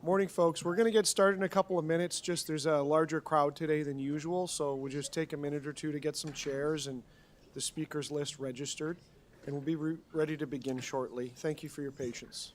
Morning, folks. We're going to get started in a couple of minutes. Just there's a larger crowd today than usual, so we'll just take a minute or two to get some chairs and the speakers list registered, and we'll be ready to begin shortly. Thank you for your patience.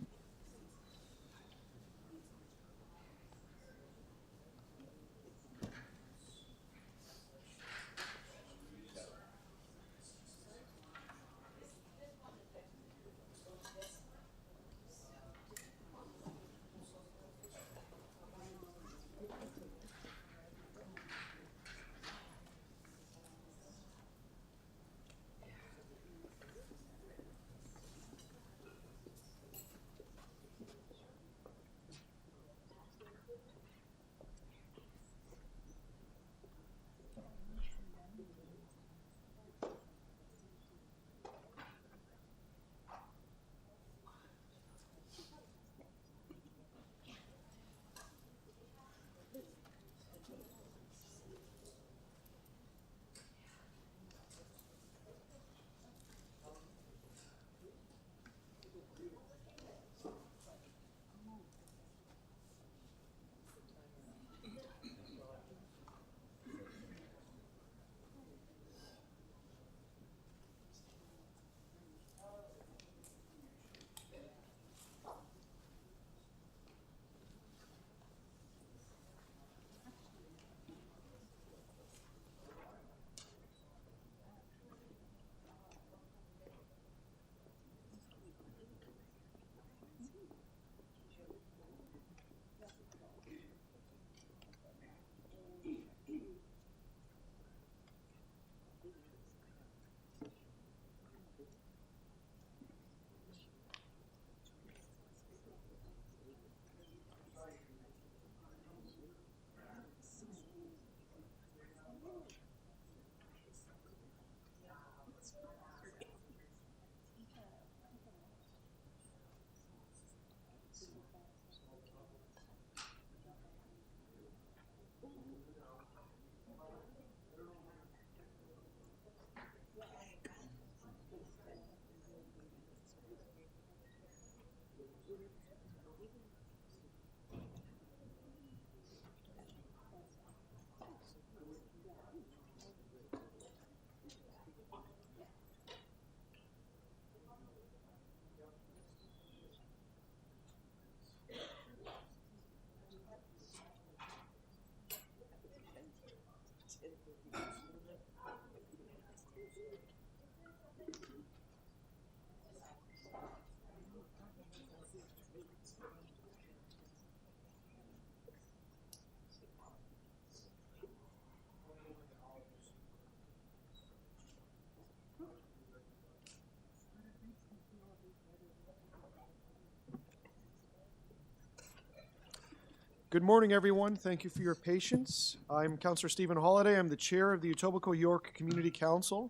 Good morning, everyone. Thank you for your patience. I'm Councillor Stephen Holliday. I'm the chair of the Etobicoke York Community Council.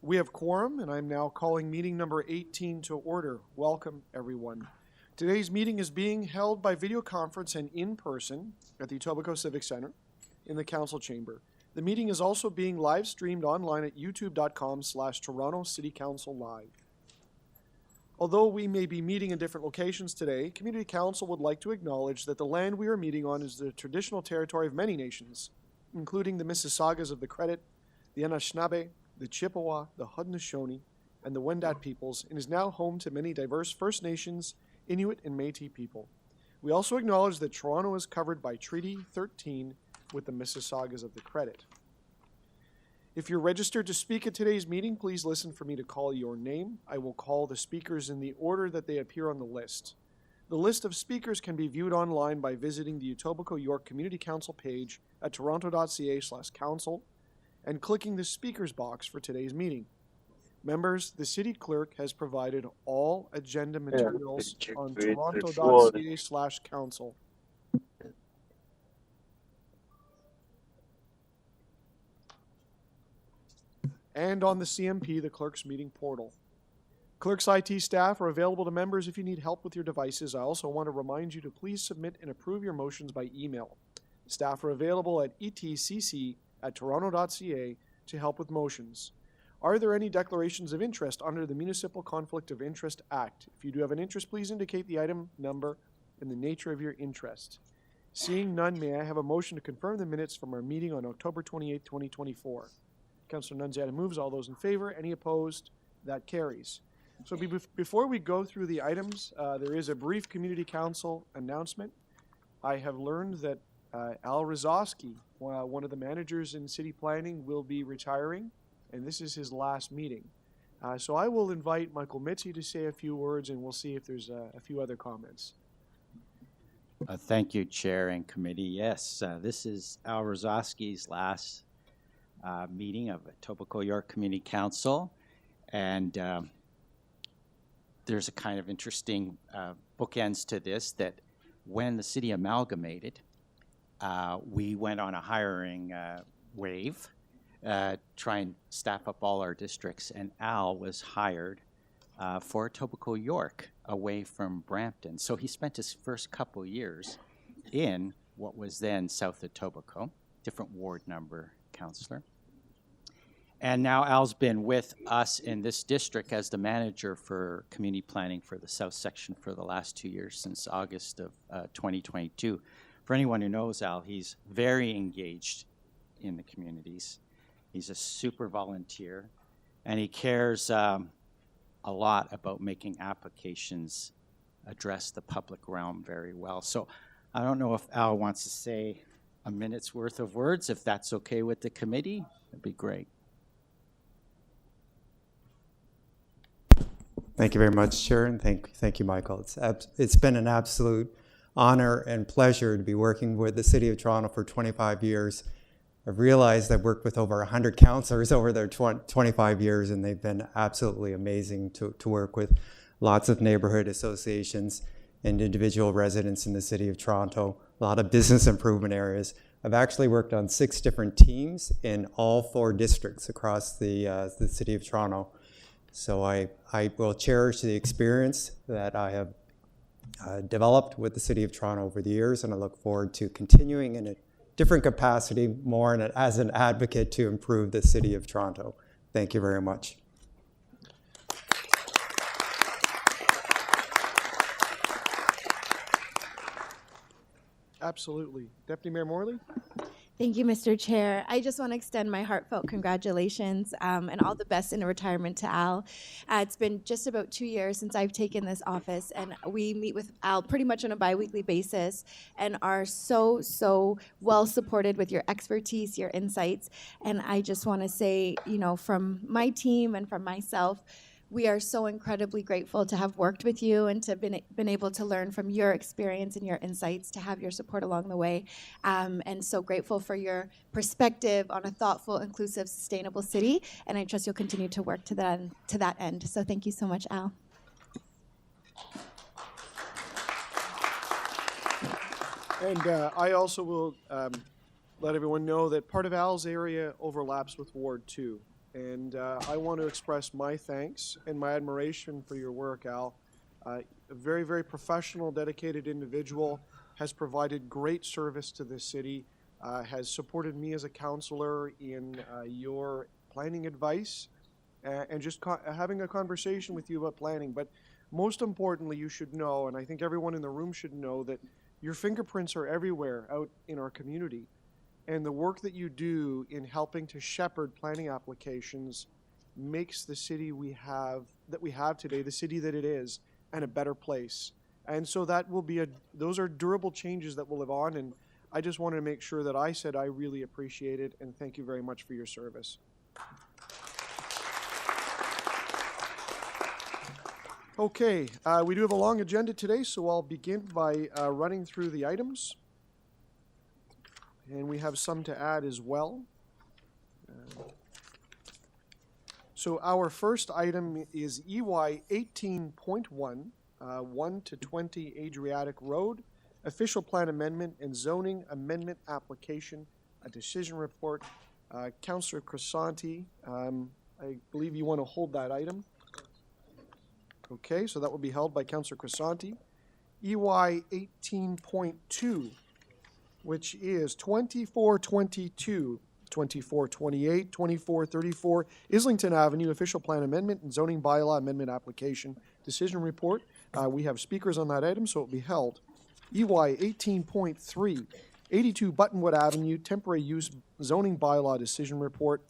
We have quorum, and I'm now calling meeting number 18 to order. Welcome, everyone. Today's meeting is being held by video conference and in person at the Etobicoke Civic Centre in the council chamber. The meeting is also being live streamed online at youtube.com/Toronto City Council Live. Although we may be meeting in different locations today, Community Council would like to acknowledge that the land we are meeting on is the traditional territory of many nations, including the Mississaugas of the Credit, the Anishinaabe, the Chippewa, the Haudenosaunee, and the Wendat peoples, and is now home to many diverse First Nations, Inuit, and Métis people. We also acknowledge that Toronto is covered by Treaty 13 with the Mississaugas of the Credit. If you're registered to speak at today's meeting, please listen for me to call your name. I will call the speakers in the order that they appear on the list. The list of speakers can be viewed online by visiting the Etobicoke York Community Council page at toronto.ca/council and clicking the speakers box for today's meeting. Members, the city clerk has provided all agenda materials on toronto.ca/council. And on the CMP, the clerk's meeting portal. Clerk's IT staff are available to members if you need help with your devices. I also want to remind you to please submit and approve your motions by email. Staff are available at etcc@toronto.ca to help with motions. Are there any declarations of interest under the Municipal Conflict of Interest Act? If you do have an interest, please indicate the item number and the nature of your interest. Seeing none, may I have a motion to confirm the minutes from our meeting on October 28th, 2024? Councillor Nunziata moves. All those in favor? Any opposed? That carries. So before we go through the items, there is a brief community council announcement. I have learned that Al Rozowski, one of the managers in city planning, will be retiring, and this is his last meeting. So I will invite Michael Mitzi to say a few words, and we'll see if there's a few other comments. Thank you, Chair and Committee. Yes, this is Al Rozowski's last meeting of Etobicoke York Community Council, and there's a kind of interesting bookends to this, that when the city amalgamated, we went on a hiring wave, try and staff up all our districts, and Al was hired for Etobicoke York away from Brampton. So he spent his first couple years in what was then South Etobicoke, different ward number councillor. And now Al's been with us in this district as the manager for community planning for the south section for the last 2 years, since August of 2022. For anyone who knows Al, he's very engaged in the communities. He's a super volunteer, and he cares a lot about making applications address the public realm very well. So I don't know if Al wants to say a minute's worth of words. If that's okay with the committee, that'd be great. Thank you very much, Chair, and thank you, Michael. It's been an absolute honor and pleasure to be working with the City of Toronto for 25 years. I've realized I've worked with over 100 councillors over their 25 years, and they've been absolutely amazing to work with. Lots of neighborhood associations and individual residents in the City of Toronto, a lot of business improvement areas. I've actually worked on 6 different teams in all 4 districts across the City of Toronto. So I will cherish the experience that I have developed with the City of Toronto over the years, and I look forward to continuing in a different capacity, more as an advocate to improve the City of Toronto. Thank you very much. Absolutely. Deputy Mayor Morley? Thank you, Mr. Chair. I just want to extend my heartfelt congratulations and all the best in retirement to Al. It's been just about 2 years since I've taken this office, and we meet with Al pretty much on a bi-weekly basis and are so well supported with your expertise, your insights. And I just want to say, you know, from my team and from myself, we are so incredibly grateful to have worked with you and to been able to learn from your experience and your insights, to have your support along the way. And so grateful for your perspective on a thoughtful, inclusive, sustainable city. And I trust you'll continue to work to that end. So thank you so much, Al. And I also will let everyone know that part of Al's area overlaps with Ward 2. And I want to express my thanks and my admiration for your work, Al. A very, very professional, dedicated individual, has provided great service to this city, has supported me as a councillor in your planning advice, and just having a conversation with you about planning. But most importantly, you should know, and I think everyone in the room should know, that your fingerprints are everywhere out in our community. And the work that you do in helping to shepherd planning applications makes the city we have today, the city that it is, and a better place. And so that will be those are durable changes that will live on. And I just wanted to make sure that I said I really appreciate it, and thank you very much for your service. Okay, we do have a long agenda today, so I'll begin by running through the items. And we have some to add as well. So our first item is EY 18.1, 1 to 20 Adriatic Road, official plan amendment and zoning amendment application, a decision report. Councillor Crescent, I believe you want to hold that item. Okay, so that will be held by Councillor Crescent. EY 18.2. which is 2422, 2428, 2434 Islington Avenue, official plan amendment and zoning bylaw amendment application decision report. We have speakers on that item, so it will be held EY 18.3, 82 Buttonwood Avenue, temporary use zoning bylaw decision report.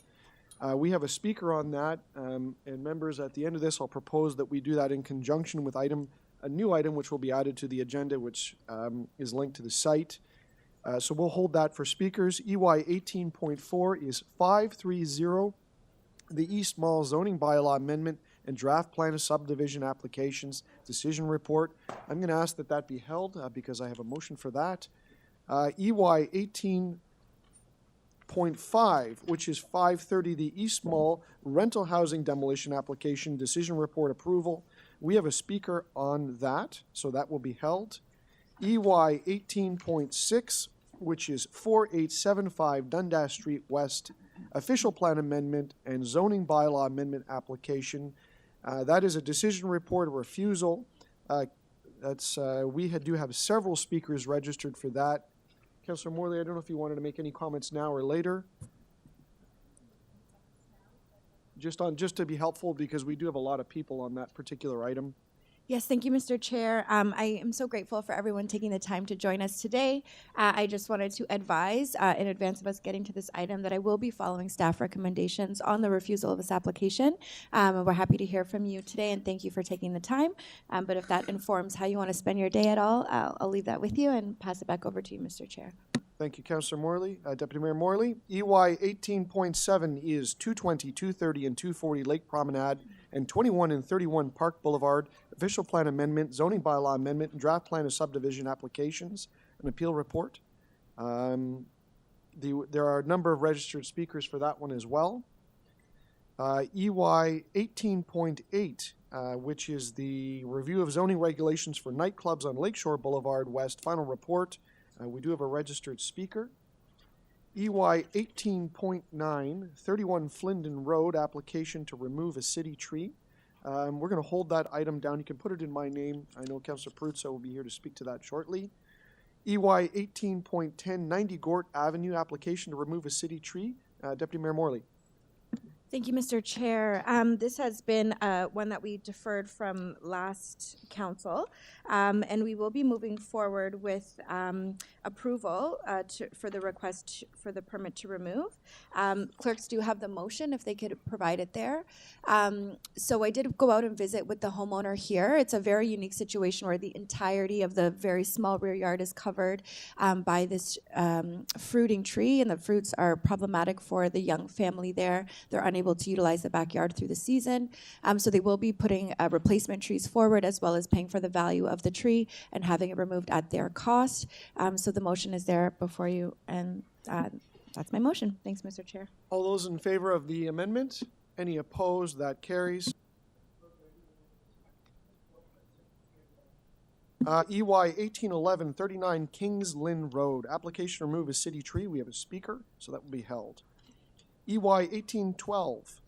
We have a speaker on that, and members, at the end of this, I'll propose that we do that in conjunction with a new item which will be added to the agenda, which is linked to the site. So we'll hold that for speakers. EY 18.4 is 530, the East Mall zoning bylaw amendment and draft plan of subdivision applications decision report. I'm going to ask that that be held because I have a motion for that. EY 18.5, which is 530, the East Mall rental housing demolition application decision report approval. We have a speaker on that, so that will be held. EY 18.6, which is 4875 Dundas Street West, official plan amendment and zoning bylaw amendment application. That is a decision report, a refusal. We do have several speakers registered for that. Councillor Morley, I don't know if you wanted to make any comments now or later. Just to be helpful, because we do have a lot of people on that particular item. Yes, thank you, Mr. Chair. I am so grateful for everyone taking the time to join us today. I just wanted to advise in advance of us getting to this item that I will be following staff recommendations on the refusal of this application. We're happy to hear from you today, and thank you for taking the time. But if that informs how you want to spend your day at all, I'll leave that with you and pass it back over to you, Mr. Chair. Thank you, Councillor Morley. Deputy Mayor Morley. EY 18.7 is 220, 230, and 240 Lake Promenade, and 21 and 31 Park Boulevard, official plan amendment, zoning bylaw amendment, and draft plan of subdivision applications, an appeal report. There are a number of registered speakers for that one as well. EY 18.8, which is the review of zoning regulations for nightclubs on Lakeshore Boulevard West, final report. We do have a registered speaker. EY 18.9, 31 Flindon Road, application to remove a city tree. We're going to hold that item down. You can put it in my name. I know Councillor Peruzzo will be here to speak to that shortly. EY 18.10, 90 Gort Avenue, application to remove a city tree. Deputy Mayor Morley. Thank you, Mr. Chair. This has been one that we deferred from last council, and we will be moving forward with approval for the request for the permit to remove. Clerks do have the motion if they could provide it there. So I did go out and visit with the homeowner here. It's a very unique situation where the entirety of the very small rear yard is covered by this fruiting tree, and the fruits are problematic for the young family there. They're unable to utilize the backyard through the season. So they will be putting replacement trees forward, as well as paying for the value of the tree and having it removed at their cost. So the motion is there before you, and that's my motion. Thanks, Mr. Chair. All those in favor of the amendment? Any opposed? That carries. EY 1811, 39 Kings Lynn Road, application to remove a city tree. We have a speaker, so that will be held. EY 1812,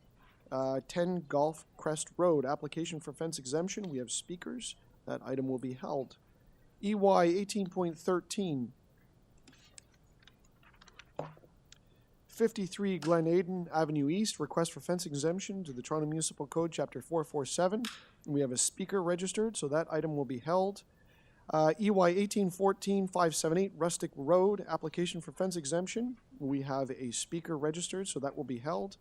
10 Golf Crest Road, application for fence exemption. We have speakers. That item will be held. EY 18.13, 53 Glen Aden Avenue East, request for fence exemption to the Toronto Municipal Code, Chapter 447. We have a speaker registered, so that item will be held. EY 1814, 578 Rustic Road, application for fence exemption. We have a speaker registered, so that will be held.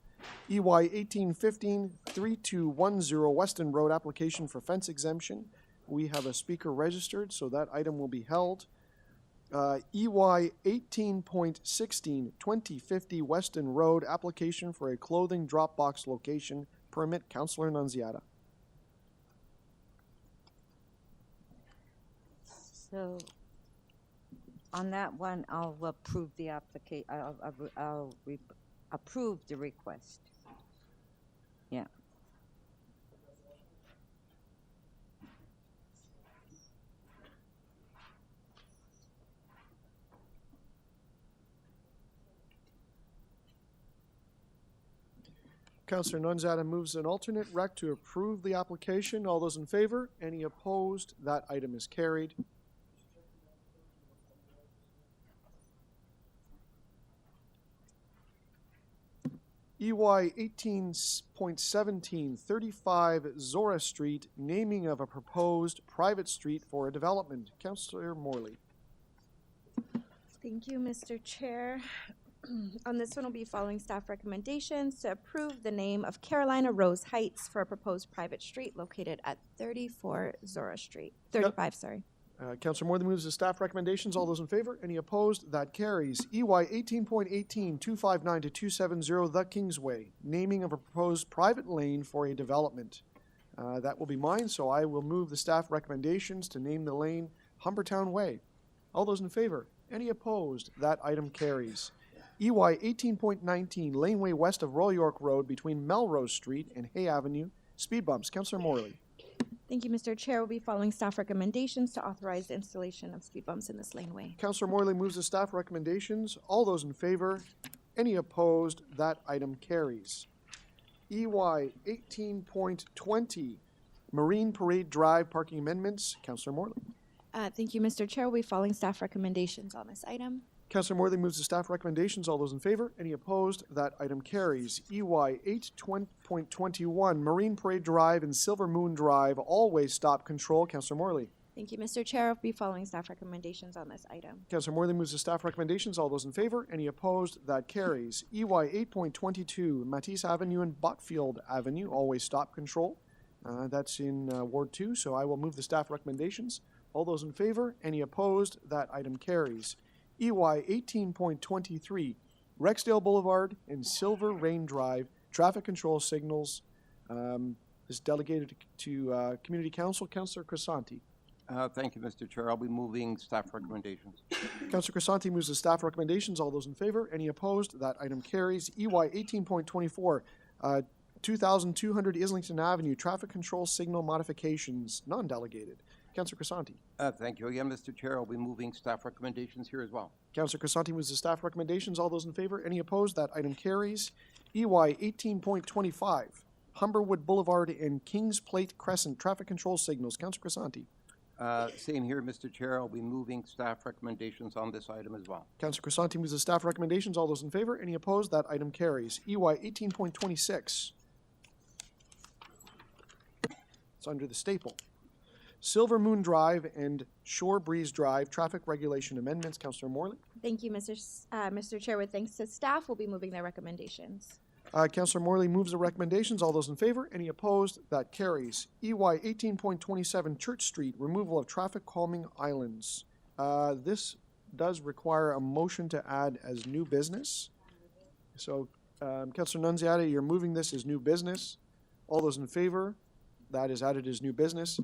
EY 1815, 3210 Weston Road, application for fence exemption. We have a speaker registered, so that item will be held. EY 18.16, 2050 Weston Road, application for a clothing drop box location permit. Councillor Nunziata. So, on that one, I'll approve the application. I'll approve the request. Yeah. Councillor Nunziata moves an alternate rec to approve the application. All those in favor? Any opposed? That item is carried. EY 18.17, 35 Zorra Street, naming of a proposed private street for a development. Councillor Morley. Thank you, Mr. Chair. On this one, we'll be following staff recommendations to approve the name of Carolina Rose Heights for a proposed private street located at 34 Zorra Street. 35, sorry. Councillor Morley moves the staff recommendations. All those in favor? Any opposed? That carries. EY 18.18, 259 to 270, The Kingsway, naming of a proposed private lane for a development. That will be mine, so I will move the staff recommendations to name the lane Humbertown Way. All those in favor? Any opposed? That item carries. EY 18.19, laneway west of Royal York Road between Melrose Street and Hay Avenue, speed bumps. Councillor Morley. Thank you, Mr. Chair. We'll be following staff recommendations to authorize the installation of speed bumps in this laneway. Councillor Morley moves the staff recommendations. All those in favor? Any opposed? That item carries. EY 18.20, Marine Parade Drive parking amendments. Councillor Morley. Thank you, Mr. Chair. We'll be following staff recommendations on this item. Councillor Morley moves the staff recommendations. All those in favor? Any opposed? That item carries. EY 8.21, Marine Parade Drive and Silver Moon Drive, all-way stop control. Councillor Morley. Thank you, Mr. Chair. I'll be following staff recommendations on this item. Councillor Morley moves the staff recommendations. All those in favor? Any opposed? That carries. EY 8.22, Mattice Avenue and Botfield Avenue, all-way stop control. That's in Ward 2, so I will move the staff recommendations. All those in favor? Any opposed? That item carries. EY 18.23, Rexdale Boulevard and Silver Rain Drive, traffic control signals. Is delegated to Community Council. Councillor Crescent. Thank you, Mr. Chair. I'll be moving staff recommendations. Councillor Crescent moves the staff recommendations. All those in favor? Any opposed? That item carries. EY 18.24, 2200 Islington Avenue, traffic control signal modifications, non-delegated. Councillor Crescent. Thank you again, Mr. Chair. I'll be moving staff recommendations here as well. Councillor Crescent moves the staff recommendations. All those in favor? Any opposed? That item carries. EY 18.25, Humberwood Boulevard and Kingsplate Crescent, traffic control signals. Councillor Crescent. Same here, Mr. Chair. I'll be moving staff recommendations on this item as well. Councillor Crescent moves the staff recommendations. All those in favor? Any opposed? That item carries. EY 18.26. It's under the staple. Silver Moon Drive and Shore Breeze Drive, traffic regulation amendments. Councillor Morley. Thank you, Mr. Chair. With thanks to staff, we'll be moving their recommendations. Councillor Morley moves the recommendations. All those in favor? Any opposed? That carries. EY 18.27, Church Street, removal of traffic calming islands. This does require a motion to add as new business. So, Councillor Nunziata, you're moving this as new business. All those in favor? That is added as new business.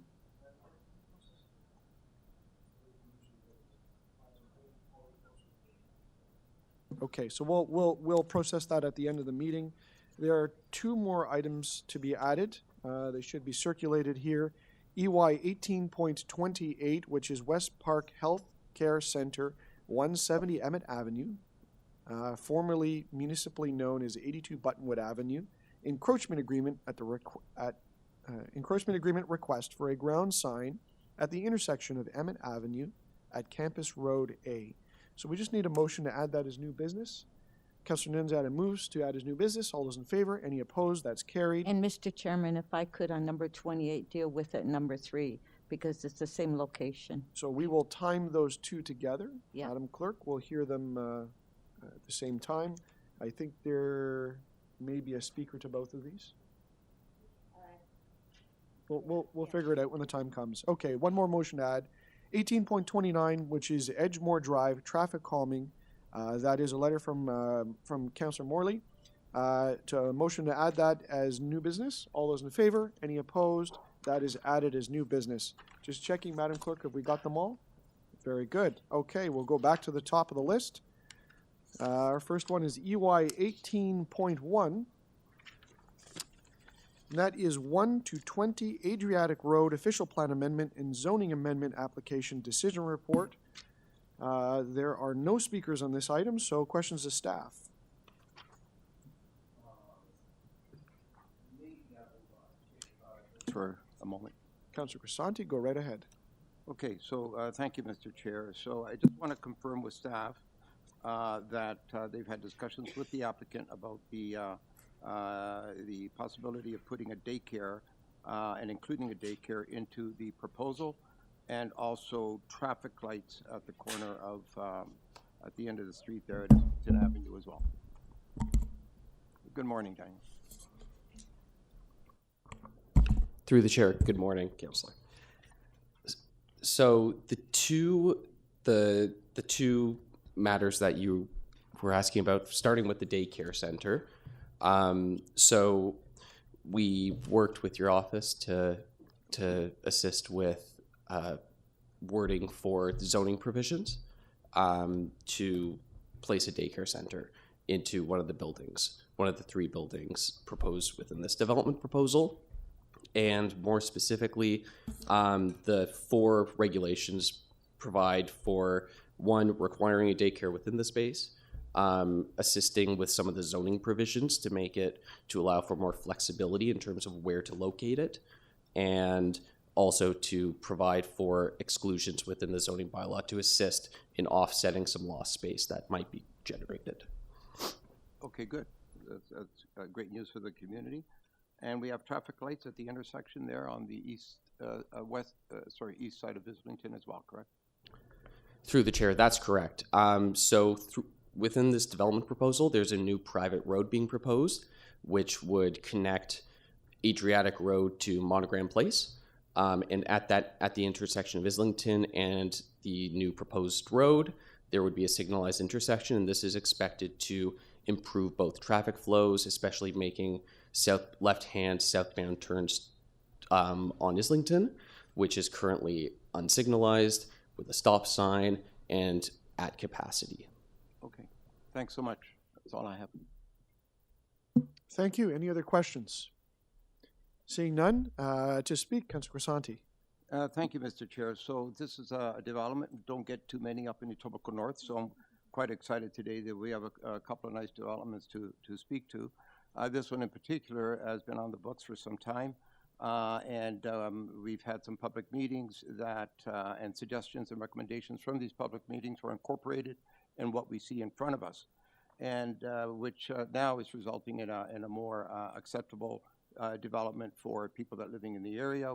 Okay, so we'll process that at the end of the meeting. There are two more items to be added. They should be circulated here. EY 18.28, which is West Park Health Care Center, 170 Emmett Avenue, formerly municipally known as 82 Buttonwood Avenue. Encroachment agreement encroachment agreement request for a ground sign at the intersection of Emmett Avenue at Campus Road A. So we just need a motion to add that as new business. Councillor Nunziata moves to add as new business. All those in favor? Any opposed? That's carried. And Mr. Chairman, if I could on number 28 deal with it number 3 because it's the same location. So we will time those two together. Yeah. Madam Clerk, we'll hear them at the same time. I think there may be a speaker to both of these. We'll figure it out when the time comes. Okay, one more motion to add. 18.29, which is Edgemore Drive, traffic calming. That is a letter from Councillor Morley. To a motion to add that as new business. All those in favor? Any opposed? That is added as new business. Just checking, Madam Clerk, have we got them all? Very good. Okay, we'll go back to the top of the list. Our first one is EY 18.1. And that is 1 to 20 Adriatic Road Official Plan Amendment and Zoning Amendment Application Decision Report. There are no speakers on this item, so questions to staff. For a moment. Councillor Crescent, go right ahead. Okay, so thank you, Mr. Chair. So I just want to confirm with staff that they've had discussions with the applicant about the the possibility of putting a daycare and including a daycare into the proposal, and also traffic lights at the corner of, at the end of the street there at Islington Avenue as well. Good morning, Daniel. Through the chair, good morning, Councillor. So the two matters that you were asking about, starting with the daycare center. So we worked with your office to assist with wording for zoning provisions to place a daycare center into one of the buildings, one of the 3 buildings proposed within this development proposal. And more specifically, the 4 regulations provide for, 1, requiring a daycare within the space, assisting with some of the zoning provisions to make it, to allow for more flexibility in terms of where to locate it, and also to provide for exclusions within the zoning bylaw to assist in offsetting some lost space that might be generated. Okay, good. That's great news for the community. And we have traffic lights at the intersection there on the east side of Islington as well, correct? Through the chair, that's correct. Within this development proposal, there's a new private road being proposed, which would connect Adriatic Road to Monogram Place. And at the intersection of Islington and the new proposed road, there would be a signalized intersection, and this is expected to improve both traffic flows, especially making left-hand southbound turns on Islington, which is currently unsignalized with a stop sign and at capacity. Okay, thanks so much. That's all I have. Thank you. Any other questions? Seeing none, to speak, Councillor Crescent. Thank you, Mr. Chair. So this is a development. Don't get too many up in Etobicoke North, so I'm quite excited today that we have a couple of nice developments to speak to. This one in particular has been on the books for some time, and we've had some public meetings that and suggestions and recommendations from these public meetings were incorporated in what we see in front of us, and which now is resulting in a more acceptable development for people that are living in the area,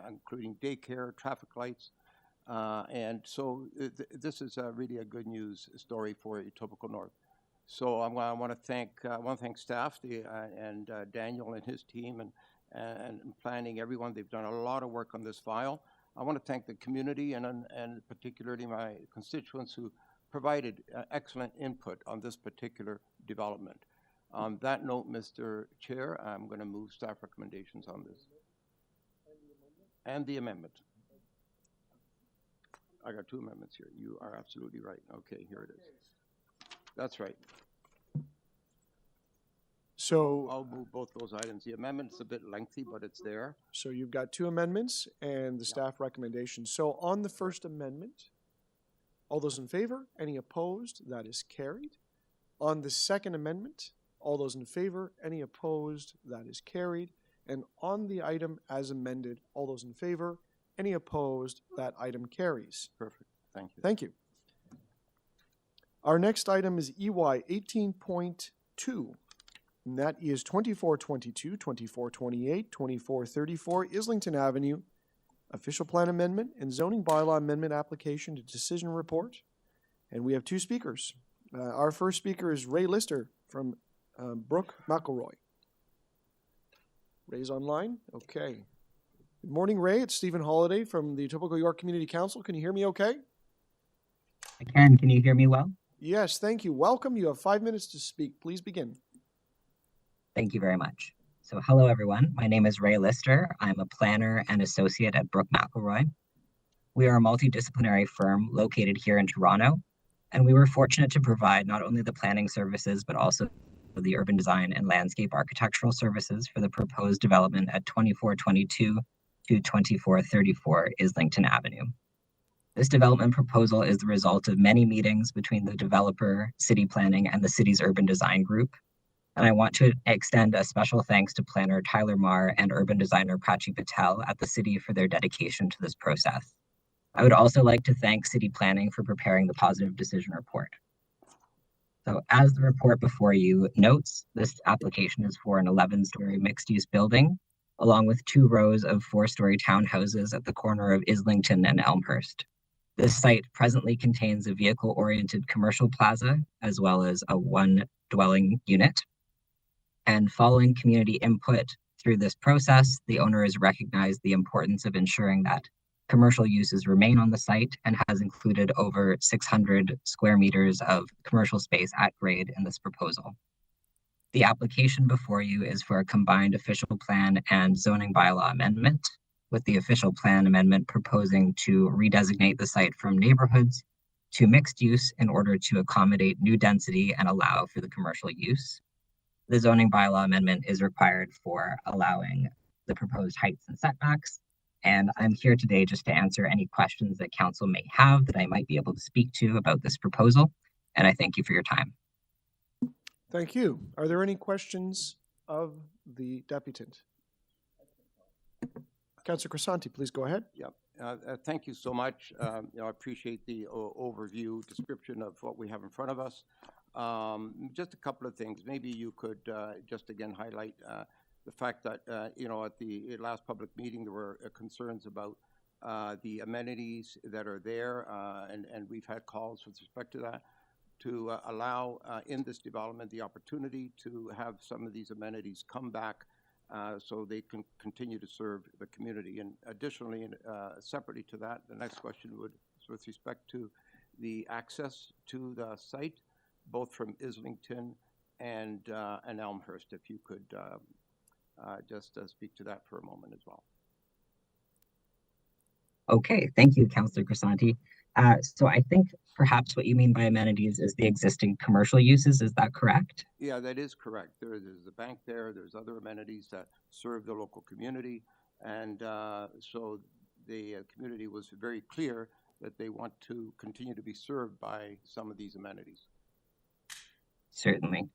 including daycare, traffic lights, and so this is really a good news story for Etobicoke North. So I want to thank staff and Daniel and his team and planning everyone. They've done a lot of work on this file. I want to thank the community and particularly my constituents who provided excellent input on this particular development. On that note, Mr. Chair, I'm going to move staff recommendations on this. And the amendment. I got 2 amendments here. You are absolutely right. Okay, here it is. That's right. So I'll move both those items. The amendment's a bit lengthy, but it's there. So you've got 2 amendments and the staff recommendations. So on the first amendment, all those in favor? Any opposed? That is carried. On the second amendment, all those in favor? Any opposed? That is carried. And on the item as amended, all those in favor? Any opposed? That item carries. Perfect. Thank you. Thank you. Our next item is EY 18.2. And that is 2422, 2428, 2434 Islington Avenue, official plan amendment and zoning bylaw amendment application to decision report. And we have 2 speakers. Our first speaker is Ray Lister from Brooke McElroy. Ray's online? Okay. Good morning, Ray. It's Stephen Holliday from the Etobicoke York Community Council. Can you hear me okay? I can. Can you hear me well? Yes, thank you. Welcome. You have 5 minutes to speak. Please begin. Thank you very much. So hello, everyone. My name is Ray Lister. I'm a planner and associate at Brooke McElroy. We are a multidisciplinary firm located here in Toronto, and we were fortunate to provide not only the planning services, but also the urban design and landscape architectural services for the proposed development at 2422 to 2434 Islington Avenue. This development proposal is the result of many meetings between the developer, city planning, and the city's urban design group. And I want to extend a special thanks to planner Tyler Marr and urban designer Prachi Patel at the city for their dedication to this process. I would also like to thank city planning for preparing the positive decision report. So as the report before you notes, this application is for an 11-story mixed-use building, along with 2 rows of 4-story townhouses at the corner of Islington and Elmhurst. This site presently contains a vehicle-oriented commercial plaza, as well as a 1-dwelling unit. And following community input through this process, the owner has recognized the importance of ensuring that commercial uses remain on the site and has included over 600 square meters of commercial space at grade in this proposal. The application before you is for a combined official plan and zoning bylaw amendment, with the official plan amendment proposing to redesignate the site from neighborhoods to mixed use in order to accommodate new density and allow for the commercial use. The zoning bylaw amendment is required for allowing the proposed heights and setbacks. And I'm here today just to answer any questions that council may have that I might be able to speak to about this proposal. And I thank you for your time. Thank you. Are there any questions of the deputant? Councillor Crescent, please go ahead. Yep. Thank you so much. I appreciate the overview description of what we have in front of us. Just a couple of things. Maybe you could just again highlight the fact that, at the last public meeting, there were concerns about the amenities that are there, and we've had calls with respect to that, to allow in this development the opportunity to have some of these amenities come back so they can continue to serve the community. And additionally, and separately to that, the next question would, with respect to the access to the site, both from Islington and Elmhurst, if you could just speak to that for a moment as well. Okay, thank you, Councillor Crescent. So I think perhaps what you mean by amenities is the existing commercial uses, is that correct? Yeah, that is correct. There's a bank there, there's other amenities that serve the local community, and so the community was very clear that they want to continue to be served by some of these amenities. Certainly.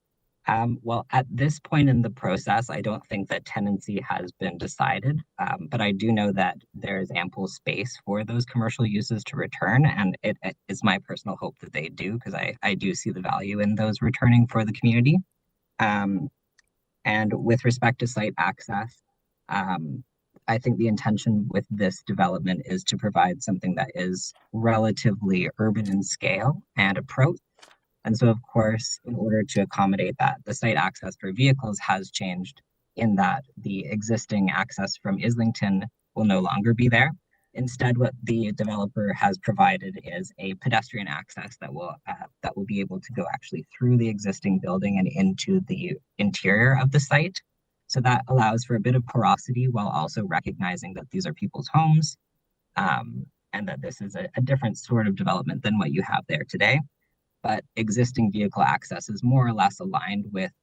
Well, at this point in the process, I don't think that tenancy has been decided, but I do know that there is ample space for those commercial uses to return, and it is my personal hope that they do, because I do see the value in those returning for the community. And with respect to site access, I think the intention with this development is to provide something that is relatively urban in scale and approach. And so, of course, in order to accommodate that, the site access for vehicles has changed in that the existing access from Islington will no longer be there. Instead, what the developer has provided is a pedestrian access that will be able to go actually through the existing building and into the interior of the site. So that allows for a bit of porosity while also recognizing that these are people's homes, and that this is a different sort of development than what you have there today. But existing vehicle access is more or less aligned with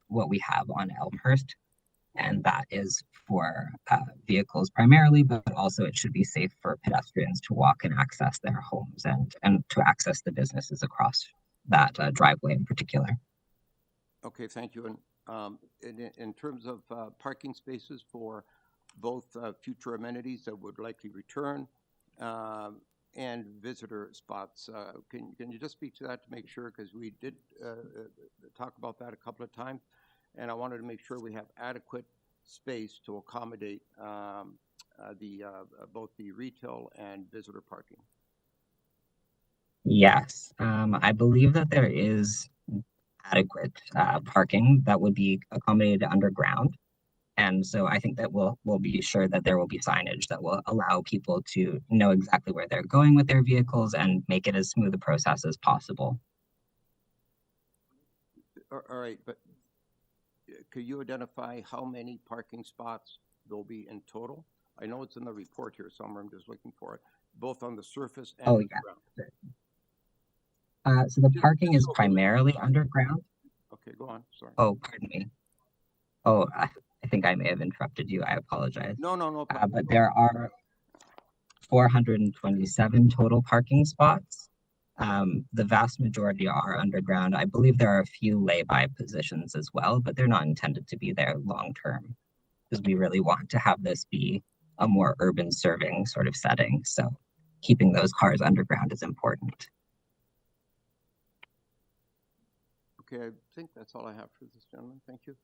what we have on Elmhurst, and that is for vehicles primarily, but also it should be safe for pedestrians to walk and access their homes and to access the businesses across that driveway in particular. Okay, thank you. And in terms of parking spaces for both future amenities that would likely return, and visitor spots. Can you just speak to that to make sure, because we did talk about that a couple of times, and I wanted to make sure we have adequate space to accommodate both the retail and visitor parking. Yes, I believe that there is adequate parking that would be accommodated underground. And so I think that we'll be sure that there will be signage that will allow people to know exactly where they're going with their vehicles and make it as smooth a process as possible. All right, but could you identify how many parking spots there'll be in total? I know it's in the report here somewhere, I'm just looking for it, both on the surface and the ground. So the parking is primarily underground. Okay, go on, sorry. Oh, pardon me. Oh, I think I may have interrupted you. I apologize. No. But there are 427 total parking spots. The vast majority are underground. I believe there are a few lay-by positions as well, but they're not intended to be there long-term, because we really want to have this be a more urban serving sort of setting. So keeping those cars underground is important. Okay, I think that's all I have for this gentleman. Thank you.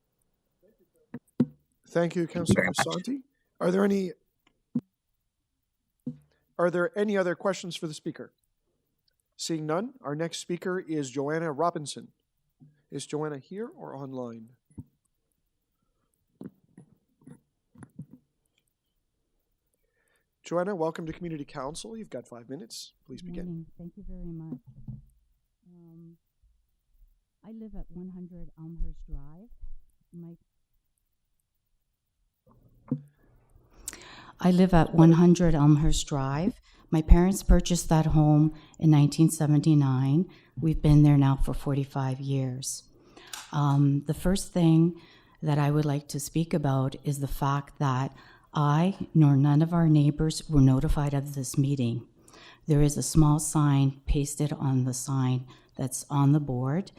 Thank you, Councillor very much. Asante. Are there any other questions for the speaker? Seeing none, our next speaker is Joanna Robinson. Is Joanna here or online? Joanna, welcome to Community Council. You've got 5 minutes. Please begin. Morning. Thank you very much. I live at 100 Elmhurst Drive. I live at 100 Elmhurst Drive. My parents purchased that home in 1979. We've been there now for 45 years. The first thing that I would like to speak about is the fact that I nor none of our neighbors were notified of this meeting. There is a small sign pasted on the sign that's on the board,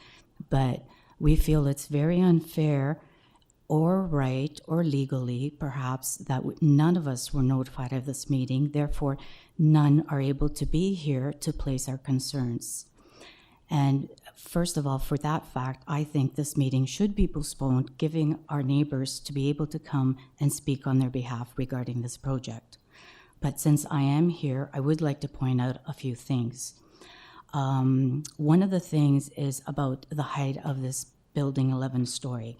but we feel it's very unfair or right or legally, perhaps, that none of us were notified of this meeting. Therefore, none are able to be here to place our concerns. And first of all, for that fact, I think this meeting should be postponed, giving our neighbors to be able to come and speak on their behalf regarding this project. But since I am here, I would like to point out a few things. One of the things is about the height of this building, 11-story.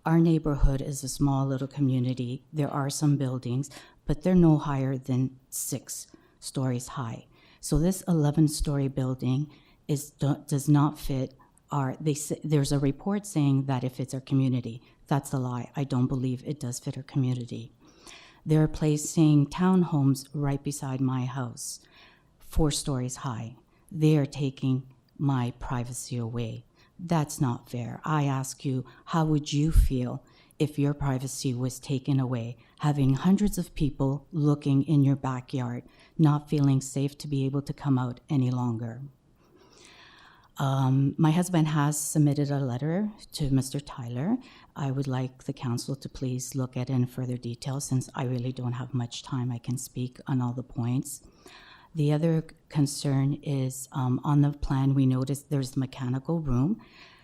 Our neighborhood is a small little community. There are some buildings, but they're no higher than 6 stories high. So this 11-story building does not fit there's a report saying that it fits our community. That's a lie. I don't believe it does fit our community. They're placing townhomes right beside my house, 4 stories high. They are taking my privacy away. That's not fair. I ask you, how would you feel if your privacy was taken away, having hundreds of people looking in your backyard, not feeling safe to be able to come out any longer? My husband has submitted a letter to Mr. Tyler. I would like the council to please look at it in further detail, since I really don't have much time. I can speak on all the points. The other concern is on the plan, we noticed there's a mechanical room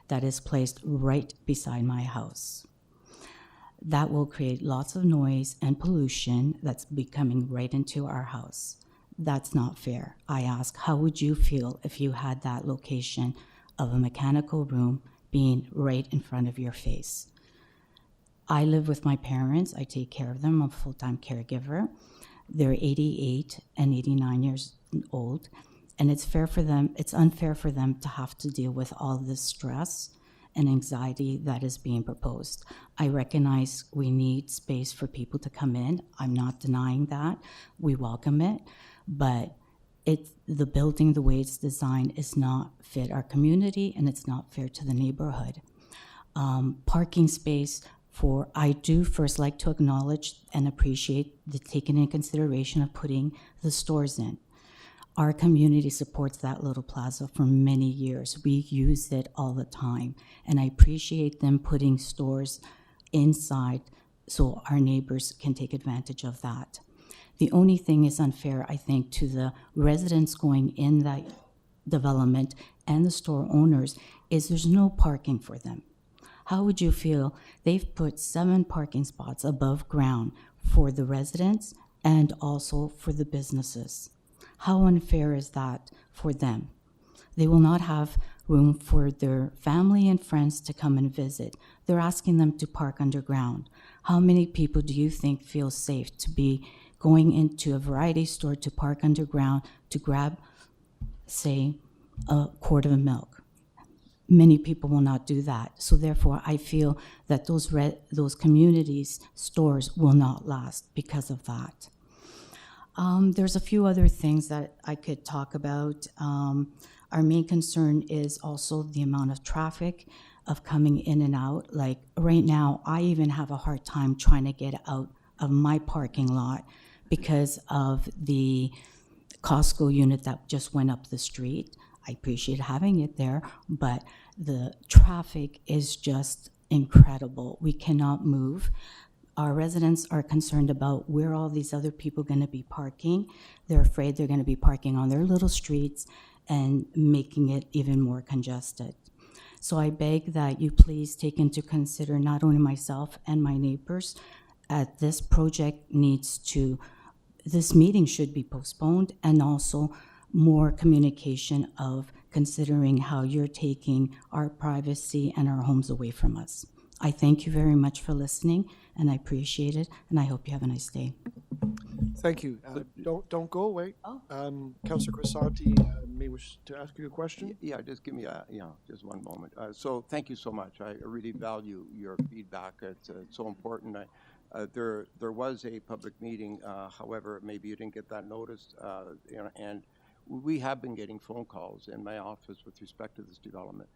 that is placed right beside my house. That will create lots of noise and pollution that's coming right into our house. That's not fair. I ask, how would you feel if you had that location of a mechanical room being right in front of your face? I live with my parents. I take care of them. I'm a full-time caregiver. They're 88 and 89 years old, and it's unfair for them to have to deal with all this stress and anxiety that is being proposed. I recognize we need space for people to come in. I'm not denying that. We welcome it, but the building, the way it's designed, is not fit our community, and it's not fair to the neighborhood. Parking space I do first like to acknowledge and appreciate the taking in consideration of putting the stores in. Our community supports that little plaza for many years. We use it all the time, and I appreciate them putting stores inside so our neighbors can take advantage of that. The only thing is unfair, I think, to the residents going in that development and the store owners is there's no parking for them. How would you feel? They've put 7 parking spots above ground for the residents and also for the businesses. How unfair is that for them? They will not have room for their family and friends to come and visit. They're asking them to park underground. How many people do you think feel safe to be going into a variety store to park underground to grab, say, a quart of milk? Many people will not do that. So therefore, I feel that those communities' stores will not last because of that. There's a few other things that I could talk about. Our main concern is also the amount of traffic of coming in and out. Like right now, I even have a hard time trying to get out of my parking lot because of the Costco unit that just went up the street. I appreciate having it there, but the traffic is just incredible. We cannot move. Our residents are concerned about where all these other people going to be parking. They're afraid they're going to be parking on their little streets and making it even more congested. So I beg that you please take into consider not only myself and my neighbors, this project this meeting should be postponed, and also more communication of considering how you're taking our privacy and our homes away from us. I thank you very much for listening, and I appreciate it, and I hope you have a nice day. Thank you. Don't go away. Oh. Councillor Crescent may wish to ask you a question. Yeah, just give me just one moment. So thank you so much. I really value your feedback. It's so important. There was a public meeting, however, maybe you didn't get that notice, and we have been getting phone calls in my office with respect to this development,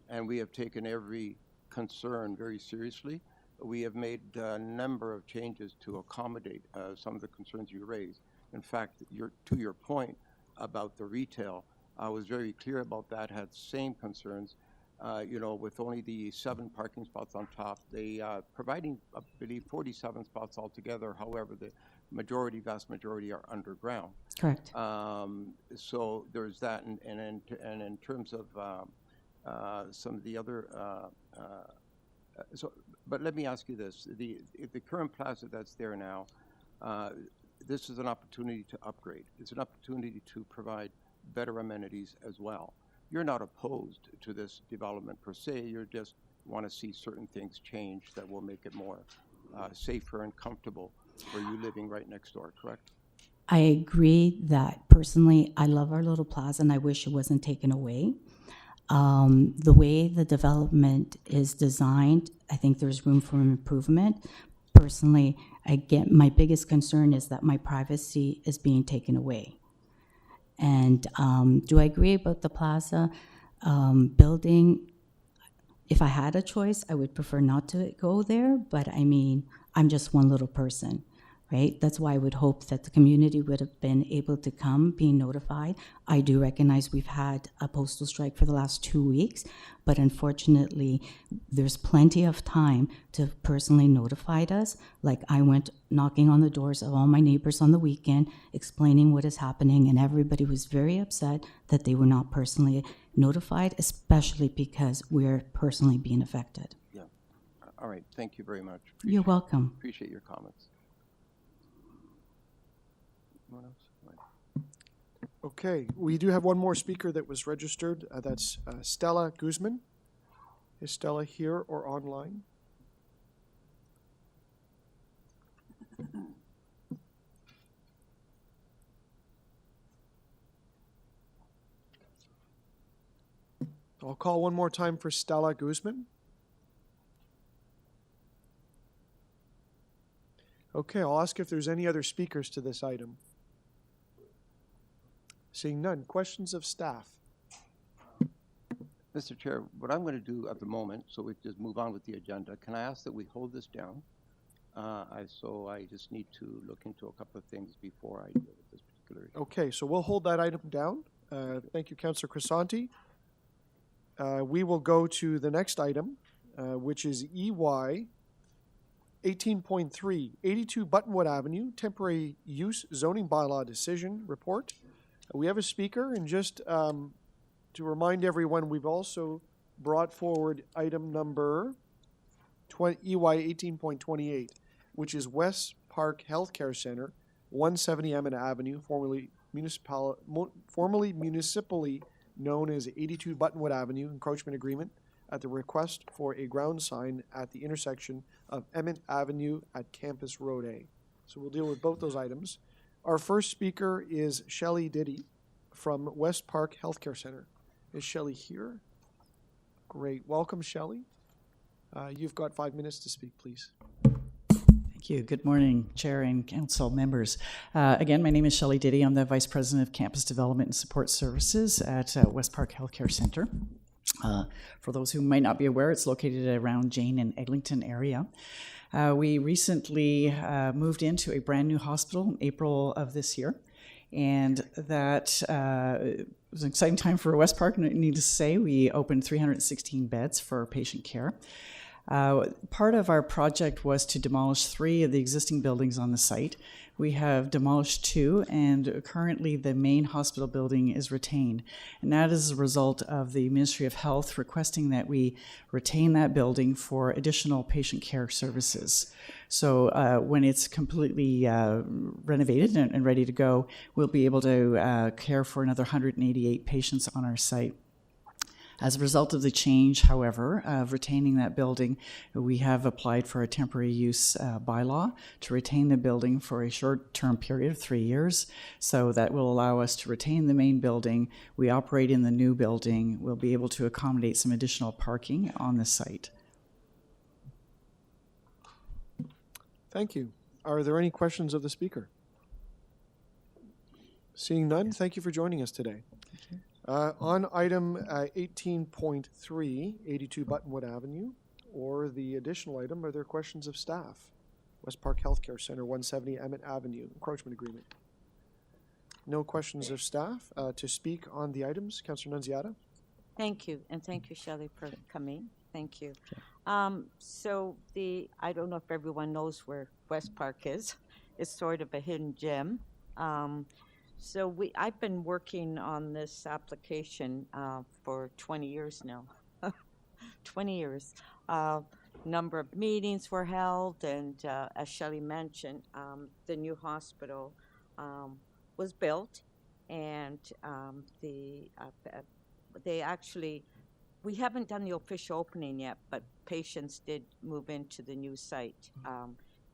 and we have taken every concern very seriously. We have made a number of changes to accommodate some of the concerns you raised. In fact, to your point about the retail, I was very clear about that, had same concerns. With only the 7 parking spots on top, they providing, I believe, 47 spots altogether. However, the vast majority are underground. Correct. So there's that, and in terms of some of the other, but let me ask you this: the current plaza that's there now, this is an opportunity to upgrade. It's an opportunity to provide better amenities as well. You're not opposed to this development per se. You just want to see certain things change that will make it more safer and comfortable for you living right next door, correct? I agree that personally, I love our little plaza and I wish it wasn't taken away. The way the development is designed, I think there's room for improvement. Personally, my biggest concern is that my privacy is being taken away. And do I agree about the plaza building? If I had a choice, I would prefer not to go there, but I mean, I'm just one little person, right? That's why I would hope that the community would have been able to come, being notified. I do recognize we've had a postal strike for the last 2 weeks, but unfortunately, there's plenty of time to have personally notified us. Like I went knocking on the doors of all my neighbors on the weekend, explaining what is happening, and everybody was very upset that they were not personally notified, especially because we're personally being affected. Yeah. All right. Thank you very much. You're welcome. Appreciate your comments. Anyone else? Okay, we do have one more speaker that was registered. That's Stella Guzman. Is Stella here or online? I'll call one more time for Stella Guzman. Okay, I'll ask if there's any other speakers to this item. Seeing none. Questions of staff? Mr. Chair, what I'm going to do at the moment, so we just move on with the agenda, can I ask that we hold this down? So I just need to look into a couple of things before I deal with this particular issue. Okay, so we'll hold that item down. Thank you, Councillor Crescent. We will go to the next item, which is EY 18.3, 82 Buttonwood Avenue, Temporary Use Zoning Bylaw Decision Report. We have a speaker, and just to remind everyone, we've also brought forward item number EY 18.28, which is West Park Healthcare Center, 170 Emmett Avenue, formerly municipally known as 82 Buttonwood Avenue, Encroachment Agreement, at the request for a ground sign at the intersection of Emmett Avenue at Campus Road A. So we'll deal with both those items. Our first speaker is Shelley Diddy from West Park Healthcare Center. Is Shelley here? Great. Welcome, Shelley. You've got 5 minutes to speak, please. Thank you. Good morning, Chair and Council members. Again, my name is Shelley Diddy. I'm the Vice President of Campus Development and Support Services at West Park Healthcare Center. For those who might not be aware, it's located around Jane and Islington area. We recently moved into a brand new hospital in April of this year, and that was an exciting time for West Park. Needless to say, we opened 316 beds for patient care. Part of our project was to demolish 3 of the existing buildings on the site. We have demolished 2, and currently the main hospital building is retained. And that is a result of the Ministry of Health requesting that we retain that building for additional patient care services. So when it's completely renovated and ready to go, we'll be able to care for another 188 patients on our site. As a result of the change, however, of retaining that building, we have applied for a temporary use bylaw to retain the building for a short-term period of 3 years. So that will allow us to retain the main building. We operate in the new building. We'll be able to accommodate some additional parking on the site. Thank you. Are there any questions of the speaker? Seeing none, thank you for joining us today. On item 18.3, 82 Buttonwood Avenue, or the additional item, are there questions of staff? West Park Healthcare Center, 170 Emmett Avenue, Encroachment Agreement. No questions of staff. To speak on the items, Councillor Nunziata. Thank you, and thank you, Shelley, for coming. Thank you. So I don't know if everyone knows where West Park is. It's sort of a hidden gem. So I've been working on this application for 20 years now. 20 years. Number of meetings were held, and as Shelley mentioned, the new hospital was built, and they actually, we haven't done the official opening yet, but patients did move into the new site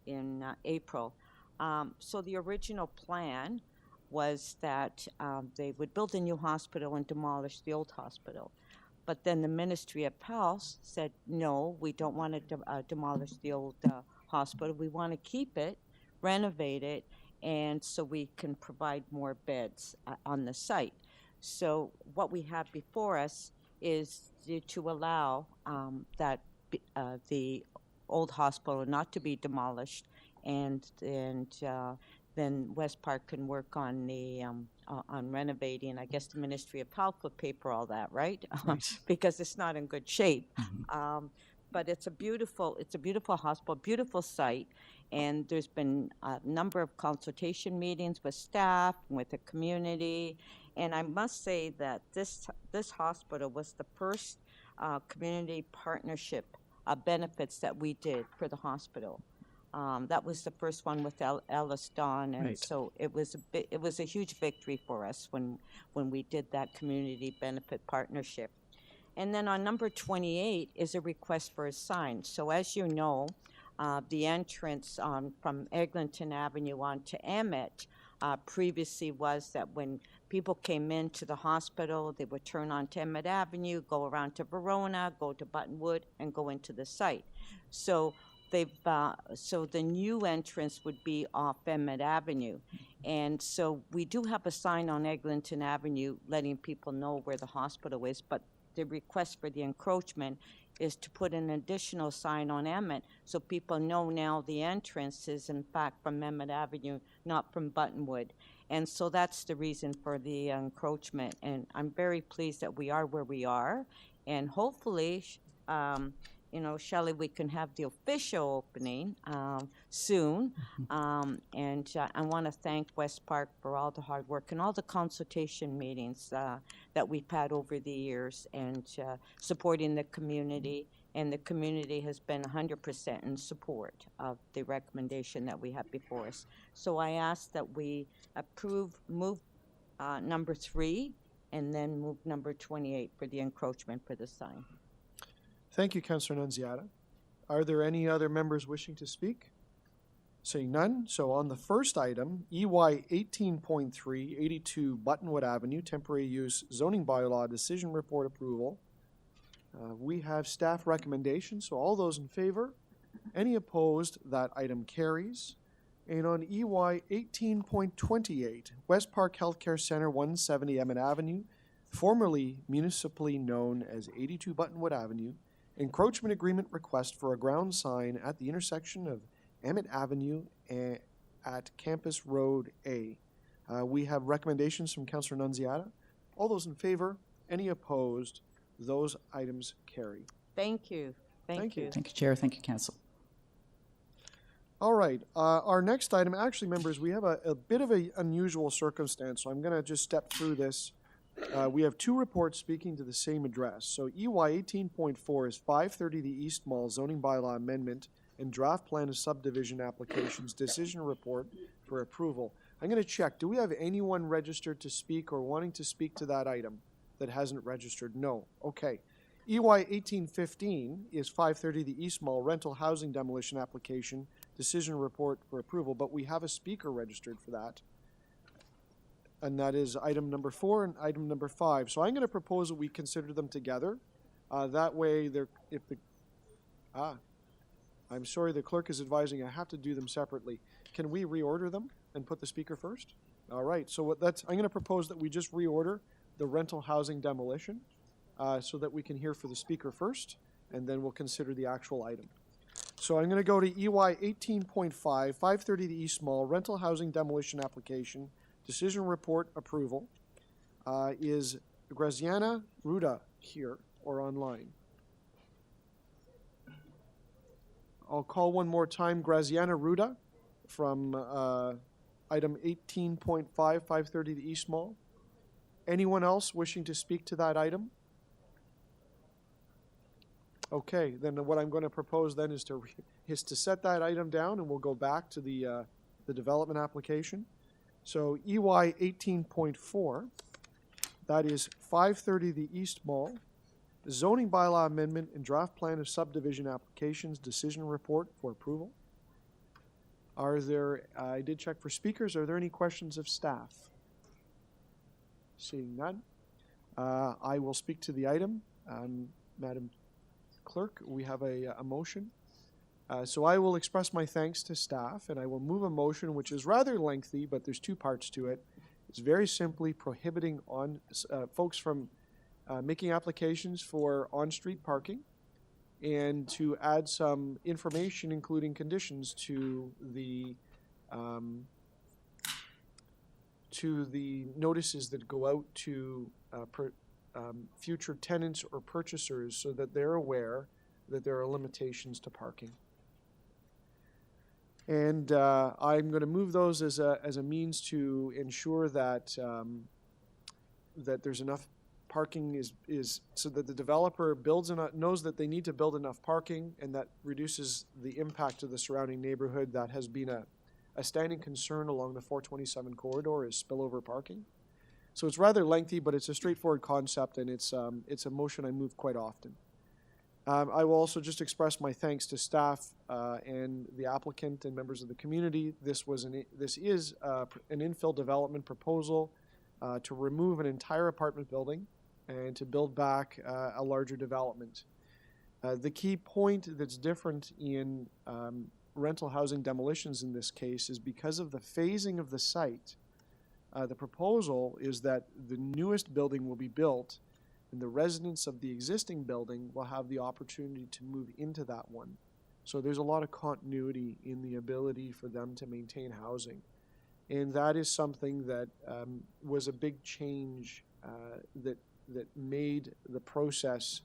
in April. So the original plan was that they would build a new hospital and demolish the old hospital. But then the Ministry of Health said, no, we don't want to demolish the old hospital. We want to keep it, renovate it, and so we can provide more beds on the site. So what we have before us is to allow that the old hospital not to be demolished, and then West Park can work on the on renovating. I guess the Ministry of Health will pay for all that, right? Because it's not in good shape. Mm-hmm. But it's a beautiful hospital, beautiful site, and there's been a number of consultation meetings with staff, with the community, and I must say that this hospital was the first community partnership benefits that we did for the hospital. That was the first one with Ellis Don, and right. So it was a huge victory for us when we did that community benefit partnership. And then on number 28 is a request for a sign. So as you know, the entrance from Eglinton Avenue onto Emmett previously was that when people came into the hospital, they would turn onto Emmett Avenue, go around to Verona, go to Buttonwood, and go into the site. So so the new entrance would be off Emmett Avenue. And so we do have a sign on Eglinton Avenue letting people know where the hospital is, but the request for the encroachment is to put an additional sign on Emmett so people know now the entrance is in fact from Emmett Avenue, not from Buttonwood. And so that's the reason for the encroachment. And I'm very pleased that we are where we are. And hopefully, Shelley, we can have the official opening soon. And I want to thank West Park for all the hard work and all the consultation meetings that we've had over the years, and supporting the community. And the community has been 100% in support of the recommendation that we have before us. So I ask that we move number 3, and then move number 28 for the encroachment for the sign. Thank you, Councillor Nunziata. Are there any other members wishing to speak? Seeing none, so on the first item, EY 18.3, 82 Buttonwood Avenue, temporary use zoning bylaw decision report approval. We have staff recommendations, so all those in favor? Any opposed? That item carries. And on EY 18.28, West Park Healthcare Center, 170 Emmett Avenue, formerly municipally known as 82 Buttonwood Avenue, encroachment agreement request for a ground sign at the intersection of Emmett Avenue at Campus Road A. We have recommendations from Councillor Nunziata. All those in favor? Any opposed? Those items carry. Thank you. Thank you. Thank you, Chair. Thank you, Council. All right, our next item, actually, members, we have a bit of an unusual circumstance, so I'm going to just step through this. We have two reports speaking to the same address. So EY 18.4 is 530 the East Mall zoning bylaw amendment and draft plan of subdivision applications decision report for approval. I'm going to check, do we have anyone registered to speak or wanting to speak to that item that hasn't registered? No. Okay. EY 1815 is 530 the East Mall rental housing demolition application decision report for approval, but we have a speaker registered for that. And that is item number 4 and item number 5. So I'm going to propose that we consider them together. That way, I'm sorry, the clerk is advising I have to do them separately. Can we reorder them and put the speaker first? All right, so I'm going to propose that we just reorder the rental housing demolition so that we can hear for the speaker first, and then we'll consider the actual item. So I'm going to go to EY 18.5, 530 the East Mall, rental housing demolition application, decision report approval. Is Graziana Ruda here or online? I'll call one more time Graziana Ruda from item 18.5, 530 the East Mall. Anyone else wishing to speak to that item? Okay, then what I'm going to propose then is to set that item down, and we'll go back to the development application. So EY 18.4, that is 530 the East Mall, zoning bylaw amendment and draft plan of subdivision applications decision report for approval. Are there, I did check for speakers, are there any questions of staff? Seeing none, I will speak to the item. Madam Clerk, we have a motion. So I will express my thanks to staff, and I will move a motion which is rather lengthy, but there's two parts to it. It's very simply prohibiting folks from making applications for on-street parking, and to add some information, including conditions, to the notices that go out to future tenants or purchasers, so that they're aware that there are limitations to parking. And I'm going to move those as a means to ensure that that there's enough parking is so that the developer builds enough, knows that they need to build enough parking, and that reduces the impact of the surrounding neighborhood. That has been a standing concern along the 427 corridor, is spillover parking. So it's rather lengthy, but it's a straightforward concept, and it's a motion I move quite often. I will also just express my thanks to staff and the applicant and members of the community. This is an infill development proposal to remove an entire apartment building and to build back a larger development. The key point that's different in rental housing demolitions in this case is because of the phasing of the site. The proposal is that the newest building will be built, and the residents of the existing building will have the opportunity to move into that one. So there's a lot of continuity in the ability for them to maintain housing. And that is something that was a big change that made the process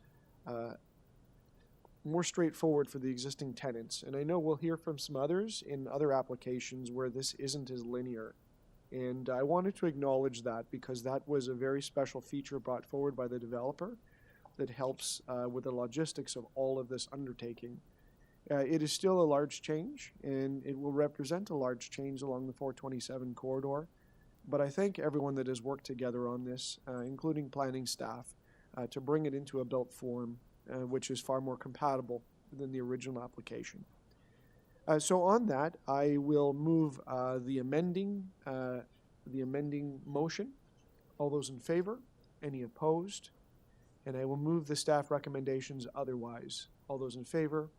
more straightforward for the existing tenants. And I know we'll hear from some others in other applications where this isn't as linear. And I wanted to acknowledge that because that was a very special feature brought forward by the developer that helps with the logistics of all of this undertaking. It is still a large change, and it will represent a large change along the 427 corridor. But I thank everyone that has worked together on this, including planning staff, to bring it into a built form, which is far more compatible than the original application. So on that, I will move the amending motion. All those in favor? Any opposed? And I will move the staff recommendations otherwise. All those in favor?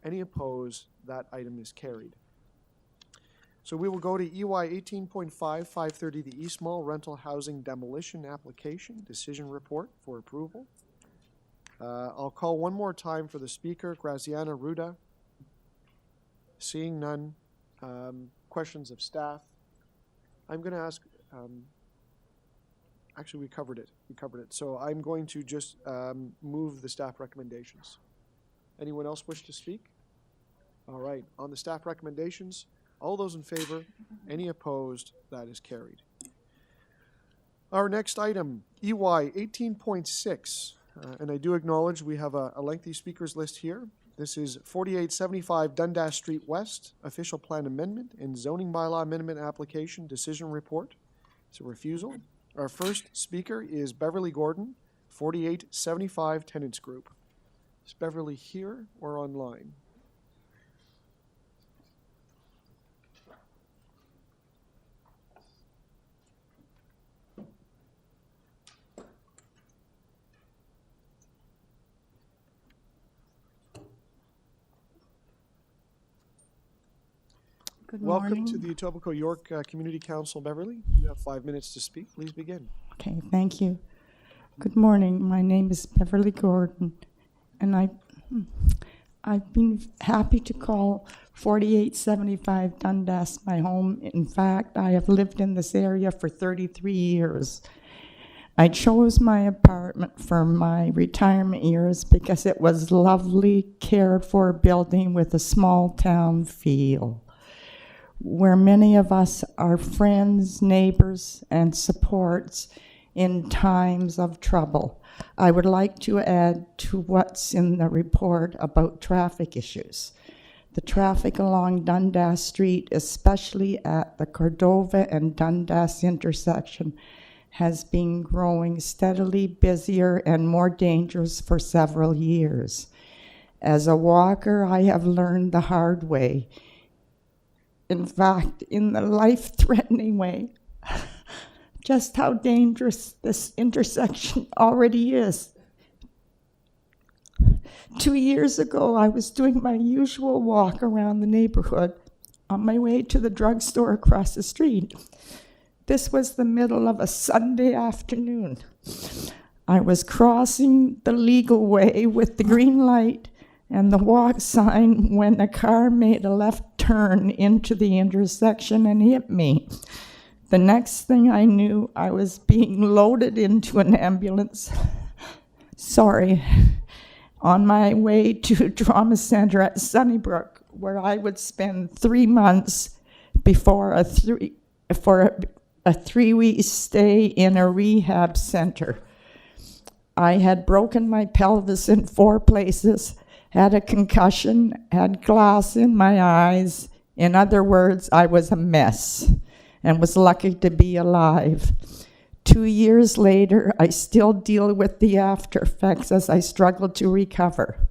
Any opposed? That item is carried. So we will go to EY 18.5, 530 the East Mall rental housing demolition application decision report for approval. I'll call one more time for the speaker, Graziana Ruda. Seeing none, questions of staff. I'm going to ask, actually we covered it. So I'm going to just move the staff recommendations. Anyone else wish to speak? All right, on the staff recommendations, all those in favor, any opposed, that is carried. Our next item, EY 18.6, and I do acknowledge we have a lengthy speakers list here. This is 4875 Dundas Street West, official plan amendment and zoning bylaw amendment application decision report. It's a refusal. Our first speaker is Beverly Gordon, 4875 Tenants Group. Is Beverly here or online? Good Welcome morning. to the Etobicoke York Community Council, Beverly. You have 5 minutes to speak. Please begin. Okay, thank you. Good morning. My name is Beverly Gordon, and I've been happy to call 4875 Dundas my home. In fact, I have lived in this area for 33 years. I chose my apartment for my retirement years because it was a lovely, cared-for building with a small-town feel, where many of us are friends, neighbors, and supports in times of trouble. I would like to add to what's in the report about traffic issues. The traffic along Dundas Street, especially at the Cordova and Dundas intersection, has been growing steadily busier and more dangerous for several years. As a walker, I have learned the hard way, in fact, in the life-threatening way, just how dangerous this intersection already is. 2 years ago, I was doing my usual walk around the neighborhood on my way to the drugstore across the street. This was the middle of a Sunday afternoon. I was crossing the legal way with the green light and the walk sign when a car made a left turn into the intersection and hit me. The next thing I knew, I was being loaded into an ambulance. On my way to a trauma center at Sunnybrook, where I would spend 3 months before a 3-week stay in a rehab center. I had broken my pelvis in 4 places, had a concussion, had glass in my eyes. In other words, I was a mess and was lucky to be alive. 2 years later, I still deal with the after effects as I struggle to recover.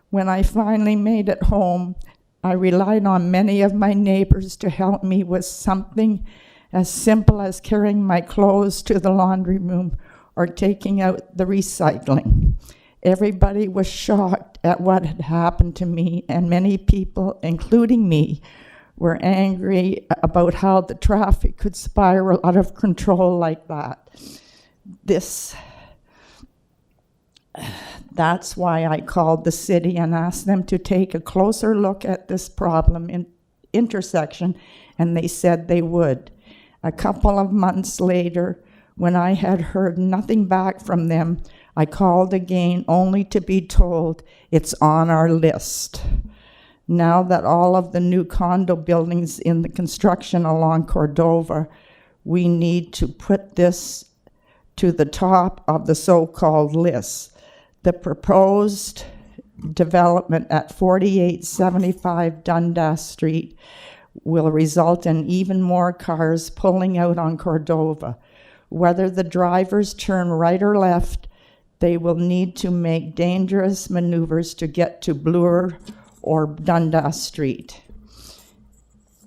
When I finally made it home, I relied on many of my neighbors to help me with something as simple as carrying my clothes to the laundry room or taking out the recycling. Everybody was shocked at what had happened to me, and many people, including me, were angry about how the traffic could spiral out of control like that. That's why I called the city and asked them to take a closer look at this problem intersection, and they said they would. A couple of months later, when I had heard nothing back from them, I called again only to be told it's on our list. Now that all of the new condo buildings in the construction along Cordova, we need to put this to the top of the so-called list. The proposed development at 4875 Dundas Street will result in even more cars pulling out on Cordova. Whether the drivers turn right or left, they will need to make dangerous maneuvers to get to Bloor or Dundas Street.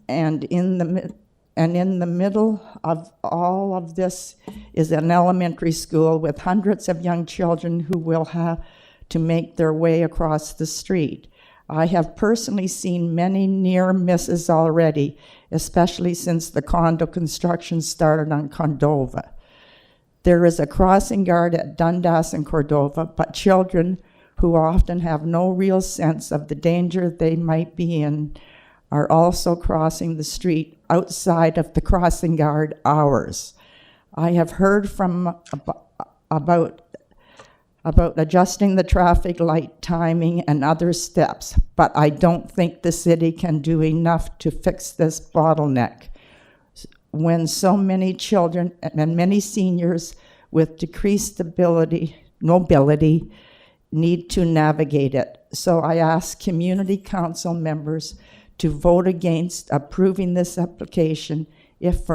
And in the middle of all of this is an elementary school with hundreds of young children who will have to make their way across the street. I have personally seen many near misses already, especially since the condo construction started on Cordova. There is a crossing guard at Dundas and Cordova, but children who often have no real sense of the danger they might be in are also crossing the street outside of the crossing guard hours. I have heard from about about adjusting the traffic light timing and other steps, but I don't think the city can do enough to fix this bottleneck when so many children and many seniors with decreased mobility need to navigate it. So I ask community council members to vote against approving this application, if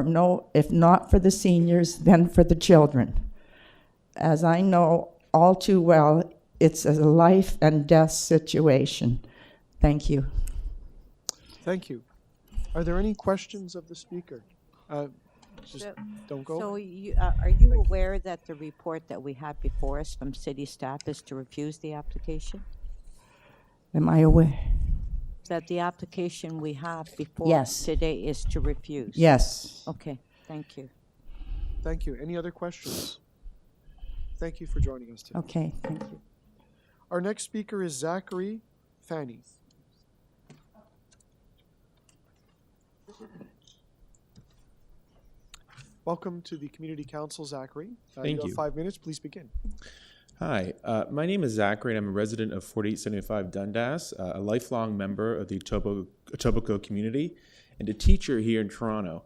not for the seniors, then for the children. As I know all too well, it's a life and death situation. Thank you. Thank you. Are there any questions of the speaker? Just don't go. So are you aware that the report that we have before us from city staff is to refuse the application? Am I aware? That the application we have before Yes. us today is to refuse? Yes. Okay, thank you. Thank you. Any other questions? Thank you for joining us today. Okay, thank you. Our next speaker is Zachary Fanny. Welcome to the Community Council, Zachary. Thank you. you. Have 5 minutes. Please begin. Hi, my name is Zachary, and I'm a resident of 4875 Dundas, a lifelong member of the Etobicoke community, and a teacher here in Toronto.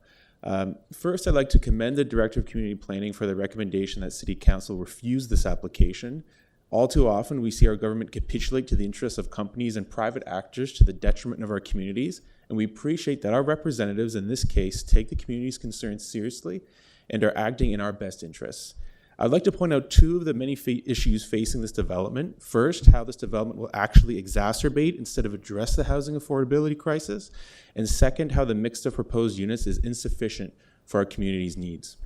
First, I'd like to commend the Director of Community Planning for the recommendation that City Council refuse this application. All too often, we see our government capitulate to the interests of companies and private actors to the detriment of our communities, and we appreciate that our representatives in this case take the community's concerns seriously and are acting in our best interests. I'd like to point out two of the many issues facing this development. First, how this development will actually exacerbate instead of address the housing affordability crisis. And second, how the mix of proposed units is insufficient for our community's needs.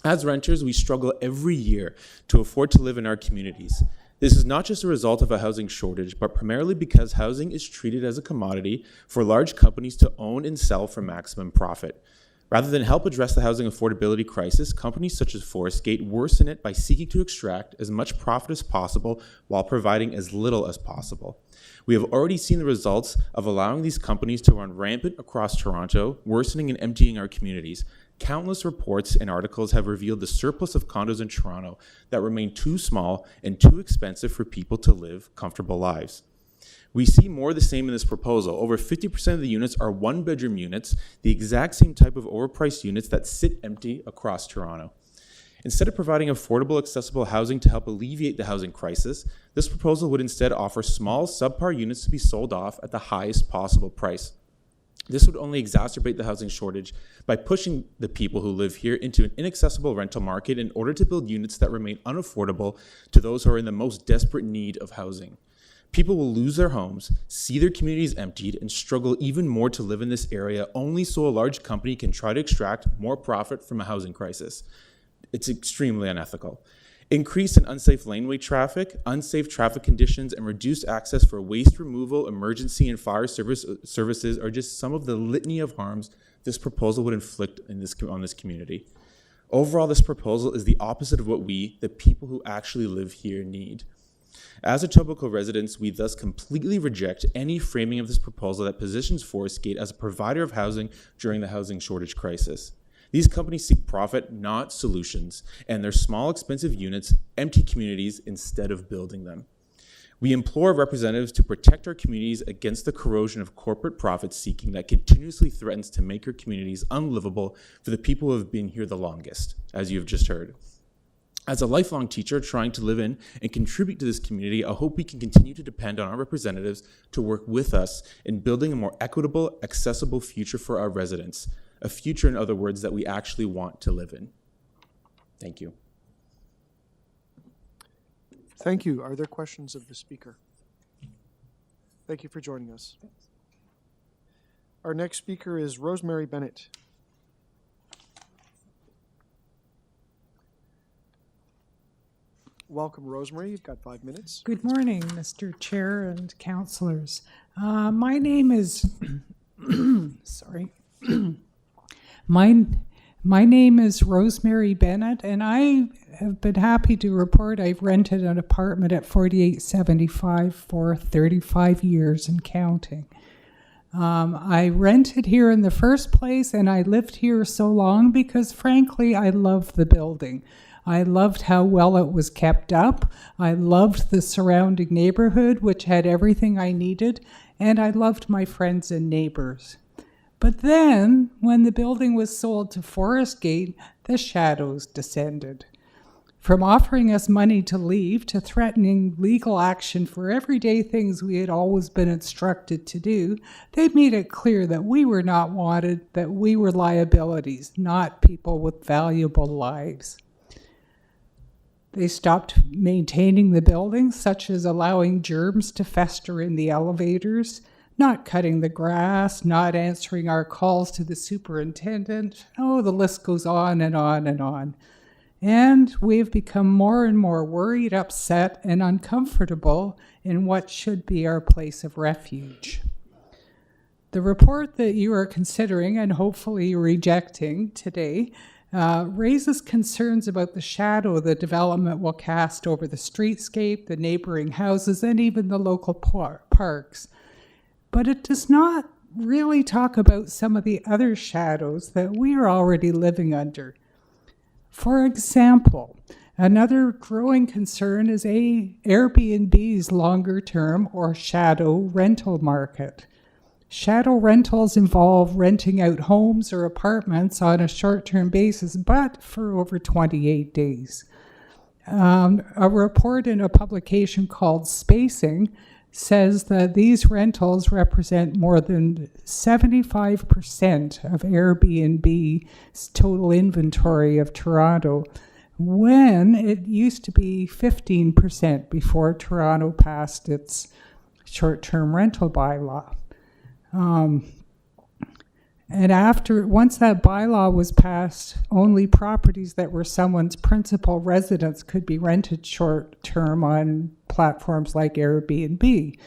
As renters, we struggle every year to afford to live in our communities. This is not just a result of a housing shortage, but primarily because housing is treated as a commodity for large companies to own and sell for maximum profit. Rather than help address the housing affordability crisis, companies such as Forestgate worsen it by seeking to extract as much profit as possible while providing as little as possible. We have already seen the results of allowing these companies to run rampant across Toronto, worsening and emptying our communities. Countless reports and articles have revealed the surplus of condos in Toronto that remain too small and too expensive for people to live comfortable lives. We see more of the same in this proposal. Over 50% of the units are one-bedroom units, the exact same type of overpriced units that sit empty across Toronto. Instead of providing affordable, accessible housing to help alleviate the housing crisis, this proposal would instead offer small, subpar units to be sold off at the highest possible price. This would only exacerbate the housing shortage by pushing the people who live here into an inaccessible rental market in order to build units that remain unaffordable to those who are in the most desperate need of housing. People will lose their homes, see their communities emptied, and struggle even more to live in this area only so a large company can try to extract more profit from a housing crisis. It's extremely unethical. Increase in unsafe laneway traffic, unsafe traffic conditions, and reduced access for waste removal, emergency, and fire services are just some of the litany of harms this proposal would inflict on this community. Overall, this proposal is the opposite of what we, the people who actually live here, need. As Etobicoke residents, we thus completely reject any framing of this proposal that positions Forestgate as a provider of housing during the housing shortage crisis. These companies seek profit, not solutions, and their small, expensive units empty communities instead of building them. We implore representatives to protect our communities against the corrosion of corporate profit seeking that continuously threatens to make our communities unlivable for the people who have been here the longest, as you have just heard. As a lifelong teacher trying to live in and contribute to this community, I hope we can continue to depend on our representatives to work with us in building a more equitable, accessible future for our residents. A future, in other words, that we actually want to live in. Thank you. Thank you. Are there questions of the speaker? Thank you for joining us. Our next speaker is Rosemary Bennett. Welcome, Rosemary. You've got 5 minutes. Good morning, Mr. Chair and councillors. My name is, sorry. My name is Rosemary Bennett, and I have been happy to report I've rented an apartment at 4875 for 35 years and counting. I rented here in the first place, and I lived here so long because, frankly, I love the building. I loved how well it was kept up. I loved the surrounding neighborhood, which had everything I needed, and I loved my friends and neighbors. But then, when the building was sold to Forest Gate, the shadows descended. From offering us money to leave to threatening legal action for everyday things we had always been instructed to do, they made it clear that we were not wanted, that we were liabilities, not people with valuable lives. They stopped maintaining the building, such as allowing germs to fester in the elevators, not cutting the grass, not answering our calls to the superintendent. Oh, the list goes on and on and on. And we've become more and more worried, upset, and uncomfortable in what should be our place of refuge. The report that you are considering and hopefully rejecting today raises concerns about the shadow the development will cast over the streetscape, the neighboring houses, and even the local parks. But it does not really talk about some of the other shadows that we are already living under. For example, another growing concern is Airbnb's longer-term or shadow rental market. Shadow rentals involve renting out homes or apartments on a short-term basis, but for over 28 days. A report in a publication called Spacing says that these rentals represent more than 75% of Airbnb's total inventory of Toronto, when it used to be 15% before Toronto passed its short-term rental bylaw. And once that bylaw was passed, only properties that were someone's principal residence could be rented short-term on platforms like Airbnb.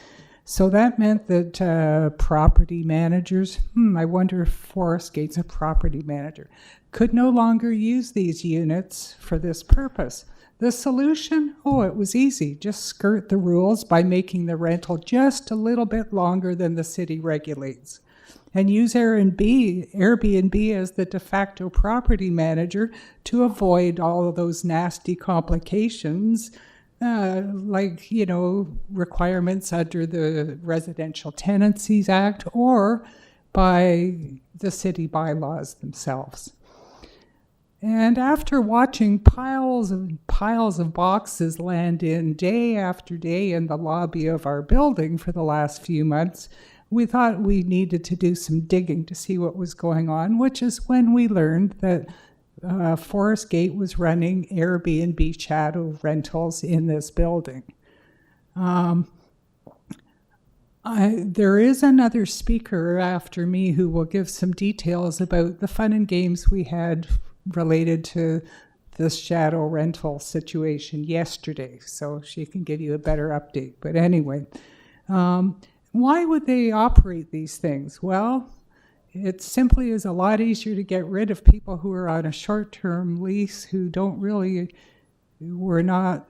So that meant that property managers, I wonder if Forest Gate's a property manager, could no longer use these units for this purpose. The solution? Oh, it was easy. Just skirt the rules by making the rental just a little bit longer than the city regulates. And use Airbnb as the de facto property manager to avoid all of those nasty complications, like, requirements under the Residential Tenancies Act or by the city bylaws themselves. And after watching piles and piles of boxes land in day after day in the lobby of our building for the last few months, we thought we needed to do some digging to see what was going on, which is when we learned that Forest Gate was running Airbnb shadow rentals in this building. There is another speaker after me who will give some details about the fun and games we had related to this shadow rental situation yesterday, so she can give you a better update. But anyway, why would they operate these things? Well, it simply is a lot easier to get rid of people who are on a short-term lease who we're not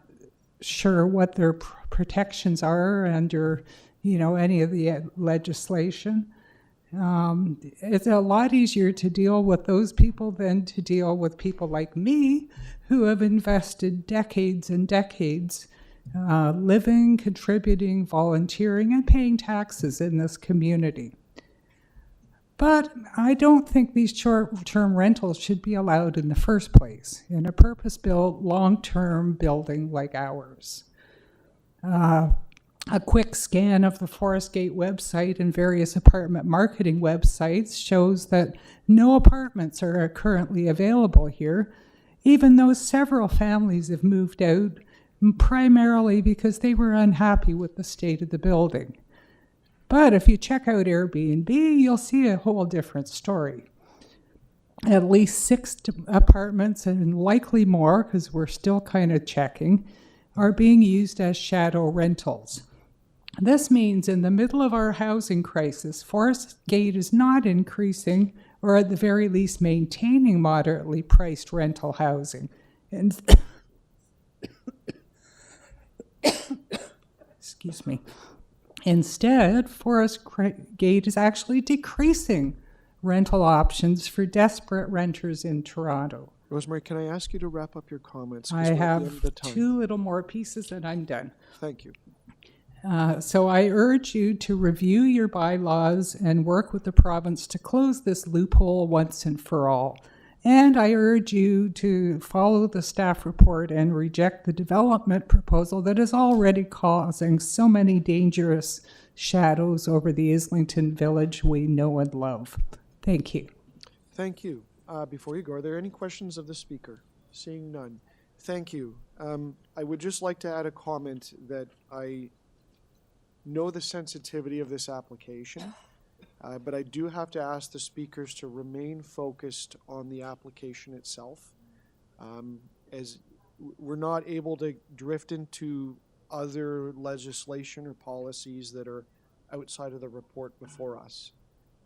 sure what their protections are under, any of the legislation. It's a lot easier to deal with those people than to deal with people like me who have invested decades and decades living, contributing, volunteering, and paying taxes in this community. But I don't think these short-term rentals should be allowed in the first place in a purpose-built, long-term building like ours. A quick scan of the Forest Gate website and various apartment marketing websites shows that no apartments are currently available here, even though several families have moved out, primarily because they were unhappy with the state of the building. But if you check out Airbnb, you'll see a whole different story. At least 6 apartments, and likely more, because we're still kind of checking, are being used as shadow rentals. This means in the middle of our housing crisis, Forest Gate is not increasing, or at the very least maintaining moderately priced rental housing. And excuse me. Instead, Forest Gate is actually decreasing rental options for desperate renters in Toronto. Rosemary, can I ask you to wrap up your comments? 'cause I we're at the have end of the time. 2 little more pieces and I'm done. Thank you. So I urge you to review your bylaws and work with the province to close this loophole once and for all. And I urge you to follow the staff report and reject the development proposal that is already causing so many dangerous shadows over the Islington village we know and love. Thank you. Thank you. Before you go, are there any questions of the speaker? Seeing none. Thank you. I would just like to add a comment that I know the sensitivity of this application, but I do have to ask the speakers to remain focused on the application itself, as we're not able to drift into other legislation or policies that are outside of the report before us.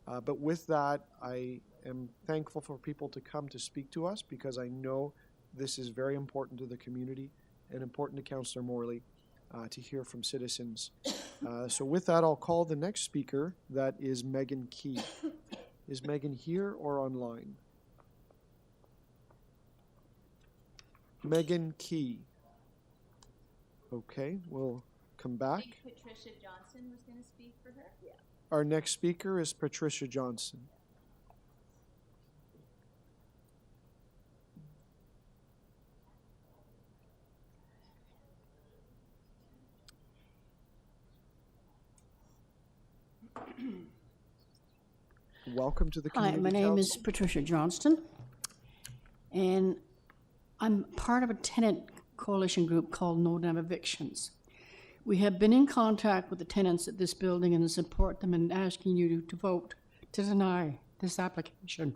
But with that, I am thankful for people to come to speak to us because I know this is very important to the community and important to Councillor Morley to hear from citizens. So with that, I'll call the next speaker. That is Megan Key. Is Megan here or online? Megan Key. Okay, we'll come back. Patricia Johnson was going to speak for her. Yeah. Our next speaker is Patricia Johnson. Welcome to the Community Hi, my name is Council. Patricia Johnston, and I'm part of a tenant coalition group called No Damn Evictions. We have been in contact with the tenants at this building and support them in asking you to vote to deny this application.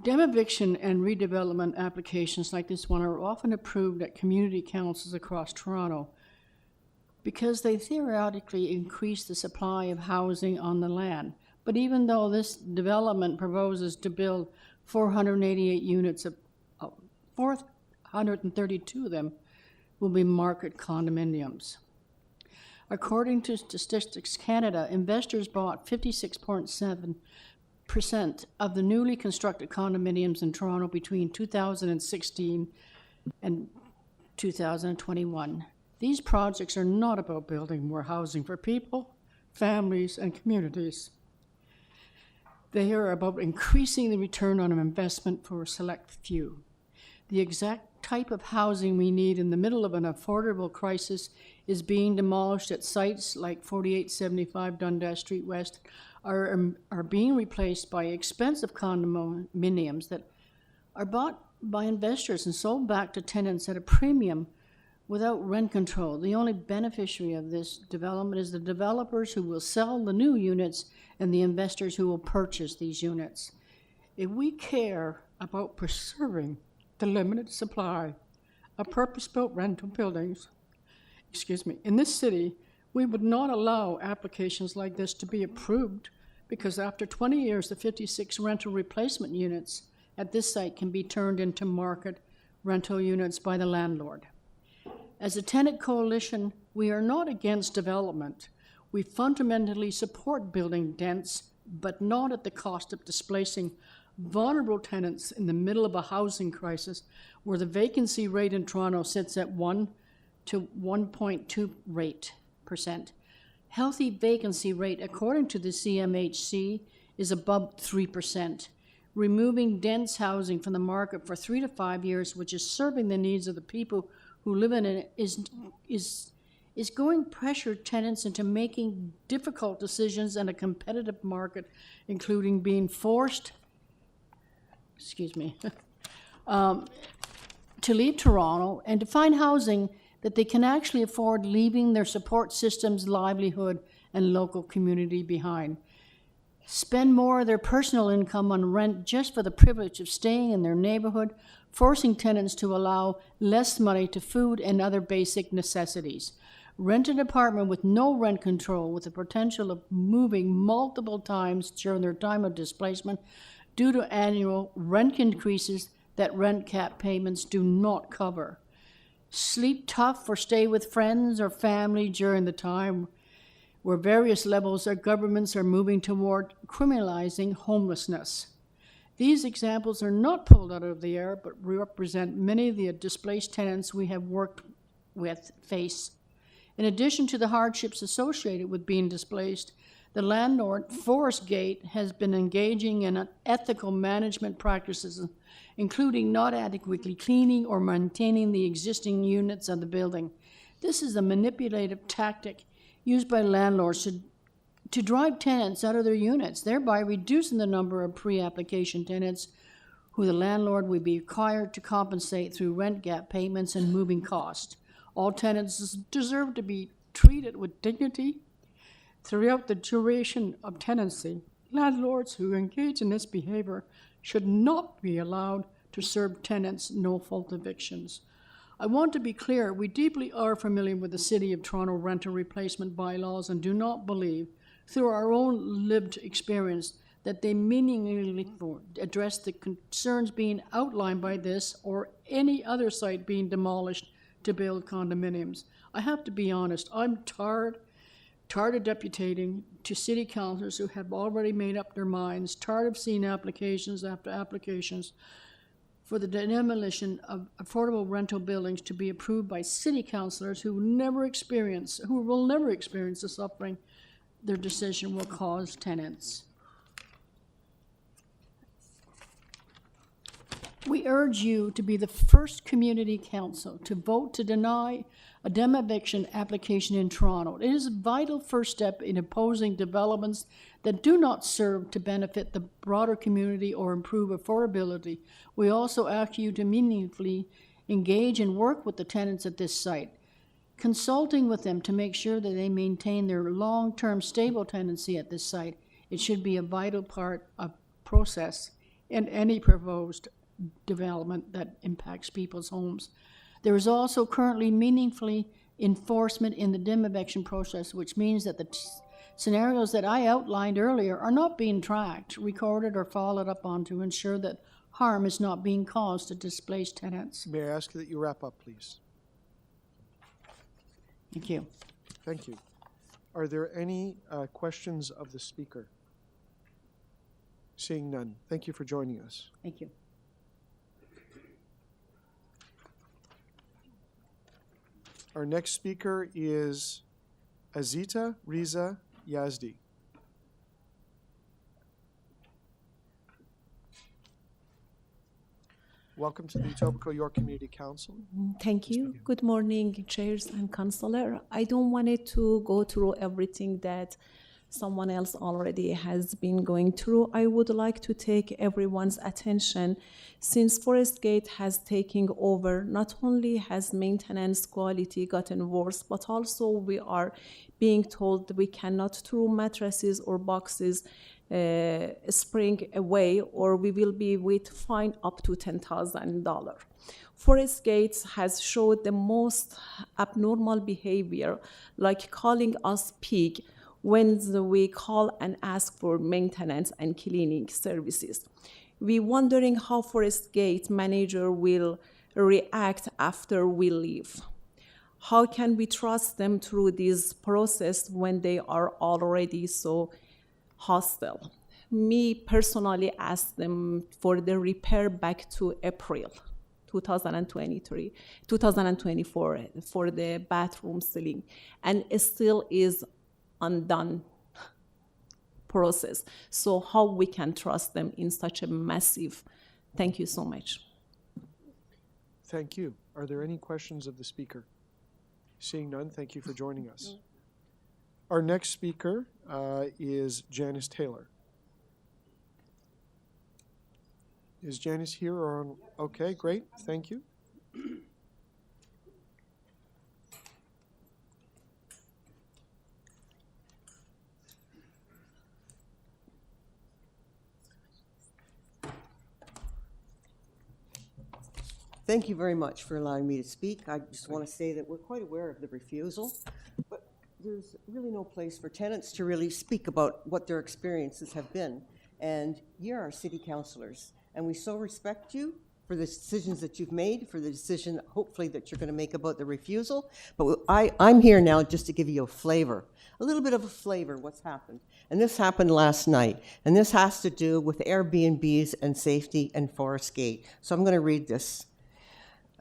Dam eviction and redevelopment applications like this one are often approved at community councils across Toronto because they theoretically increase the supply of housing on the land. But even though this development proposes to build 488 units, 432 of them will be market condominiums. According to Statistics Canada, investors bought 56.7% of the newly constructed condominiums in Toronto between 2016 and 2021. These projects are not about building more housing for people, families, and communities. They are about increasing the return on investment for a select few. The exact type of housing we need in the middle of an affordable crisis is being demolished at sites like 4875 Dundas Street West are being replaced by expensive condominiums that are bought by investors and sold back to tenants at a premium without rent control. The only beneficiary of this development is the developers who will sell the new units and the investors who will purchase these units. If we care about preserving the limited supply of purpose-built rental buildings, in this city, we would not allow applications like this to be approved because after 20 years, the 56 rental replacement units at this site can be turned into market rental units by the landlord. As a tenant coalition, we are not against development. We fundamentally support building dense, but not at the cost of displacing vulnerable tenants in the middle of a housing crisis where the vacancy rate in Toronto sits at 1 to 1.2%. Healthy vacancy rate, according to the CMHC, is above 3%. Removing dense housing from the market for 3 to 5 years, which is serving the needs of the people who live in it, is going pressure tenants into making difficult decisions in a competitive market, including being forced, to leave Toronto and to find housing that they can actually afford, leaving their support systems, livelihood, and local community behind. Spend more of their personal income on rent just for the privilege of staying in their neighborhood, forcing tenants to allow less money to food and other basic necessities. Rent an apartment with no rent control, with the potential of moving multiple times during their time of displacement due to annual rent increases that rent cap payments do not cover. Sleep tough or stay with friends or family during the time where various levels of governments are moving toward criminalizing homelessness. These examples are not pulled out of the air, but represent many of the displaced tenants we have worked with face. In addition to the hardships associated with being displaced, the landlord, Forest Gate, has been engaging in unethical management practices, including not adequately cleaning or maintaining the existing units of the building. This is a manipulative tactic used by landlords to drive tenants out of their units, thereby reducing the number of pre-application tenants who the landlord would be required to compensate through rent gap payments and moving costs. All tenants deserve to be treated with dignity throughout the duration of tenancy. Landlords who engage in this behavior should not be allowed to serve tenants no-fault evictions. I want to be clear, we deeply are familiar with the City of Toronto rental replacement bylaws and do not believe, through our own lived experience, that they meaningfully address the concerns being outlined by this or any other site being demolished to build condominiums. I have to be honest, I'm tired of deputating to city councillors who have already made up their minds, tired of seeing applications after applications for the demolition of affordable rental buildings to be approved by city councillors who will never experience the suffering their decision will cause tenants. We urge you to be the first community council to vote to deny a eviction application in Toronto. It is a vital first step in opposing developments that do not serve to benefit the broader community or improve affordability. We also ask you to meaningfully engage and work with the tenants at this site, consulting with them to make sure that they maintain their long-term stable tenancy at this site. It should be a vital part of process in any proposed development that impacts people's homes. There is also currently meaningfully enforcement in the dim eviction process, which means that the scenarios that I outlined earlier are not being tracked, recorded, or followed up on to ensure that harm is not being caused to displaced tenants. May I ask that you wrap up, please? Thank you. Thank you. Are there any questions of the speaker? Seeing none. Thank you for joining us. Thank you. Our next speaker is Azita Riza Yazdi. Welcome to the Etobicoke York Community Council. Thank you. Good morning, chairs and councillor. I don't want it to go through everything that someone else already has been going through. I would like to take everyone's attention since Forest Gate has taken over. Not only has maintenance quality gotten worse, but also we are being told we cannot throw mattresses or boxes spring away, or we will be with fine up to $10,000. Forest Gate has showed the most abnormal behavior, like calling us pig when we call and ask for maintenance and cleaning services. We're wondering how Forest Gate manager will react after we leave. How can we trust them through this process when they are already so hostile? Me personally asked them for the repair back to April 2024 for the bathroom ceiling, and it still is undone process. So how we can trust them in such a massive? Thank you so much. Thank you. Are there any questions of the speaker? Seeing none, thank you for joining us. Our next speaker is Janice Taylor. Is Janice here or on? Okay, great. Thank you. Thank you very much for allowing me to speak. I just want to say that we're quite aware of the refusal, but there's really no place for tenants to really speak about what their experiences have been. And you're our city councillors, and we so respect you for the decisions that you've made, for the decision, hopefully, that you're going to make about the refusal. But I'm here now just to give you a flavor, a little bit of a flavor what's happened. And this happened last night. And this has to do with Airbnbs and safety and Forest Gate. So I'm going to read this.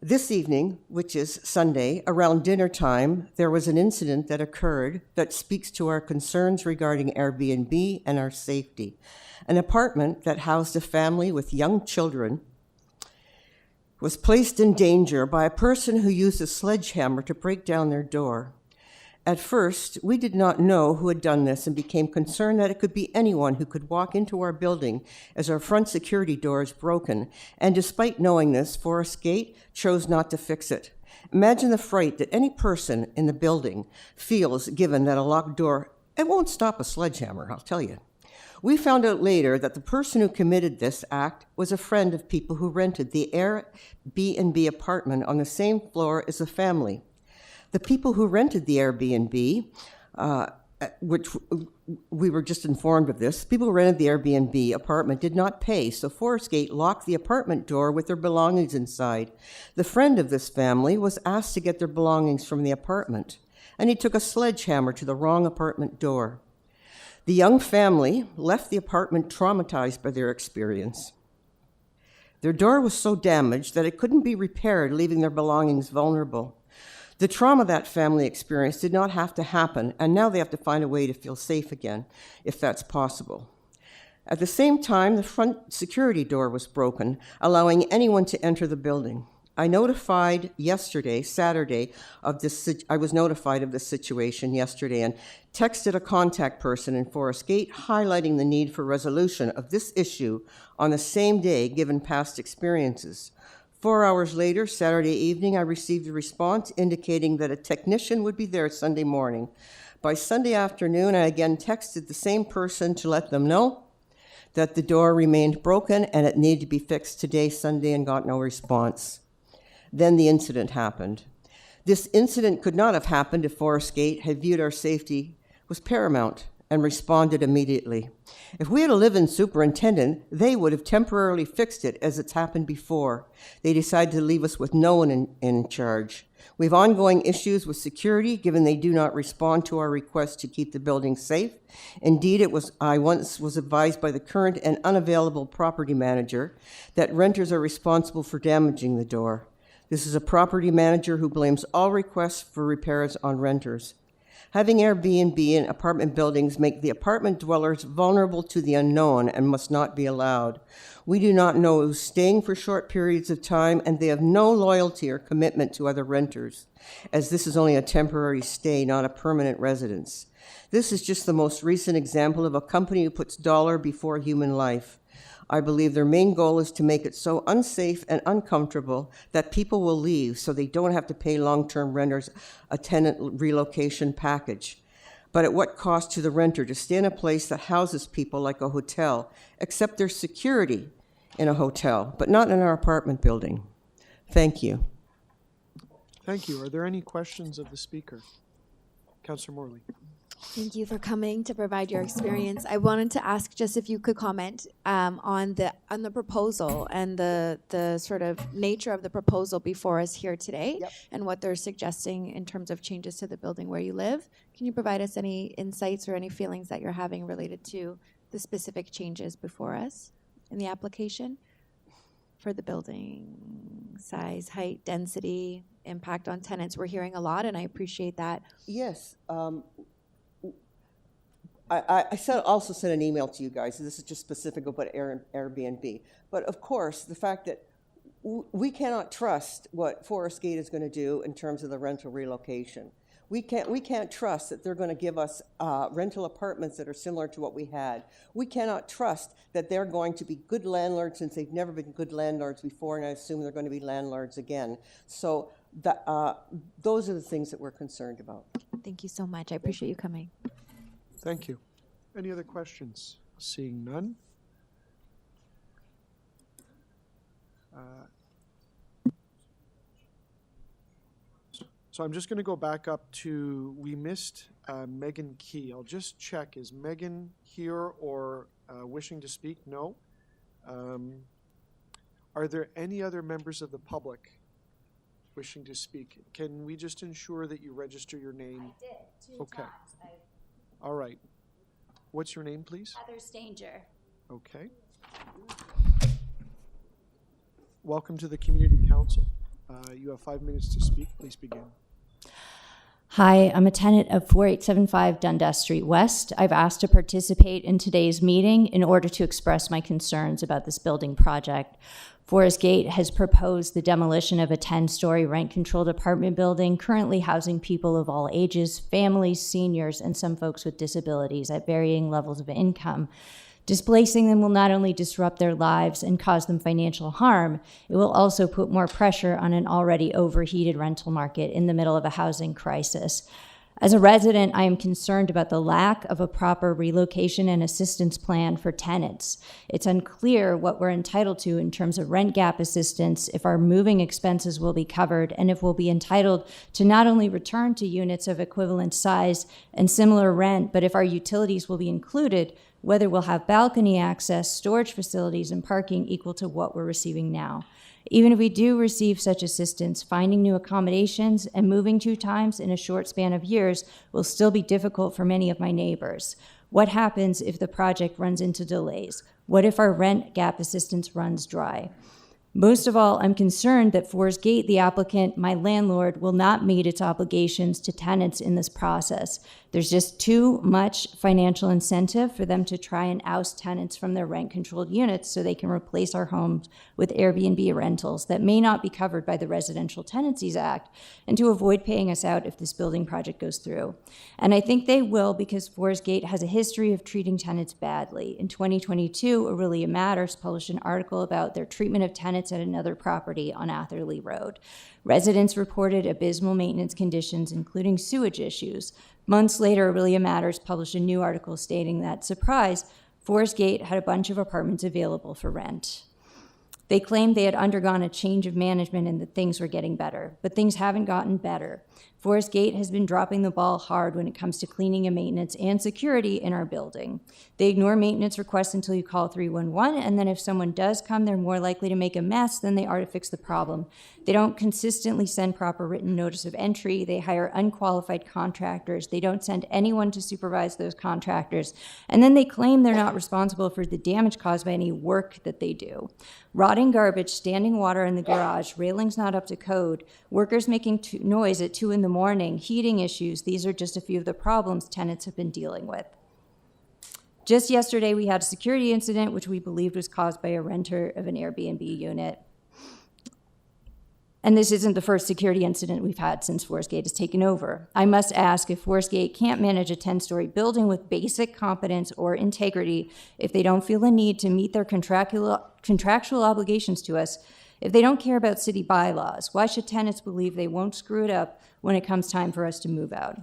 This evening, which is Sunday, around dinner time, there was an incident that occurred that speaks to our concerns regarding Airbnb and our safety. An apartment that housed a family with young children was placed in danger by a person who used a sledgehammer to break down their door. At first, we did not know who had done this and became concerned that it could be anyone who could walk into our building as our front security door is broken. And despite knowing this, Forest Gate chose not to fix it. Imagine the fright that any person in the building feels given that a locked door, it won't stop a sledgehammer, I'll tell you. We found out later that the person who committed this act was a friend of people who rented the Airbnb apartment on the same floor as the family. The people who rented the Airbnb, which we were just informed of this, people who rented the Airbnb apartment did not pay, so Forest Gate locked the apartment door with their belongings inside. The friend of this family was asked to get their belongings from the apartment, and he took a sledgehammer to the wrong apartment door. The young family left the apartment traumatized by their experience. Their door was so damaged that it couldn't be repaired, leaving their belongings vulnerable. The trauma that family experienced did not have to happen, and now they have to find a way to feel safe again, if that's possible. At the same time, the front security door was broken, allowing anyone to enter the building. I notified yesterday, Saturday, I was notified of this situation yesterday and texted a contact person in Forest Gate highlighting the need for resolution of this issue on the same day given past experiences. 4 hours later, Saturday evening, I received a response indicating that a technician would be there Sunday morning. By Sunday afternoon, I again texted the same person to let them know that the door remained broken and it needed to be fixed today, Sunday, and got no response. Then the incident happened. This incident could not have happened if Forest Gate had viewed our safety was paramount and responded immediately. If we had a live-in superintendent, they would have temporarily fixed it as it's happened before. They decided to leave us with no one in charge. We have ongoing issues with security, given they do not respond to our request to keep the building safe. Indeed, I once was advised by the current and unavailable property manager that renters are responsible for damaging the door. This is a property manager who blames all requests for repairs on renters. Having Airbnb in apartment buildings make the apartment dwellers vulnerable to the unknown and must not be allowed. We do not know who's staying for short periods of time, and they have no loyalty or commitment to other renters, as this is only a temporary stay, not a permanent residence. This is just the most recent example of a company who puts dollar before human life. I believe their main goal is to make it so unsafe and uncomfortable that people will leave so they don't have to pay long-term renters a tenant relocation package. But at what cost to the renter to stay in a place that houses people like a hotel, except there's security in a hotel, but not in our apartment building? Thank you. Thank you. Are there any questions of the speaker? Councillor Morley. Thank you for coming to provide your experience. I wanted to ask just if you could comment on the proposal and the sort of nature of the proposal before us here today, and what they're suggesting in terms of changes to the building where you live. Can you provide us any insights or any feelings that you're having related to the specific changes before us in the application for the building size, height, density, impact on tenants? We're hearing a lot, and I appreciate that. Yes. I also sent an email to you guys. This is just specific about Airbnb. But of course, the fact that we cannot trust what Forest Gate is going to do in terms of the rental relocation. We can't trust that they're going to give us rental apartments that are similar to what we had. We cannot trust that they're going to be good landlords, since they've never been good landlords before, and I assume they're going to be landlords again. So those are the things that we're concerned about. Thank you so much. I appreciate you coming. Thank you. Any other questions? Seeing none. So I'm just going to go back up to, we missed Megan Key. I'll just check, is Megan here or wishing to speak? No. Are there any other members of the public wishing to speak? Can we just ensure that you register your name? I did, 2 Okay. times. All right. What's your name, please? Heather Stanger. Okay. Welcome to the Community Council. You have 5 minutes to speak. Please begin. Hi, I'm a tenant of 4875 Dundas Street West. I've asked to participate in today's meeting in order to express my concerns about this building project. Forest Gate has proposed the demolition of a 10-story rent-controlled apartment building currently housing people of all ages, families, seniors, and some folks with disabilities at varying levels of income. Displacing them will not only disrupt their lives and cause them financial harm, it will also put more pressure on an already overheated rental market in the middle of a housing crisis. As a resident, I am concerned about the lack of a proper relocation and assistance plan for tenants. It's unclear what we're entitled to in terms of rent gap assistance, if our moving expenses will be covered, and if we'll be entitled to not only return to units of equivalent size and similar rent, but if our utilities will be included, whether we'll have balcony access, storage facilities, and parking equal to what we're receiving now. Even if we do receive such assistance, finding new accommodations and moving 2 times in a short span of years will still be difficult for many of my neighbors. What happens if the project runs into delays? What if our rent gap assistance runs dry? Most of all, I'm concerned that Forest Gate, the applicant, my landlord, will not meet its obligations to tenants in this process. There's just too much financial incentive for them to try and oust tenants from their rent-controlled units so they can replace our homes with Airbnb rentals that may not be covered by the Residential Tenancies Act, and to avoid paying us out if this building project goes through. And I think they will, because Forest Gate has a history of treating tenants badly. In 2022, Aurelia Matters published an article about their treatment of tenants at another property on Atherley Road. Residents reported abysmal maintenance conditions, including sewage issues. Months later, Aurelia Matters published a new article stating that, surprise, Forest Gate had a bunch of apartments available for rent. They claimed they had undergone a change of management and that things were getting better, but things haven't gotten better. Forest Gate has been dropping the ball hard when it comes to cleaning and maintenance and security in our building. They ignore maintenance requests until you call 311, and then if someone does come, they're more likely to make a mess than they are to fix the problem. They don't consistently send proper written notice of entry. They hire unqualified contractors. They don't send anyone to supervise those contractors. And then they claim they're not responsible for the damage caused by any work that they do. Rotting garbage, standing water in the garage, railings not up to code, workers making noise at 2 in the morning, heating issues. These are just a few of the problems tenants have been dealing with. Just yesterday, we had a security incident which we believed was caused by a renter of an Airbnb unit. And this isn't the first security incident we've had since Forest Gate has taken over. I must ask, if Forest Gate can't manage a 10-story building with basic competence or integrity, if they don't feel the need to meet their contractual obligations to us, if they don't care about city bylaws, why should tenants believe they won't screw it up when it comes time for us to move out?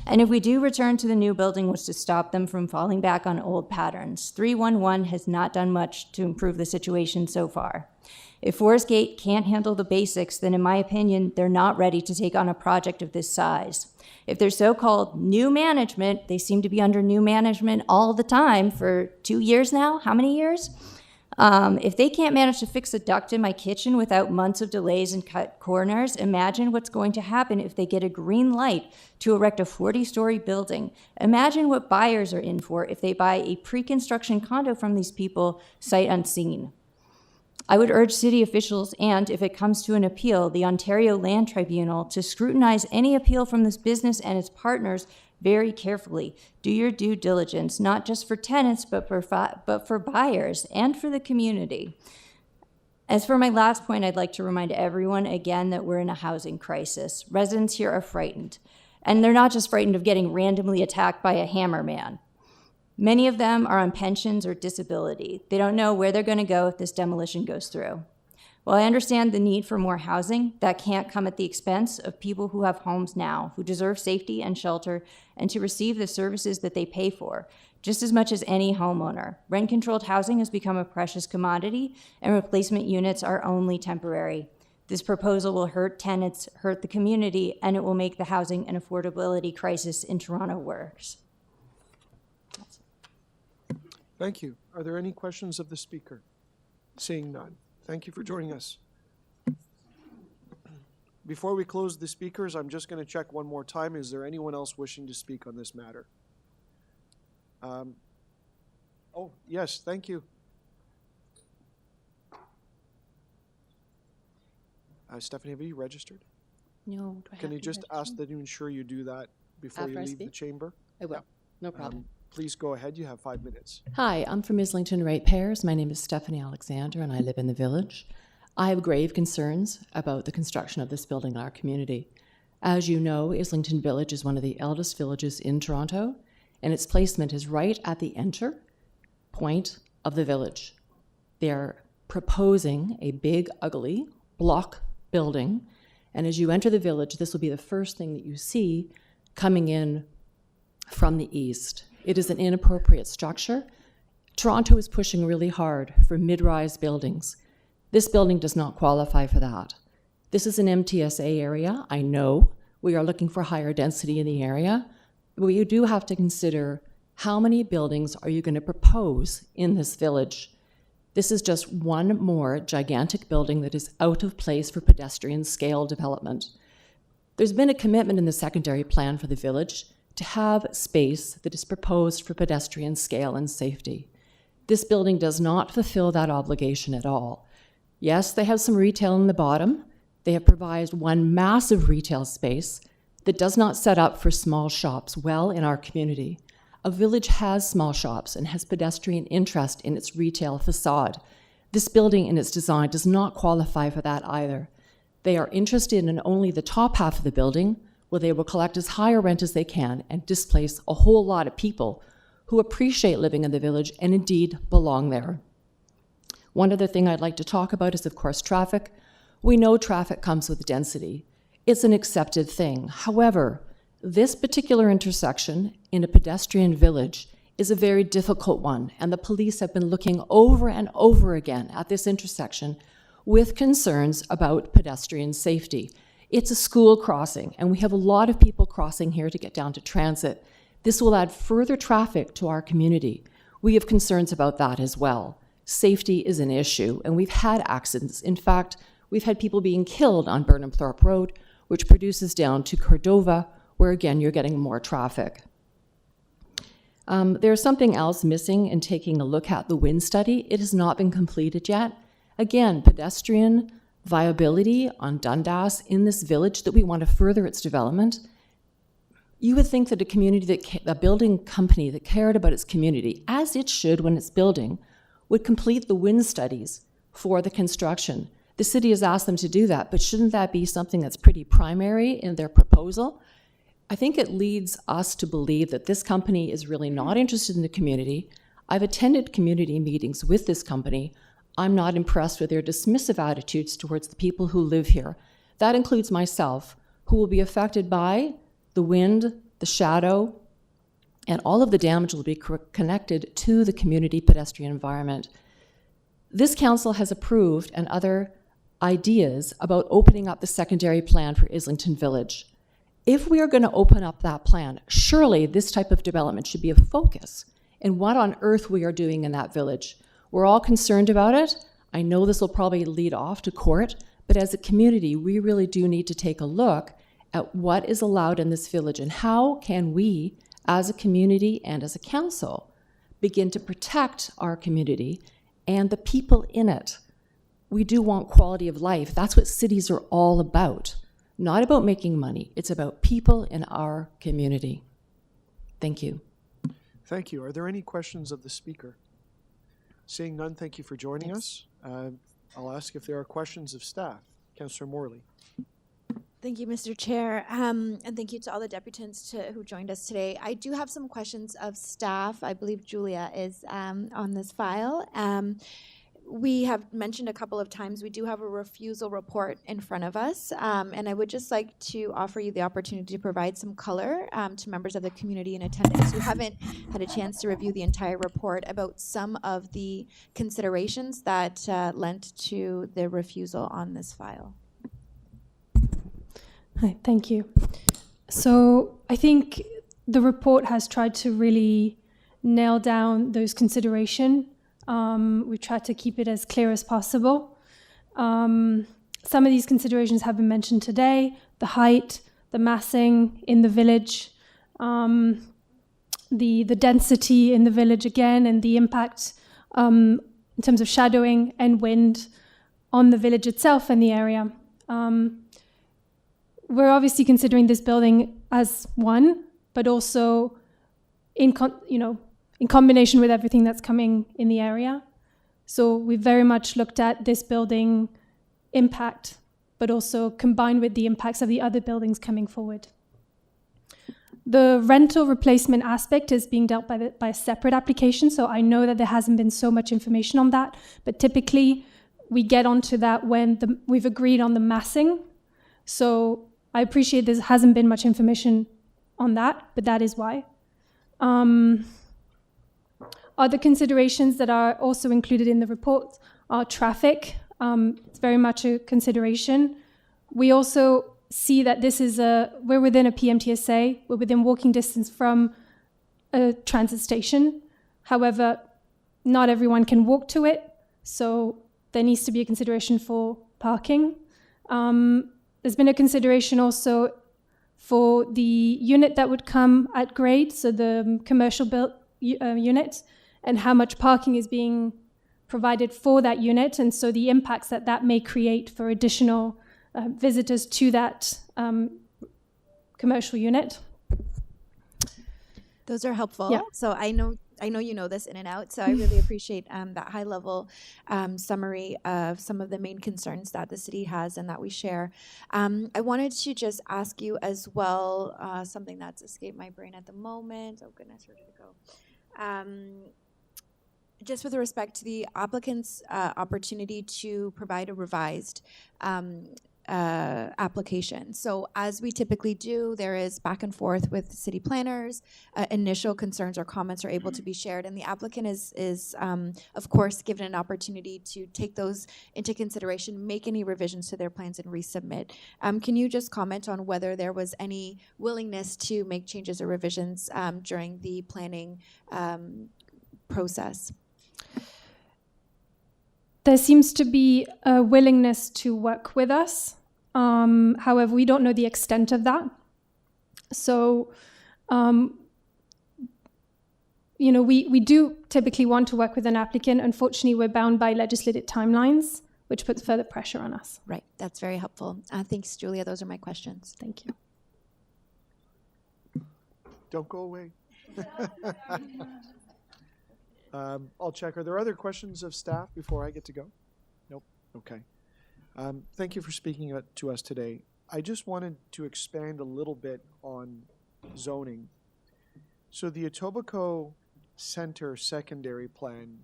And if we do return to the new building, what's to stop them from falling back on old patterns? 311 has not done much to improve the situation so far. If Forest Gate can't handle the basics, then in my opinion, they're not ready to take on a project of this size. If they're so-called new management, they seem to be under new management all the time for 2 years now. How many years? If they can't manage to fix a duct in my kitchen without months of delays and cut corners, imagine what's going to happen if they get a green light to erect a 40-story building. Imagine what buyers are in for if they buy a pre-construction condo from these people sight unseen. I would urge city officials and, if it comes to an appeal, the Ontario Land Tribunal to scrutinize any appeal from this business and its partners very carefully. Do your due diligence, not just for tenants, but for buyers and for the community. As for my last point, I'd like to remind everyone again that we're in a housing crisis. Residents here are frightened. And they're not just frightened of getting randomly attacked by a hammerman. Many of them are on pensions or disability. They don't know where they're going to go if this demolition goes through. While I understand the need for more housing, that can't come at the expense of people who have homes now, who deserve safety and shelter, and to receive the services that they pay for, just as much as any homeowner. Rent-controlled housing has become a precious commodity, and replacement units are only temporary. This proposal will hurt tenants, hurt the community, and it will make the housing and affordability crisis in Toronto worse. Thank you. Are there any questions of the speaker? Seeing none. Thank you for joining us. Before we close the speakers, I'm just going to check one more time. Is there anyone else wishing to speak on this matter? Oh, yes, thank you. Stephanie, have you registered? No. Do I Can have you to just register? ask that you ensure you do that before you After I leave the speak? chamber? I will. No problem. Please go ahead. You have 5 minutes. Hi, I'm from Islington Ratepayers. My name is Stephanie Alexander, and I live in the village. I have grave concerns about the construction of this building in our community. As you know, Islington Village is one of the eldest villages in Toronto, and its placement is right at the enter point of the village. They're proposing a big, ugly block building, and as you enter the village, this will be the first thing that you see coming in from the east. It is an inappropriate structure. Toronto is pushing really hard for mid-rise buildings. This building does not qualify for that. This is an MTSA area. I know we are looking for higher density in the area, but you do have to consider how many buildings are you going to propose in this village. This is just one more gigantic building that is out of place for pedestrian scale development. There's been a commitment in the secondary plan for the village to have space that is proposed for pedestrian scale and safety. This building does not fulfill that obligation at all. Yes, they have some retail in the bottom. They have provided one massive retail space that does not set up for small shops well in our community. A village has small shops and has pedestrian interest in its retail facade. This building in its design does not qualify for that either. They are interested in only the top half of the building, where they will collect as high a rent as they can and displace a whole lot of people who appreciate living in the village and indeed belong there. One other thing I'd like to talk about is, of course, traffic. We know traffic comes with density. It's an accepted thing. However, this particular intersection in a pedestrian village is a very difficult one, and the police have been looking over and over again at this intersection with concerns about pedestrian safety. It's a school crossing, and we have a lot of people crossing here to get down to transit. This will add further traffic to our community. We have concerns about that as well. Safety is an issue, and we've had accidents. In fact, we've had people being killed on Burnham Thorpe Road, which produces down to Cordova, where again, you're getting more traffic. There's something else missing in taking a look at the wind study. It has not been completed yet. Again, pedestrian viability on Dundas in this village that we want to further its development. You would think that a building company that cared about its community, as it should when it's building, would complete the wind studies for the construction. The city has asked them to do that, but shouldn't that be something that's pretty primary in their proposal? I think it leads us to believe that this company is really not interested in the community. I've attended community meetings with this company. I'm not impressed with their dismissive attitudes towards the people who live here. That includes myself, who will be affected by the wind, the shadow, and all of the damage will be connected to the community pedestrian environment. This council has approved and other ideas about opening up the secondary plan for Islington Village. If we are going to open up that plan, surely this type of development should be a focus in what on earth we are doing in that village. We're all concerned about it. I know this will probably lead off to court, but as a community, we really do need to take a look at what is allowed in this village and how can we, as a community and as a council, begin to protect our community and the people in it. We do want quality of life. That's what cities are all about. Not about making money. It's about people in our community. Thank you. Thank you. Are there any questions of the speaker? Seeing none, thank you for joining us. I'll ask if there are questions of staff. Councillor Morley. Thank you, Mr. Chair, and thank you to all the deputants who joined us today. I do have some questions of staff. I believe Julia is on this file. We have mentioned a couple of times we do have a refusal report in front of us, and I would just like to offer you the opportunity to provide some color to members of the community in attendance who haven't had a chance to review the entire report about some of the considerations that lent to the refusal on this file. Hi, thank you. So I think the report has tried to really nail down those considerations We've tried to keep it as clear as possible. Some of these considerations have been mentioned today: the height, the massing in the village, the density in the village again, and the impact in terms of shadowing and wind on the village itself and the area. We're obviously considering this building as one, but also in combination with everything that's coming in the area. So we very much looked at this building impact, but also combined with the impacts of the other buildings coming forward. The rental replacement aspect is being dealt by a separate application, so I know that there hasn't been so much information on that, but typically we get onto that when we've agreed on the massing. So I appreciate there hasn't been much information on that, but that is why. Other considerations that are also included in the report are traffic. It's very much a consideration. We also see that we're within a PMTSA, we're within walking distance from a transit station. However, not everyone can walk to it, so there needs to be a consideration for parking. There's been a consideration also for the unit that would come at grade, so the commercial built unit, and how much parking is being provided for that unit, and so the impacts that may create for additional visitors to that commercial unit. Those are helpful. Yeah. So I know you know this in and out, so I really appreciate that high-level summary of some of the main concerns that the city has and that we share. I wanted to just ask you as well, something that's escaped my brain at the moment. Oh goodness, where did it go? Just with respect to the applicant's opportunity to provide a revised application. So as we typically do, there is back and forth with city planners. Initial concerns or comments are able to be shared, and the applicant is of course given an opportunity to take those into consideration, make any revisions to their plans, and resubmit. Can you just comment on whether there was any willingness to make changes or revisions during the planning process? There seems to be a willingness to work with us. However, we don't know the extent of that. So, we do typically want to work with an applicant. Unfortunately, we're bound by legislative timelines, which puts further pressure on us. Right, that's very helpful. Thanks, Julia. Those are my questions. Thank you. Don't go away. I'll check. Are there other questions of staff before I get to go? Nope. Okay. Thank you for speaking to us today. I just wanted to expand a little bit on zoning. So the Etobicoke Center secondary plan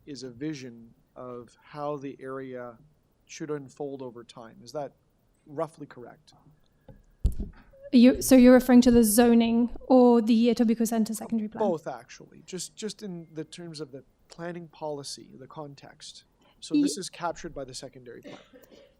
is a vision of how the area should unfold over time. Is that roughly correct? So you're referring to the zoning or the Etobicoke Center secondary plan? Both, actually. Just in the terms of the planning policy, the context. So this is captured by the secondary plan.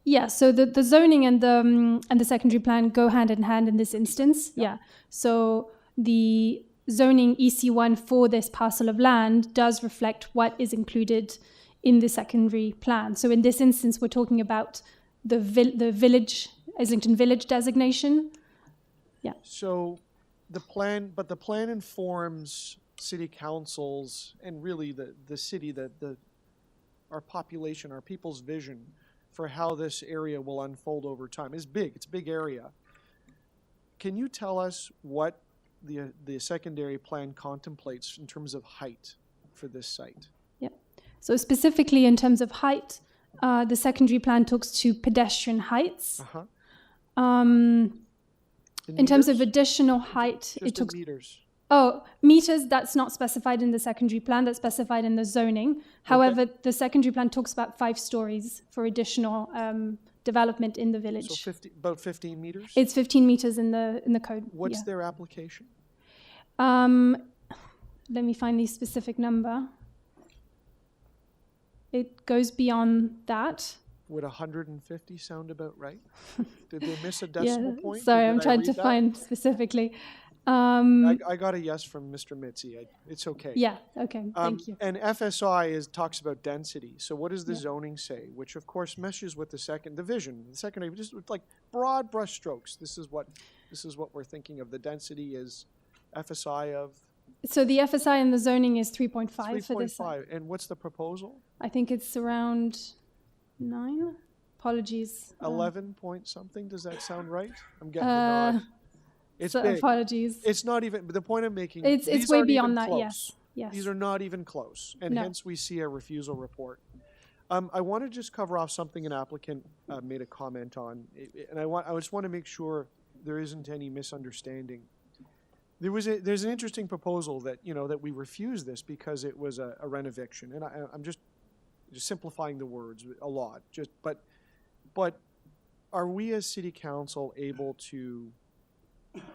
Yeah. So the zoning and the secondary plan go hand in hand in this instance. Yeah. So the zoning EC1 for this parcel of land does reflect what is included in the secondary plan. So in this instance, we're talking about the village, Islington Village designation. Yeah. So the plan informs city councils and really the city, our population, our people's vision for how this area will unfold over time. It's big. It's a big area. Can you tell us what the secondary plan contemplates in terms of height for this site? Yeah. So specifically in terms of height, the secondary plan talks to pedestrian heights. In terms of additional height, it talks meters. Oh, meters, that's not specified in the secondary plan, that's specified in the zoning. However, the secondary plan talks about 5 stories for additional development in the village. So about 15 meters? It's 15 meters in the code. What's their application? Let me find the specific number. It goes beyond that. Would 150 sound about right? Did they miss a decimal point? Sorry, I'm trying to find specifically. I got a yes from Mr. Mitzi. It's okay. Yeah, okay, thank you. And FSI talks about density. So what does the zoning say? Which of course meshes with the second division. The second, just like broad brush strokes. This is what we're thinking of. The density is FSI of So the FSI and the zoning is 3.5 for this. 3.5. And what's the proposal? I think it's around 9. Apologies. 11 point something. Does that sound right? I'm getting the nod. It's so big. Apologies. It's not even, but the point I'm making, It's these way aren't beyond even that, close. yes. Yes. These are not even close, and No. hence we see a refusal report. I want to just cover off something an applicant made a comment on, and I just want to make sure there isn't any misunderstanding. There's an interesting proposal that, that we refuse this because it was a rent eviction, and I'm just simplifying the words a lot. But are we as city council able to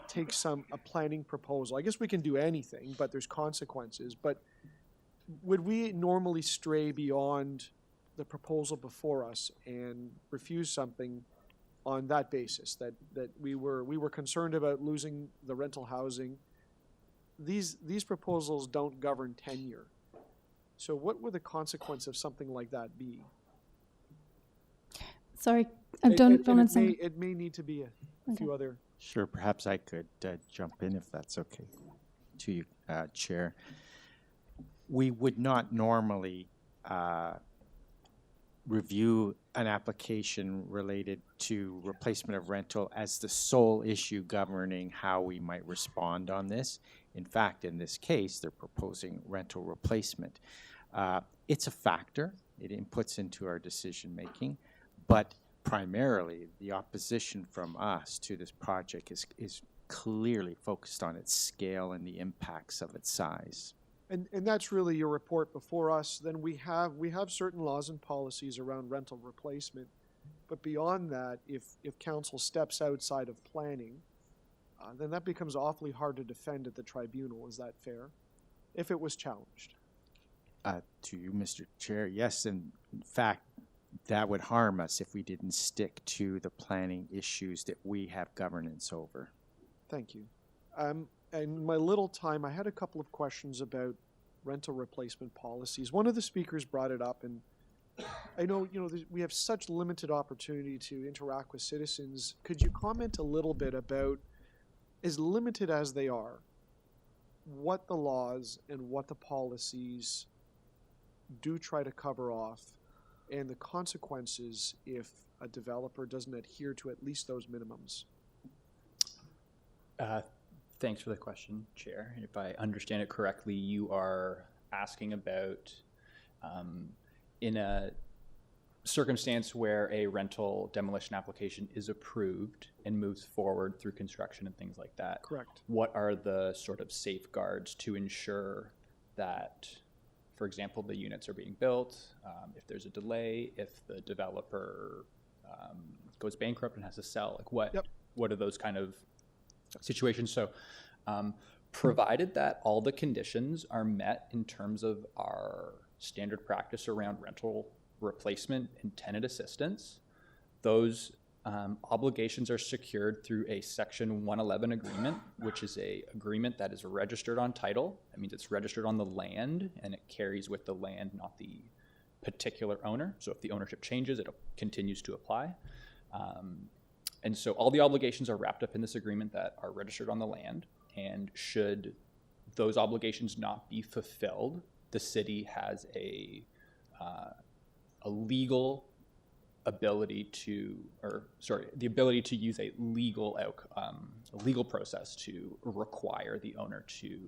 take a planning proposal? I guess we can do anything, but there's consequences. But would we normally stray beyond the proposal before us and refuse something on that basis, that we were concerned about losing the rental housing? These proposals don't govern tenure. So what would the consequence of something like that be? Sorry, I don't understand. It may need to be a few other. Sure, perhaps I could jump in if that's okay to you, Chair. We would not normally review an application related to replacement of rental as the sole issue governing how we might respond on this. In fact, in this case, they're proposing rental replacement. It's a factor. It inputs into our decision making, but primarily the opposition from us to this project is clearly focused on its scale and the impacts of its size. And that's really your report before us. Then we have certain laws and policies around rental replacement, but beyond that, if council steps outside of planning, then that becomes awfully hard to defend at the tribunal. Is that fair? If it was challenged. To you, Mr. Chair, yes, and in fact, that would harm us if we didn't stick to the planning issues that we have governance over. Thank you. In my little time, I had a couple of questions about rental replacement policies. One of the speakers brought it up, and I know, we have such limited opportunity to interact with citizens. Could you comment a little bit about, as limited as they are, what the laws and what the policies do try to cover off, and the consequences if a developer doesn't adhere to at least those minimums? Thanks for the question, Chair. If I understand it correctly, you are asking about in a circumstance where a rental demolition application is approved and moves forward through construction and things like that. Correct. What are the sort of safeguards to ensure that, for example, the units are being built, if there's a delay, if the developer goes bankrupt and has to sell, like what are those kind of situations? So provided that all the conditions are met in terms of our standard practice around rental replacement and tenant assistance, those obligations are secured through a Section 111 agreement, which is a agreement that is registered on title. That means it's registered on the land, and it carries with the land, not the particular owner. So if the ownership changes, it continues to apply. And so all the obligations are wrapped up in this agreement that are registered on the land, and should those obligations not be fulfilled, the city has a legal ability to, the ability to use a legal process to require the owner to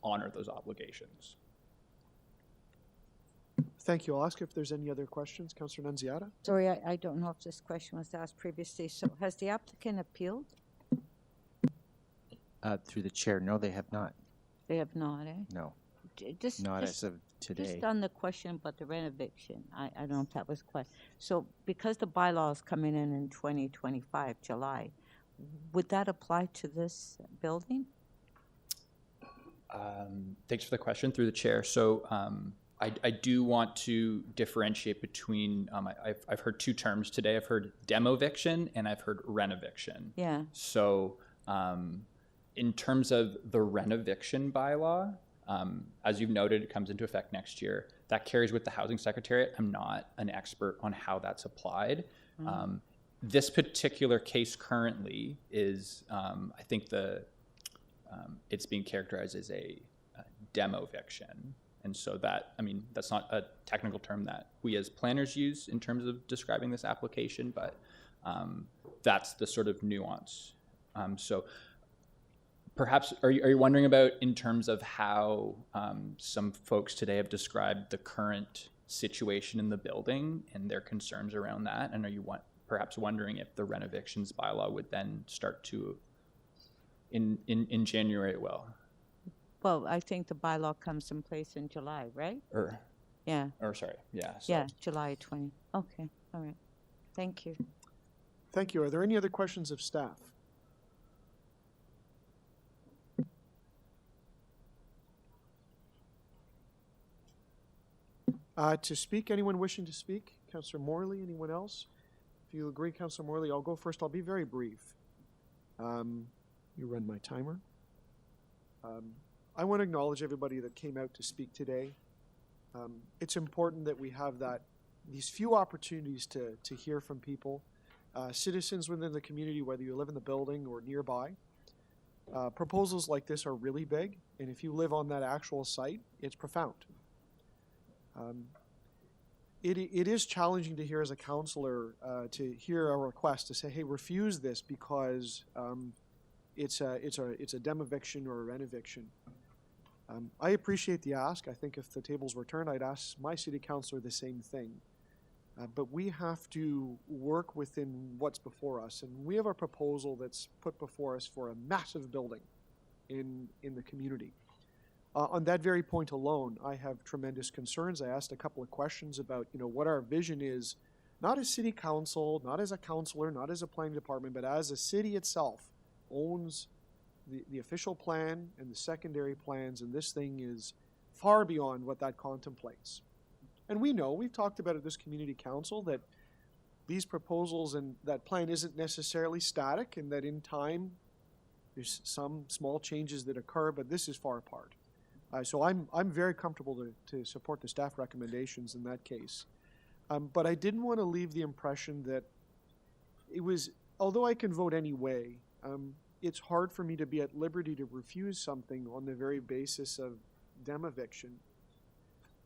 honor those obligations. Thank you. I'll ask if there's any other questions. Councillor Nunziata? Sorry, I don't know if this question was asked previously. So has the applicant appealed? Through the chair, no, they have not. They have not, eh? No, Just as of today. Just on the question about the rent eviction, I don't know if that was quite. So because the bylaw is coming in 2025, July, would that apply to this building? Thanks for the question through the chair. So I do want to differentiate between, I've heard two terms today. I've heard demo eviction and I've heard rent eviction. Yeah. So in terms of the renoviction bylaw, as you've noted, it comes into effect next year. That carries with the Housing Secretariat. I'm not an expert on how that's applied. This particular case currently is, I think it's being characterized as a demo eviction. And so that, I mean, that's not a technical term that we as planners use in terms of describing this application, but that's the sort of nuance. So perhaps, are you wondering about in terms of how some folks today have described the current situation in the building and their concerns around that? And are you perhaps wondering if the renovictions bylaw would then start to, in January it will? Well, I think the bylaw comes in place in July, right? Yeah. Yeah, July 20. Okay, all right. Thank you. Thank you. Are there any other questions of staff? To speak, anyone wishing to speak? Councillor Morley, anyone else? If you agree, Councillor Morley, I'll go first. I'll be very brief. You run my timer. I want to acknowledge everybody that came out to speak today. It's important that we have these few opportunities to hear from people, citizens within the community, whether you live in the building or nearby. Proposals like this are really big, and if you live on that actual site, it's profound. It is challenging to hear as a councillor to hear a request to say, hey, refuse this because it's a dem-eviction or a renoviction. I appreciate the ask. I think if the tables were turned, I'd ask my city councillor the same thing. But we have to work within what's before us. And we have a proposal that's put before us for a massive building in the community. On that very point alone, I have tremendous concerns. I asked a couple of questions about, what our vision is, not as city council, not as a councillor, not as a planning department, but as a city itself owns the official plan and the secondary plans, and this thing is far beyond what that contemplates. And we know, we've talked about at this community council, that these proposals and that plan isn't necessarily static, and that in time there's some small changes that occur, but this is far apart. So I'm very comfortable to support the staff recommendations in that case. But I didn't want to leave the impression that it was, although I can vote any way, it's hard for me to be at liberty to refuse something on the very basis of dem-eviction.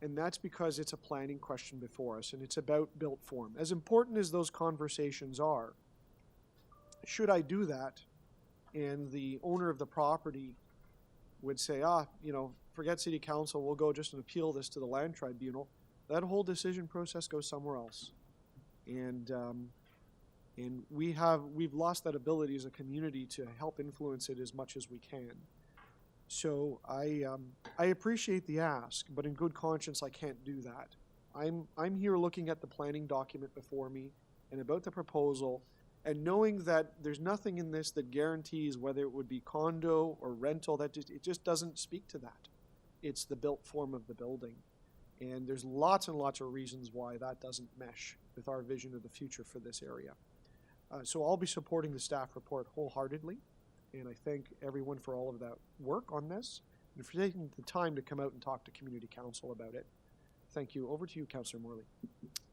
And that's because it's a planning question before us, and it's about built form. As important as those conversations are, should I do that, and the owner of the property would say, forget city council, we'll go just and appeal this to the land tribunal, that whole decision process goes somewhere else. And we've lost that ability as a community to help influence it as much as we can. So I appreciate the ask, but in good conscience, I can't do that. I'm here looking at the planning document before me and about the proposal, and knowing that there's nothing in this that guarantees whether it would be condo or rental. It just doesn't speak to that. It's the built form of the building, and there's lots and lots of reasons why that doesn't mesh with our vision of the future for this area. So I'll be supporting the staff report wholeheartedly, and I thank everyone for all of that work on this and for taking the time to come out and talk to community council about it. Thank you. Over to you, Councillor Morley.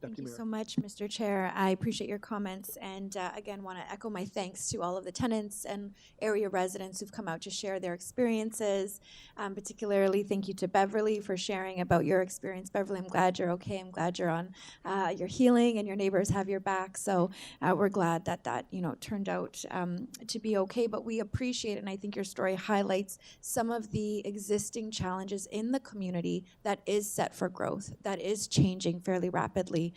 Thank you so much, Mr. Chair. I appreciate your comments, and again, want to echo my thanks to all of the tenants and area residents who've come out to share their experiences. Particularly, thank you to Beverly for sharing about your experience. Beverly, I'm glad you're okay. I'm glad you're on your healing and your neighbors have your back. So we're glad that turned out to be okay. But we appreciate it, and I think your story highlights some of the existing challenges in the community that is set for growth, that is changing fairly rapidly,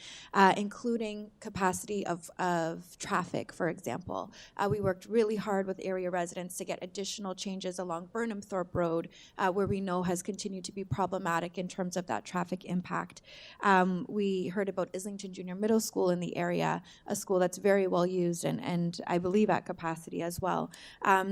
including capacity of traffic, for example. We worked really hard with area residents to get additional changes along Burnhamthorpe Road, where we know has continued to be problematic in terms of that traffic impact. We heard about Islington Junior Middle School in the area, a school that's very well used and I believe at capacity as well.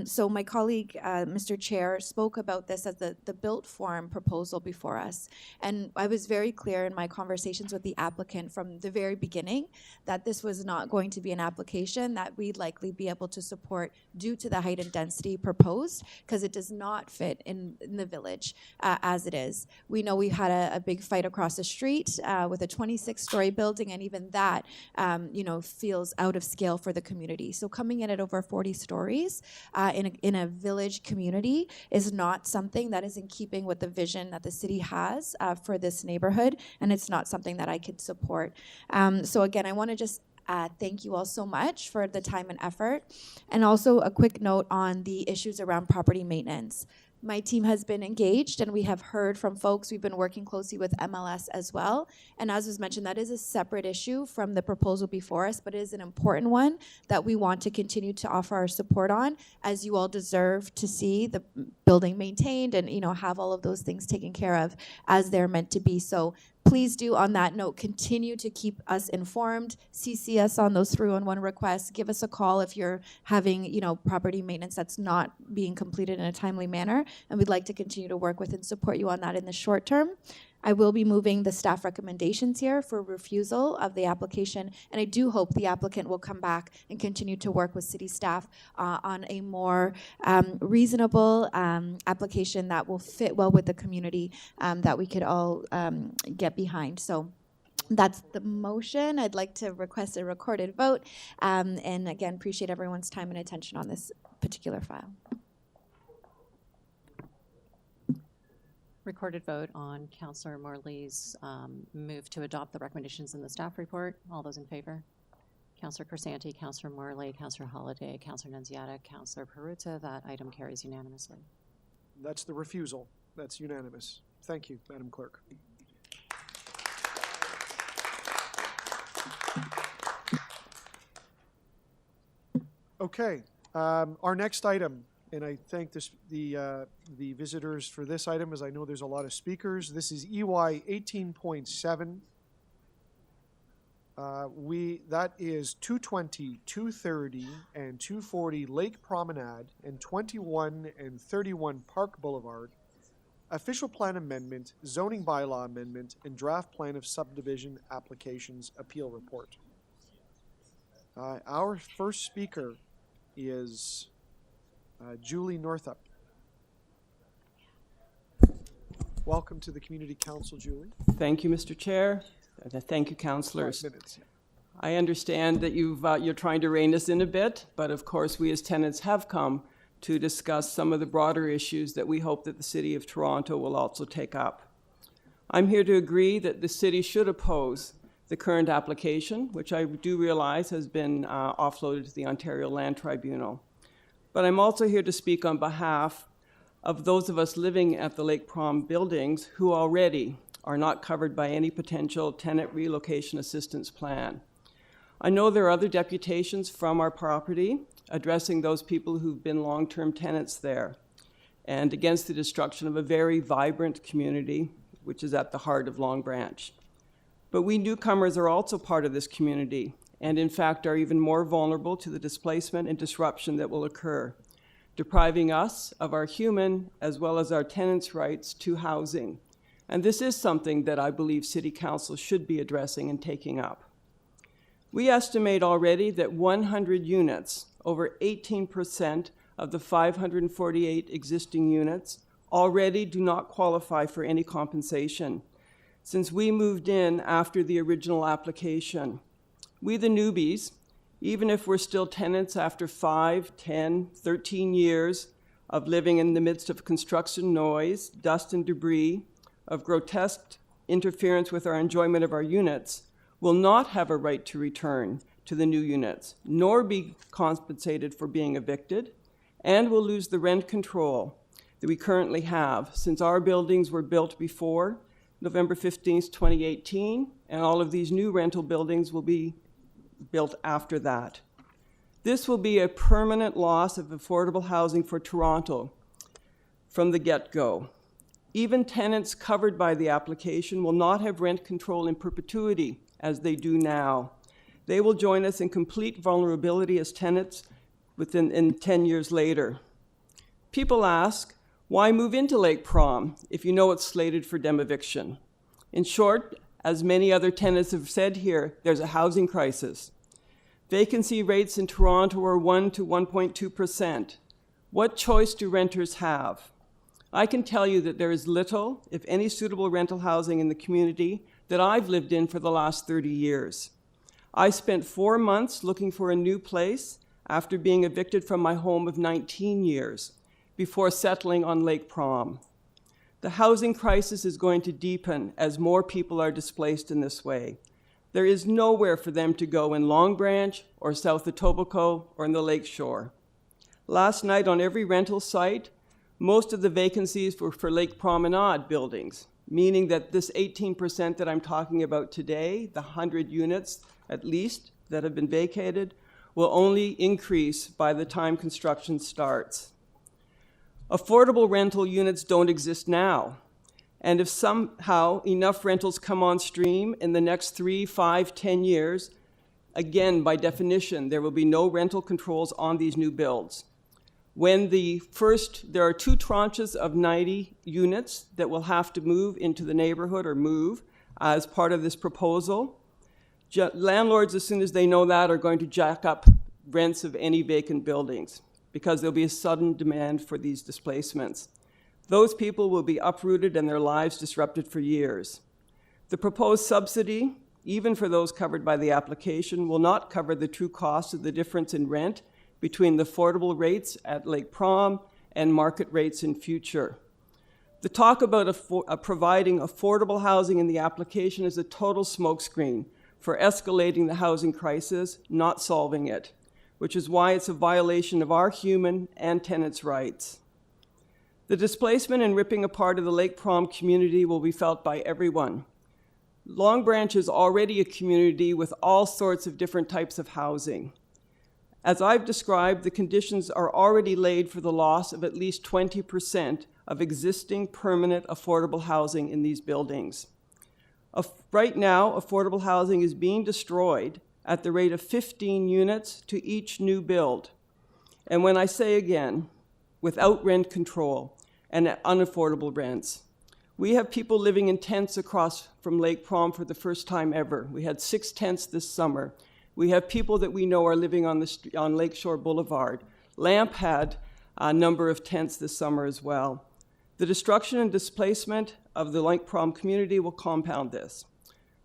So my colleague, Mr. Chair, spoke about this as the built form proposal before us. And I was very very clear in my conversations with the applicant from the very beginning that this was not going to be an application that we'd likely be able to support due to the height and density proposed, because it does not fit in the village as it is. We know we had a big fight across the street with a 26-story building, and even that, feels out of scale for the community. So coming in at over 40 stories in a village community is not something that is in keeping with the vision that the city has for this neighborhood, and it's not something that I could support. So again, I want to just thank you all so much for the time and effort. And also a quick note on the issues around property maintenance. My team has been engaged, and we have heard from folks. We've been working closely with MLS as well. And as was mentioned, that is a separate issue from the proposal before us, but it is an important one that we want to continue to offer our support on, as you all deserve to see the building maintained and, have all of those things taken care of as they're meant to be. So please do, on that note, continue to keep us informed, CC us on those 311 requests, give us a call if you're having, property maintenance that's not being completed in a timely manner, and we'd like to continue to work with and support you on that in the short term. I will be moving the staff recommendations here for refusal of the application, and I do hope the applicant will come back and continue to work with city staff on a more reasonable application that will fit well with the community that we could all get behind. So that's the motion. I'd like to request a recorded vote, and again, appreciate everyone's time and attention on this particular file. Recorded vote on Councillor Morley's move to adopt the recommendations in the staff report. All those in favor? Councillor Crescent, Councillor Morley, Councillor Holiday, Councillor Nunziata, Councillor Perruzza. That item carries unanimously. That's the refusal. That's unanimous. Thank you, Madam Clerk. Okay, our next item, and I thank the visitors for this item, as I know there's a lot of speakers. This is EY 18.7. That is 220, 230, and 240 Lake Promenade, and 21 and 31 Park Boulevard. Official plan amendment, zoning bylaw amendment, and draft plan of subdivision applications appeal report. Our first speaker is Julie Northup. Welcome to the Community Council, Julie. Thank you, Mr. Chair. Thank you, councillors. 5 minutes. I understand that you're trying to rein us in a bit, but of course we as tenants have come to discuss some of the broader issues that we hope that the City of Toronto will also take up. I'm here to agree that the city should oppose the current application, which I do realize has been offloaded to the Ontario Land Tribunal. But I'm also here to speak on behalf of those of us living at the Lake Prom buildings who already are not covered by any potential tenant relocation assistance plan. I know there are other deputations from our property addressing those people who've been long-term tenants there and against the destruction of a very vibrant community, which is at the heart of Long Branch. But we newcomers are also part of this community, and in fact are even more vulnerable to the displacement and disruption that will occur, depriving us of our human as well as our tenants' rights to housing. And this is something that I believe City Council should be addressing and taking up. We estimate already that 100 units, over 18% of the 548 existing units, already do not qualify for any compensation, since we moved in after the original application. We, the newbies, even if we're still tenants after 5, 10, 13 years of living in the midst of construction noise, dust and debris, of grotesque interference with our enjoyment of our units, will not have a right to return to the new units, nor be compensated for being evicted, and will lose the rent control that we currently have, since our buildings were built before November 15th, 2018, and all of these new rental buildings will be built after that. This will be a permanent loss of affordable housing for Toronto from the get-go. Even tenants covered by the application will not have rent control in perpetuity as they do now. They will join us in complete vulnerability as tenants in 10 years later. People ask, why move into Lake Prom if you know it's slated for demoviction? In short, as many other tenants have said here, there's a housing crisis. Vacancy rates in Toronto are 1 to 1.2%. What choice do renters have? I can tell you that there is little, if any, suitable rental housing in the community that I've lived in for the last 30 years. I spent 4 months looking for a new place after being evicted from my home of 19 years before settling on Lake Prom. The housing crisis is going to deepen as more people are displaced in this way. There is nowhere for them to go in Long Branch or South Etobicoke or in the Lakeshore. Last night on every rental site, most of the vacancies were for Lake Promenade buildings, meaning that this 18% that I'm talking about today, the 100 units at least that have been vacated, will only increase by the time construction starts. Affordable rental units don't exist now. And if somehow enough rentals come on stream in the next 3, 5, 10 years, again, by definition, there will be no rental controls on these new builds. There are 2 tranches of 90 units that will have to move into the neighborhood or move as part of this proposal. Landlords, as soon as they know that, are going to jack up rents of any vacant buildings because there'll be a sudden demand for these displacements. Those people will be uprooted and their lives disrupted for years. The proposed subsidy, even for those covered by the application, will not cover the true cost of the difference in rent between the affordable rates at Lake Prom and market rates in future. The talk about providing affordable housing in the application is a total smokescreen for escalating the housing crisis, not solving it, which is why it's a violation of our human and tenants' rights. The displacement and ripping apart of the Lake Prom community will be felt by everyone. Long Branch is already a community with all sorts of different types of housing. As I've described, the conditions are already laid for the loss of at least 20% of existing permanent affordable housing in these buildings. Right now, affordable housing is being destroyed at the rate of 15 units to each new build. And when I say again, without rent control and at unaffordable rents. We have people living in tents across from Lake Prom for the first time ever. We had 6 tents this summer. We have people that we know are living on Lakeshore Boulevard. Lamp had a number of tents this summer as well. The destruction and displacement of the Lake Prom community will compound this.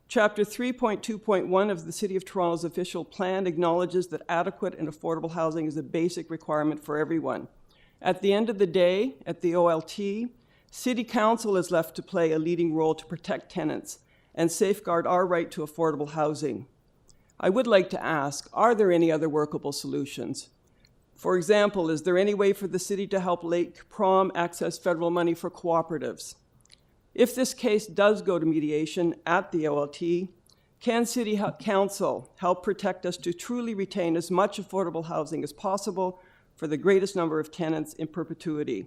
Chapter 3.2.1 of the City of Toronto's official plan acknowledges that adequate and affordable housing is a basic requirement for everyone. At the end of the day, at the OLT, City Council is left to play a leading role to protect tenants and safeguard our right to affordable housing. I would like to ask, are there any other workable solutions? For example, is there any way for the city to help Lake Prom access federal money for cooperatives? If this case does go to mediation at the OLT, can City Council help protect us to truly retain as much affordable housing as possible for the greatest number of tenants in perpetuity?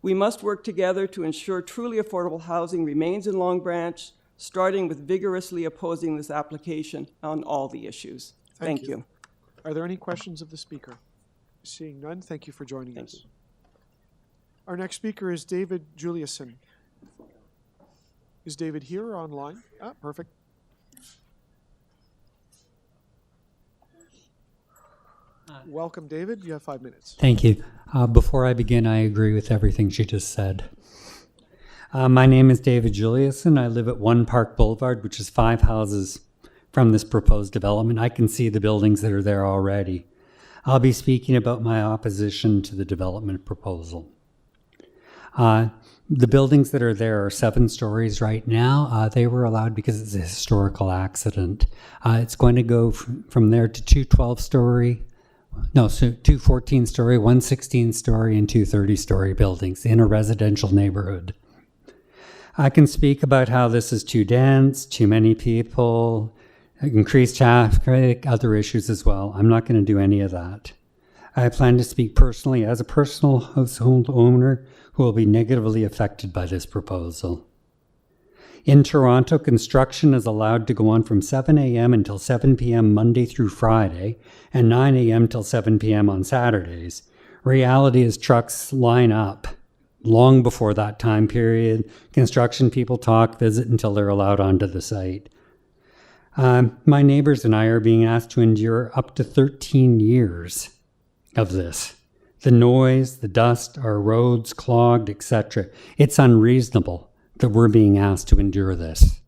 We must work together to ensure truly affordable housing remains in Long Branch, starting with vigorously opposing this application on all the issues. Thank you. Are there any questions of the speaker? Seeing none, thank you for joining us. Our next speaker is David Juliuson. Is David here or online? Ah, perfect. Welcome, David. You have 5 minutes. Thank you. Before I begin, I agree with everything she just said. My name is David Juliuson. I live at 1 Park Boulevard, which is 5 houses from this proposed development. I can see the buildings that are there already. I'll be speaking about my opposition to the development proposal. The buildings that are there are 7 stories right now. They were allowed because it's a historical accident. It's going to go from there to 2 12-story, so 2 14-story, 1 16-story, and 2 30-story buildings in a residential neighborhood. I can speak about how this is too dense, too many people, increased traffic, other issues as well. I'm not going to do any of that. I plan to speak personally as a personal household owner who will be negatively affected by this proposal. In Toronto, construction is allowed to go on from 7 a.m. until 7 p.m. Monday through Friday and 9 a.m. till 7 p.m. on Saturdays. Reality is trucks line up long before that time period. Construction people talk, visit until they're allowed onto the site. My neighbors and I are being asked to endure up to 13 years of this. The noise, the dust, our roads clogged, etc. It's unreasonable that we're being asked to endure this.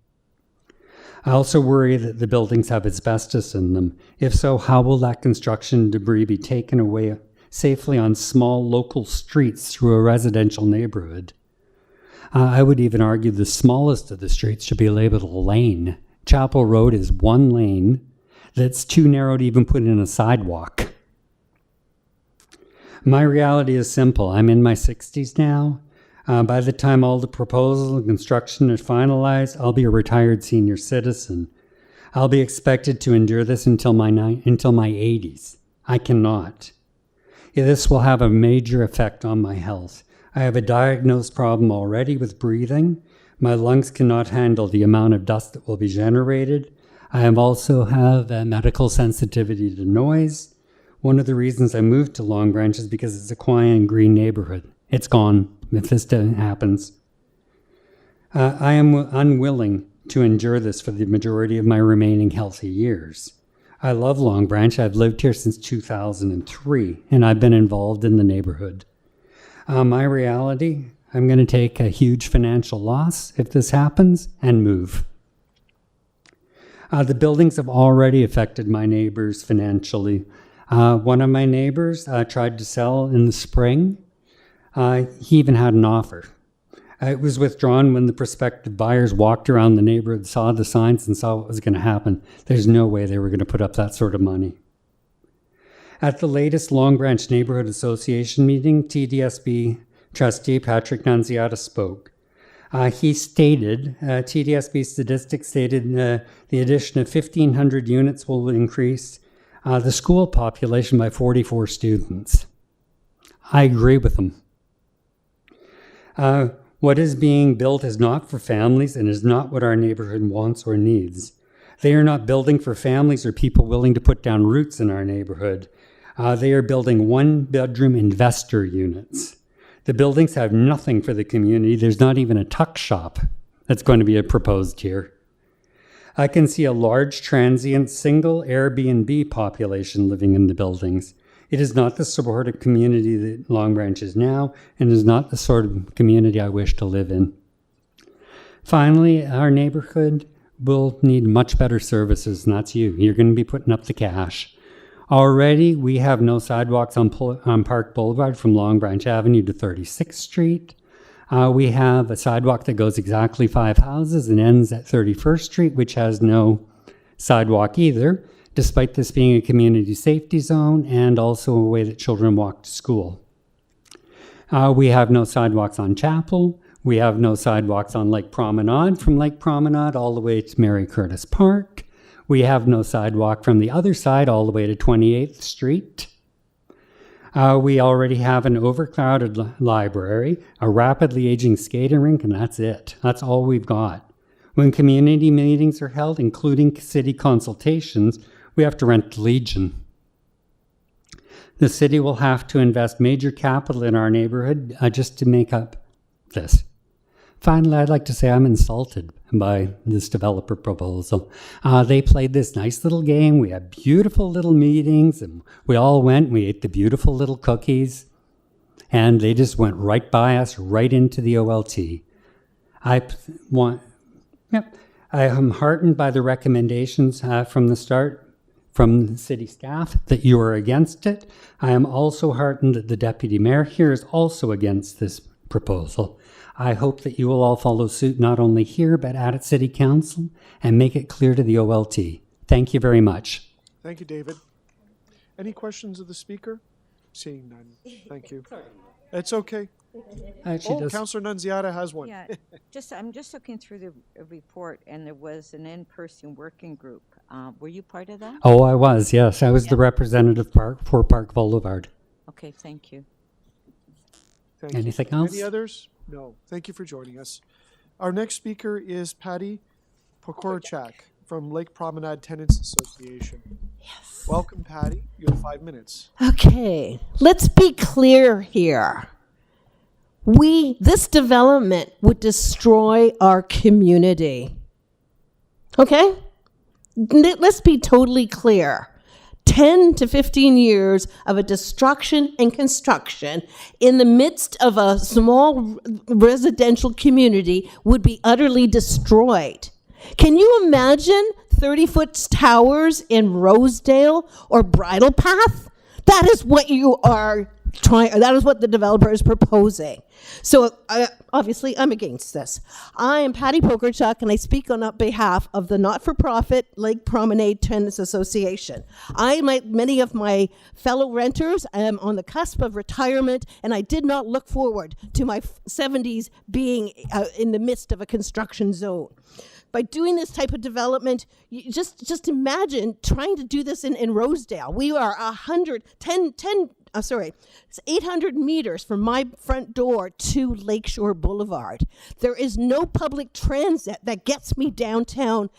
I also worry that the buildings have asbestos in them. If so, how will that construction debris be taken away safely on small local streets through a residential neighborhood? I would even argue the smallest of the streets should be labeled a lane. Chapel Road is one lane that's too narrow to even put in a sidewalk. My reality is simple. I'm in my 60s now. By the time all the proposals and construction is finalized, I'll be a retired senior citizen. I'll be expected to endure this until my 80s. I cannot. This will have a major effect on my health. I have a diagnosed problem already with breathing. My lungs cannot handle the amount of dust that will be generated. I also have a medical sensitivity to noise. One of the reasons I moved to Long Branch is because it's a quiet and green neighborhood. It's gone if this happens. I am unwilling to endure this for the majority of my remaining healthy years. I love Long Branch. I've lived here since 2003, and I've been involved in the neighborhood. My reality, I'm going to take a huge financial loss if this happens and move. The buildings have already affected my neighbors financially. One of my neighbors tried to sell in the spring. He even had an offer. It was withdrawn when the prospective buyers walked around the neighborhood, saw the signs, and saw what was going to happen. There's no way they were going to put up that sort of money. At the latest Long Branch Neighborhood Association meeting, TDSB trustee Patrick Nunziata spoke. He stated, TDSB statistics stated the addition of 1,500 units will increase the school population by 44 students. I agree with them. What is being built is not for families and is not what our neighborhood wants or needs. They are not building for families or people willing to put down roots in our neighborhood. They are building one-bedroom investor units. The buildings have nothing for the community. There's not even a tuck shop that's going to be proposed here. I can see a large transient single Airbnb population living in the buildings. It is not the supportive community that Long Branch is now, and is not the sort of community I wish to live in. Finally, our neighborhood will need much better services, and that's you. You're going to be putting up the cash. Already, we have no sidewalks on Park Boulevard from Long Branch Avenue to 36th Street. We have a sidewalk that goes exactly 5 houses and ends at 31st Street, which has no sidewalk either, despite this being a community safety zone and also a way that children walk to school. We have no sidewalks on Chapel. We have no sidewalks on Lake Promenade, from Lake Promenade all the way to Mary Curtis Park. We have no sidewalk from the other side all the way to 28th Street. We already have an overcrowded library, a rapidly aging skating rink, and that's it. That's all we've got. When community meetings are held, including city consultations, we have to rent the Legion. The city will have to invest major capital in our neighborhood just to make up this. Finally, I'd like to say I'm insulted by this developer proposal. They played this nice little game. We had beautiful little meetings, and we all went. We ate the beautiful little cookies, and they just went right by us, right into the OLT. I am heartened by the recommendations from the start from the city staff that you are against it. I am also heartened that the deputy mayor here is also against this proposal. I hope that you will all follow suit not only here but at City Council and make it clear to the OLT. Thank you very much. Thank you, David. Any questions of the speaker? Seeing none. Thank you. It's okay. Councillor Nunziata has one. Yeah, I'm just looking through the report, and there was an in-person working group. Were you part of that? Oh, I was, yes. I was the representative for Park Boulevard. Okay, thank you. Anything else? Any others? No. Thank you for joining us. Our next speaker is Patty Pokorchak from Lake Promenade Tenants Association. Yes. Welcome, Patty. You have 5 minutes. Okay, let's be clear here. this development would destroy our community. Okay? Let's be totally clear. 10 to 15 years of a destruction and construction in the midst of a small residential community would be utterly destroyed. Can you imagine 30-foot towers in Rosedale or Bridle Path? That is what you are trying, that is what the developer is proposing. So obviously I'm against this. I am Patty Pokerchuk, and I speak on behalf of the not-for-profit Lake Promenade Tenants Association. Like many of my fellow renters, I am on the cusp of retirement, and I did not look forward to my 70s being in the midst of a construction zone. By doing this type of development, you just imagine trying to do this in Rosedale. We are 800 meters from my front door to Lakeshore Boulevard. There is no public transit that gets me downtown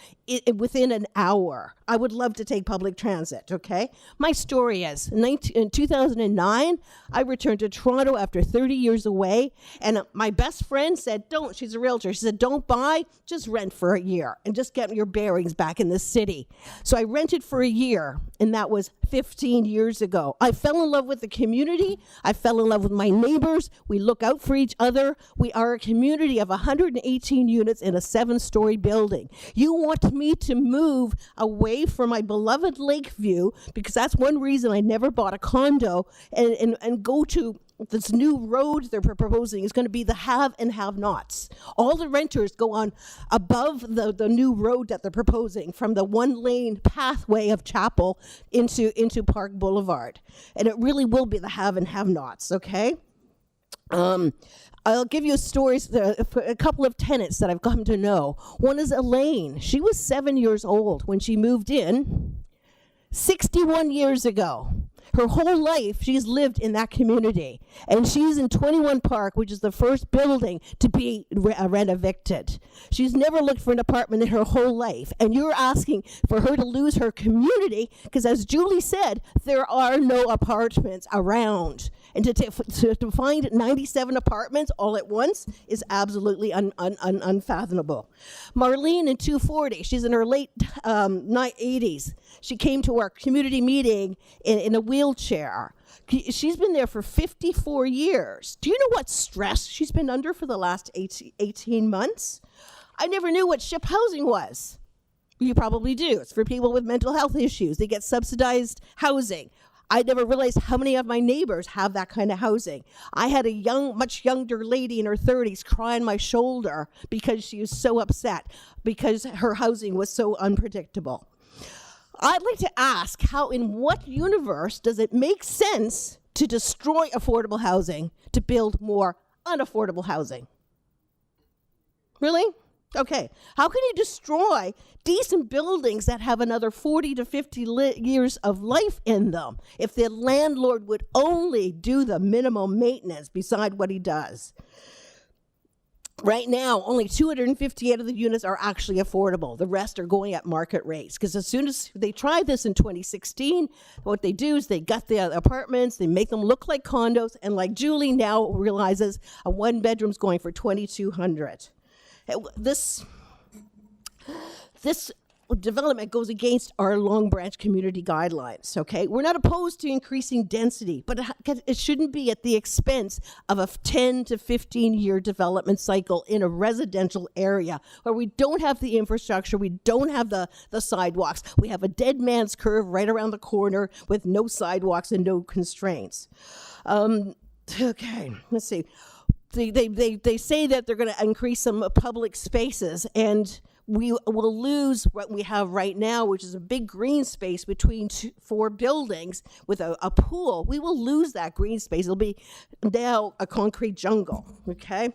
within an hour. I would love to take public transit, okay? My story is, in 2009, I returned to Toronto after 30 years away, and my best friend said, she's a realtor, she said, don't buy, just rent for a year, and just get your bearings back in the city. So I rented for a year, and that was 15 years ago. I fell in love with the community, I fell in love with my neighbors, we look out for each other. We are a community of 118 units in a 7-story building. You want me to move away from my beloved Lakeview, because that's one reason I never bought a condo, and go to this new road they're proposing is going to be the have and have-nots. All the renters go on above the new road that they're proposing from the one-lane pathway of Chapel into Park Boulevard. And it really will be the have and have-nots, okay? I'll give you stories, a couple of tenants that I've come to know. One is Elaine. She was 7 years old when she moved in 61 years ago. Her whole life, she's lived in that community. And she's in 21 Park, which is the first building to be rent evicted. She's never looked for an apartment in her whole life. And you're asking for her to lose her community, because as Julie said, there are no apartments around. And to find 97 apartments all at once is absolutely unfathomable. Marlene in 240, she's in her late 80s. She came to our community meeting in a wheelchair. She's been there for 54 years. Do you know what stress she's been under for the last 18 months? I never knew what ship housing was. You probably do. It's for people with mental health issues. They get subsidized housing. I never realized how many of my neighbors have that kind of housing. I had a much younger lady in her 30s cry on my shoulder because she was so upset because her housing was so unpredictable. I'd like to ask, in what universe does it make sense to destroy affordable housing to build more unaffordable housing? Really? Okay, how can you destroy decent buildings that have another 40 to 50 years of life in them if the landlord would only do the minimum maintenance beside what he does? Right now, only 258 of the units are actually affordable. The rest are going at market rates. Because as soon as they tried this in 2016, what they do is they gut the apartments, they make them look like condos, and like Julie now realizes, a one-bedroom's going for $2,200. This development goes against our Long Branch community guidelines, okay? We're not opposed to increasing density, but it shouldn't be at the expense of a 10 to 15-year development cycle in a residential area where we don't have the infrastructure, we don't have the sidewalks. We have a dead man's curve right around the corner with no sidewalks and no constraints. Okay, let's see. They say that they're going to increase some public spaces, and we will lose what we have right now, which is a big green space between 4 buildings with a pool. We will lose that green space. It'll be now a concrete jungle, okay?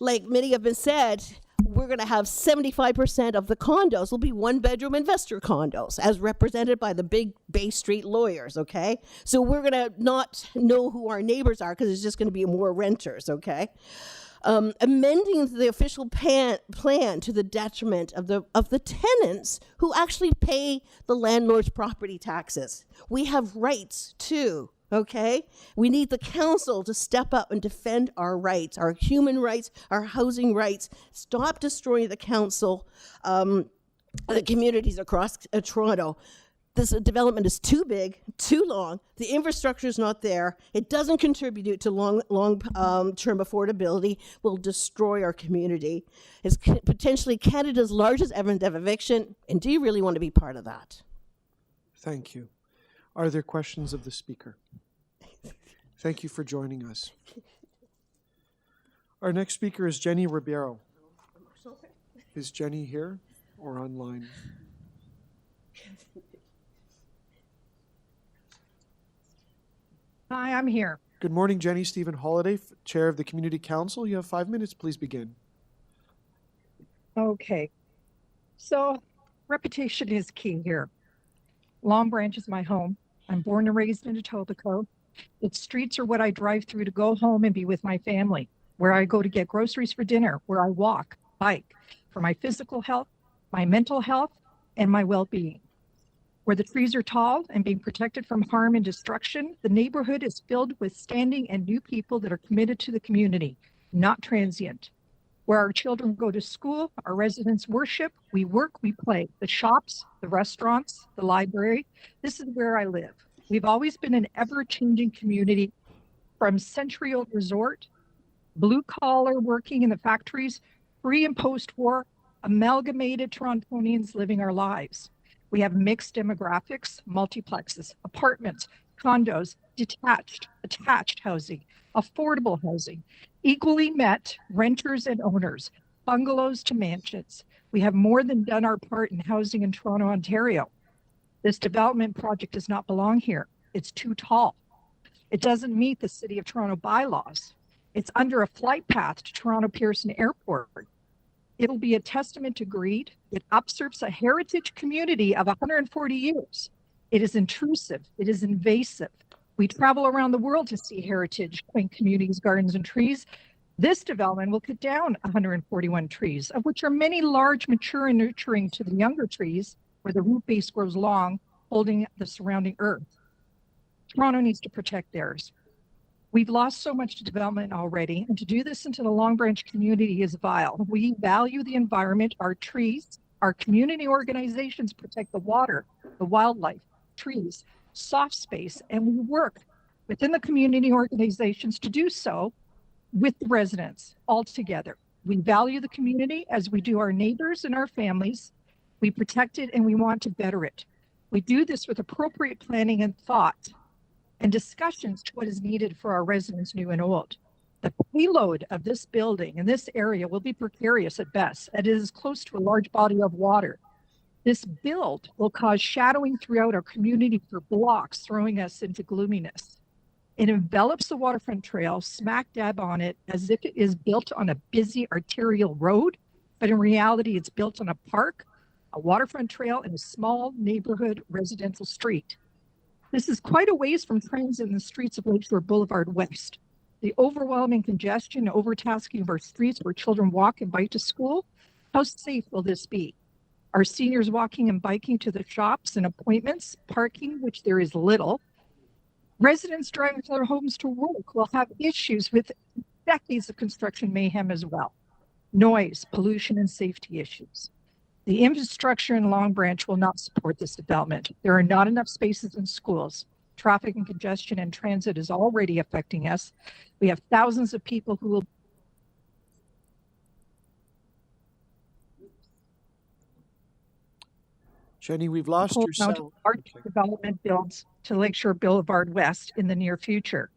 Like many have been said, we're going to have 75% of the condos will be one-bedroom investor condos, as represented by the big Bay Street lawyers, okay? So we're going to not know who our neighbors are because it's just going to be more renters, okay? Amending the official plan to the detriment of the tenants who actually pay the landlord's property taxes. We have rights, too. okay? We need the council to step up and defend our rights, our human rights, our housing rights. Stop destroying the council, the communities across Toronto. This development is too big, too long. The infrastructure is not there. It doesn't contribute to long-term affordability. Will destroy our community. It's potentially Canada's largest event of eviction. And do you really want to be part of that? Thank you. Are there questions of the speaker? Thank you for joining us. Our next speaker is Jenny Ribeiro. Is Jenny here or online? Hi, I'm here. Good morning, Jenny. Stephen Holiday, Chair of the Community Council. You have 5 minutes. Please begin. Okay. So, reputation is key here. Long Branch is my home. I'm born and raised in Etobicoke. Its streets are what I drive through to go home and be with my family, where I go to get groceries for dinner, where I walk, bike, for my physical health, my mental health, and my well-being. Where the trees are tall and being protected from harm and destruction, the neighborhood is filled with standing and new people that are committed to the community, not transient. Where our children go to school, our residents worship, we work, we play. The shops, the restaurants, the library, this is where I live. We've always been an ever-changing community, from century-old resort, blue-collar working in the factories, pre- and post-war, amalgamated Torontonians living our lives. We have mixed demographics, multiplexes, apartments, condos, detached, attached housing, affordable housing, equally met renters and owners, bungalows to mansions. We have more than done our part in housing in Toronto, Ontario. This development project does not belong here. It's too tall. It doesn't meet the City of Toronto bylaws. It's under a flight path to Toronto Pearson Airport. It'll be a testament to greed. It usurps a heritage community of 140 years. It is intrusive. It is invasive. We travel around the world to see heritage, quaint communities, gardens, and trees. This development will cut down 141 trees, of which are many large, mature, and nurturing to the younger trees, where the root base grows long, holding the surrounding earth. Toronto needs to protect theirs. We've lost so much to development already, and to do this into the Long Branch community is vile. We value the environment, our trees, our community organizations protect the water, the wildlife, trees, soft space, and we work within the community organizations to do so with the residents all together. We value the community as we do our neighbors and our families. We protect it and we want to better it. We do this with appropriate planning and thought and discussions to what is needed for our residents, new and old. The payload of this building in this area will be precarious at best, and it is close to a large body of water. This build will cause shadowing throughout our community for blocks, throwing us into gloominess. It envelops the waterfront trail smack dab on it as if it is built on a busy arterial road, but in reality it's built on a park, a waterfront trail, and a small neighborhood residential street. This is quite a ways from transit in the streets of Lakeshore Boulevard West. The overwhelming congestion and overtasking of our streets where children walk and bike to school, how safe will this be? Our seniors walking and biking to the shops and appointments, parking, which there is little. Residents driving to their homes to work will have issues with decades of construction mayhem as well. Noise, pollution, and safety issues. The infrastructure in Long Branch will not support this development. There are not enough spaces in schools. Traffic and congestion and transit is already affecting us. We have thousands of people who will Jenny, we've lost your sound. large development builds to Lakeshore Boulevard West in the near future.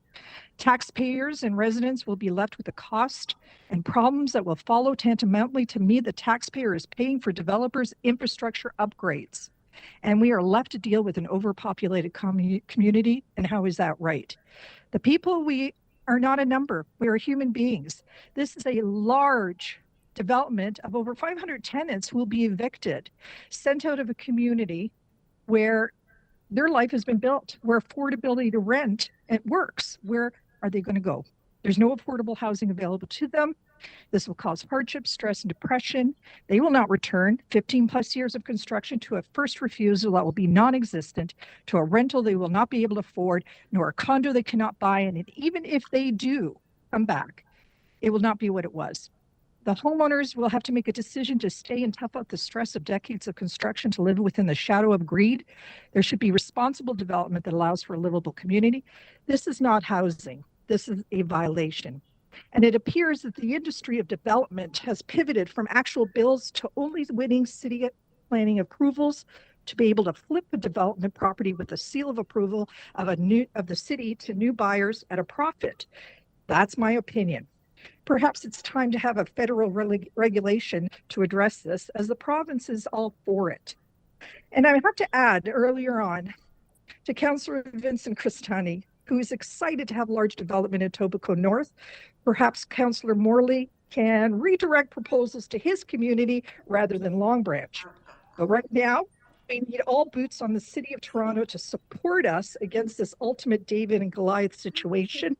Taxpayers and residents will be left with the cost and problems that will follow tantamountly to me. The taxpayer is paying for developers' infrastructure upgrades. And we are left to deal with an overpopulated community. And how is that right? The people, we are not a number. We are human beings. This is a large development of over 500 tenants who will be evicted, sent out of a community where their life has been built, where affordability to rent, it works. Where are they going to go? There's no affordable housing available to them. This will cause hardship, stress, and depression. They will not return 15 plus years of construction to a first refusal that will be non-existent, to a rental they will not be able to afford, nor a condo they cannot buy. And even if they do come back, it will not be what it was. The homeowners will have to make a decision to stay and tough out the stress of decades of construction to live within the shadow of greed. There should be responsible development that allows for a livable community. This is not housing. This is a violation. And it appears that the industry of development has pivoted from actual bills to only winning city planning approvals to be able to flip a development property with a seal of approval of the city to new buyers at a profit. That's my opinion. Perhaps it's time to have a federal regulation to address this, as the province is all for it. And I have to add earlier on to Councillor Vincent Cristani, who is excited to have large development in Etobicoke North. Perhaps Councillor Morley can redirect proposals to his community rather than Long Branch. But right now, we need all boots on the City of Toronto to support us against this ultimate David and Goliath situation.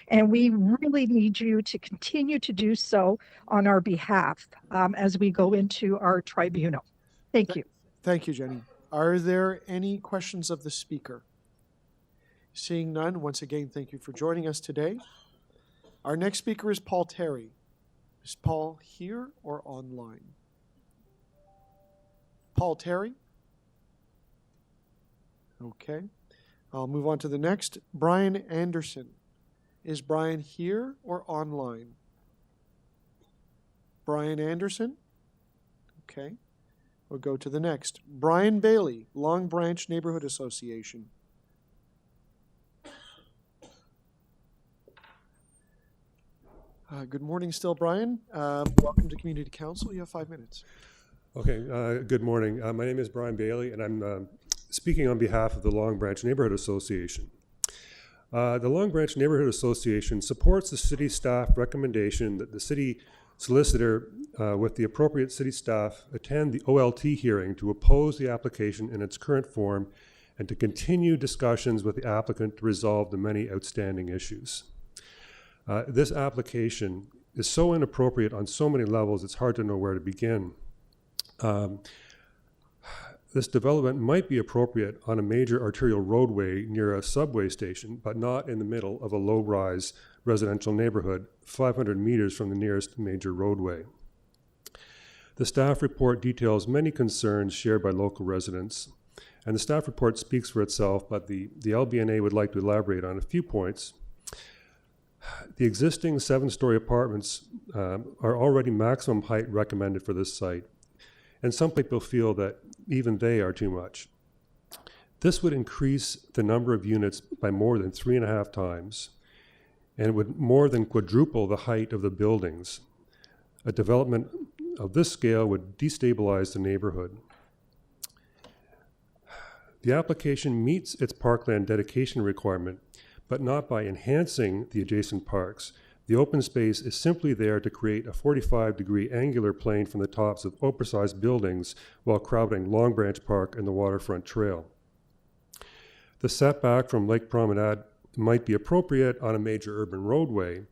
And we really need you to continue to do so on our behalf as we go into our tribunal. Thank you. Thank you, Jenny. Are there any questions of the speaker? Seeing none, once again, thank you for joining us today. Our next speaker is Paul Terry. Is Paul here or online? Paul Terry? Okay. I'll move on to the next. Brian Anderson. Is Brian here or online? Brian Anderson? Okay. We'll go to the next. Brian Bailey, Long Branch Neighborhood Association. Good morning still, Brian. Welcome to Community Council. You have 5 minutes. Okay, good morning. My name is Brian Bailey, and I'm speaking on behalf of the Long Branch Neighborhood Association. The Long Branch Neighborhood Association supports the city staff recommendation that the city solicitor with the appropriate city staff attend the OLT hearing to oppose the application in its current form and to continue discussions with the applicant to resolve the many outstanding issues. This application is so inappropriate on so many levels, it's hard to know where to begin. This development might be appropriate on a major arterial roadway near a subway station, but not in the middle of a low-rise residential neighborhood 500 meters from the nearest major roadway. The staff report details many concerns shared by local residents, and the staff report speaks for itself, but the LBNA would like to elaborate on a few points. The existing 7-story apartments are already maximum height recommended for this site, and some people feel that even they are too much. This would increase the number of units by more than 3.5 times, and it would more than quadruple the height of the buildings. A development of this scale would destabilize the neighborhood. The application meets its parkland dedication requirement, but not by enhancing the adjacent parks. The open space is simply there to create a 45-degree angular plane from the tops of oversized buildings while crowding Long Branch Park and the waterfront trail. The setback from Lake Promenade might be appropriate on a major urban roadway,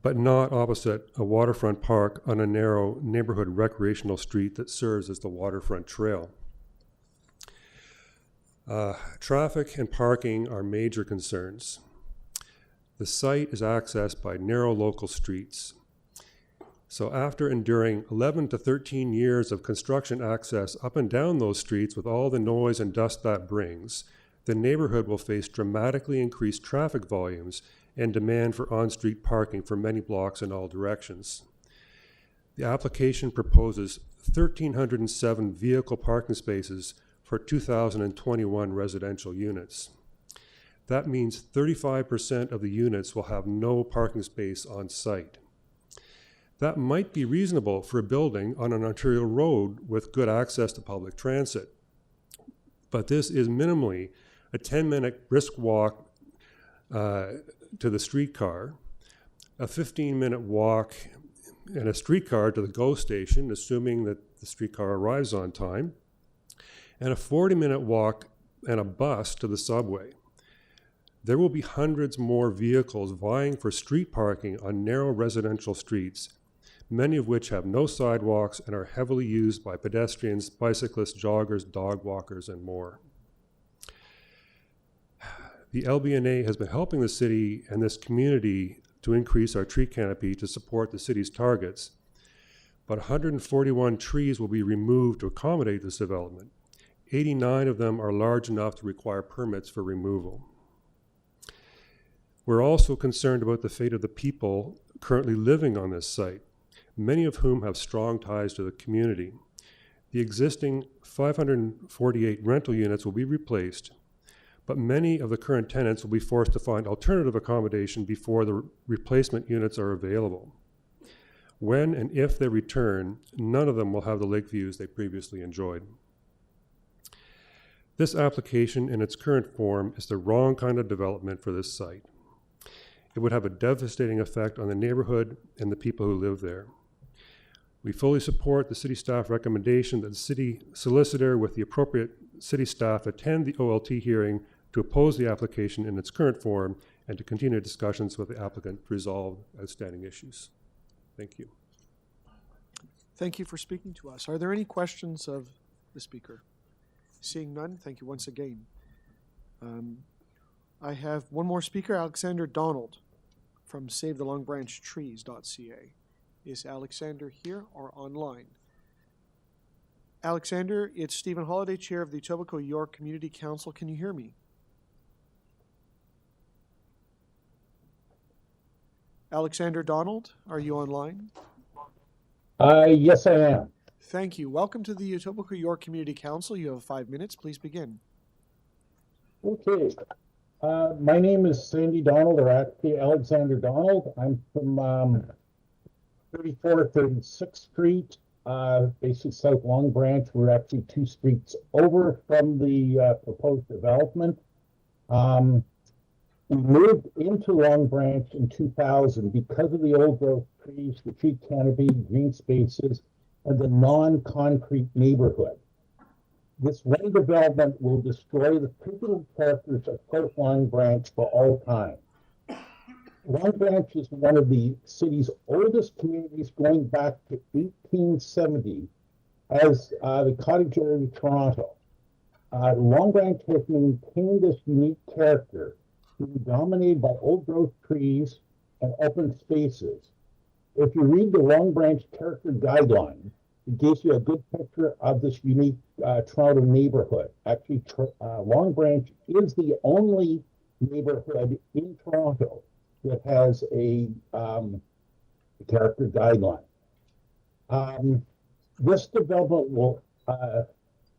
but not opposite a waterfront park on a narrow neighborhood recreational street that serves as the waterfront trail. Traffic and parking are major concerns. The site is accessed by narrow local streets. So after enduring 11 to 13 years of construction access up and down those streets with all the noise and dust that brings, the neighborhood will face dramatically increased traffic volumes and demand for on-street parking for many blocks in all directions. The application proposes 1,307 vehicle parking spaces for 2,021 residential units. That means 35% of the units will have no parking space on site. That might be reasonable for a building on an arterial road with good access to public transit, but this is minimally a 10-minute brisk walk to the streetcar, a 15-minute walk and a streetcar to the GO station, assuming that the streetcar arrives on time, and a 40-minute walk and a bus to the subway. There will be hundreds more vehicles vying for street parking on narrow residential streets, many of which have no sidewalks and are heavily used by pedestrians, bicyclists, joggers, dog walkers, and more. The LBNA has been helping the city and this community to increase our tree canopy to support the city's targets, but 141 trees will be removed to accommodate this development. 89 of them are large enough to require permits for removal. We're also concerned about the fate of the people currently living on this site, many of whom have strong ties to the community. The existing 548 rental units will be replaced, but many of the current tenants will be forced to find alternative accommodation before the replacement units are available. When and if they return, none of them will have the lake views they previously enjoyed. This application in its current form is the wrong kind of development for this site. It would have a devastating effect on the neighborhood and the people who live there. We fully support the city staff recommendation that the city solicitor with the appropriate city staff attend the OLT hearing to oppose the application in its current form and to continue discussions with the applicant to resolve outstanding issues. Thank you. Thank you for speaking to us. Are there any questions of the speaker? Seeing none, thank you once again. I have one more speaker, Alexander Donald from SaveTheLongBranchTrees.ca. Is Alexander here or online? Alexander, it's Stephen Holliday, Chair of the Etobicoke York Community Council. Can you hear me? Alexander Donald, are you online? Yes, I am. Thank you. Welcome to the Etobicoke York Community Council. You have 5 minutes. Please begin. Okay. My name is Sandy Donald, or actually Alexander Donald. I'm from 3436th Street, basically South Long Branch. We're actually 2 streets over from the proposed development. We moved into Long Branch in 2000 because of the old growth trees, the tree canopy, green spaces, and the non-concrete neighborhood. This one development will destroy the typical characters of South Long Branch for all time. Long Branch is one of the city's oldest communities, going back to 1870 as the cottage area of Toronto. Long Branch has maintained this unique character, being dominated by old growth trees and open spaces. If you read the Long Branch Character Guideline, it gives you a good picture of this unique Toronto neighborhood. Actually, Long Branch is the only neighborhood in Toronto that has a character guideline. This development will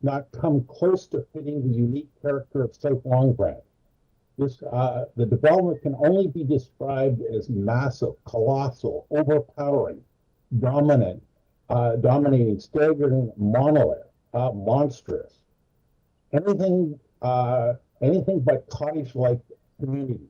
not come close to fitting the unique character of South Long Branch. The development can only be described as massive, colossal, overpowering, dominating, staggering, monolith, monstrous. Anything but cottage-like community.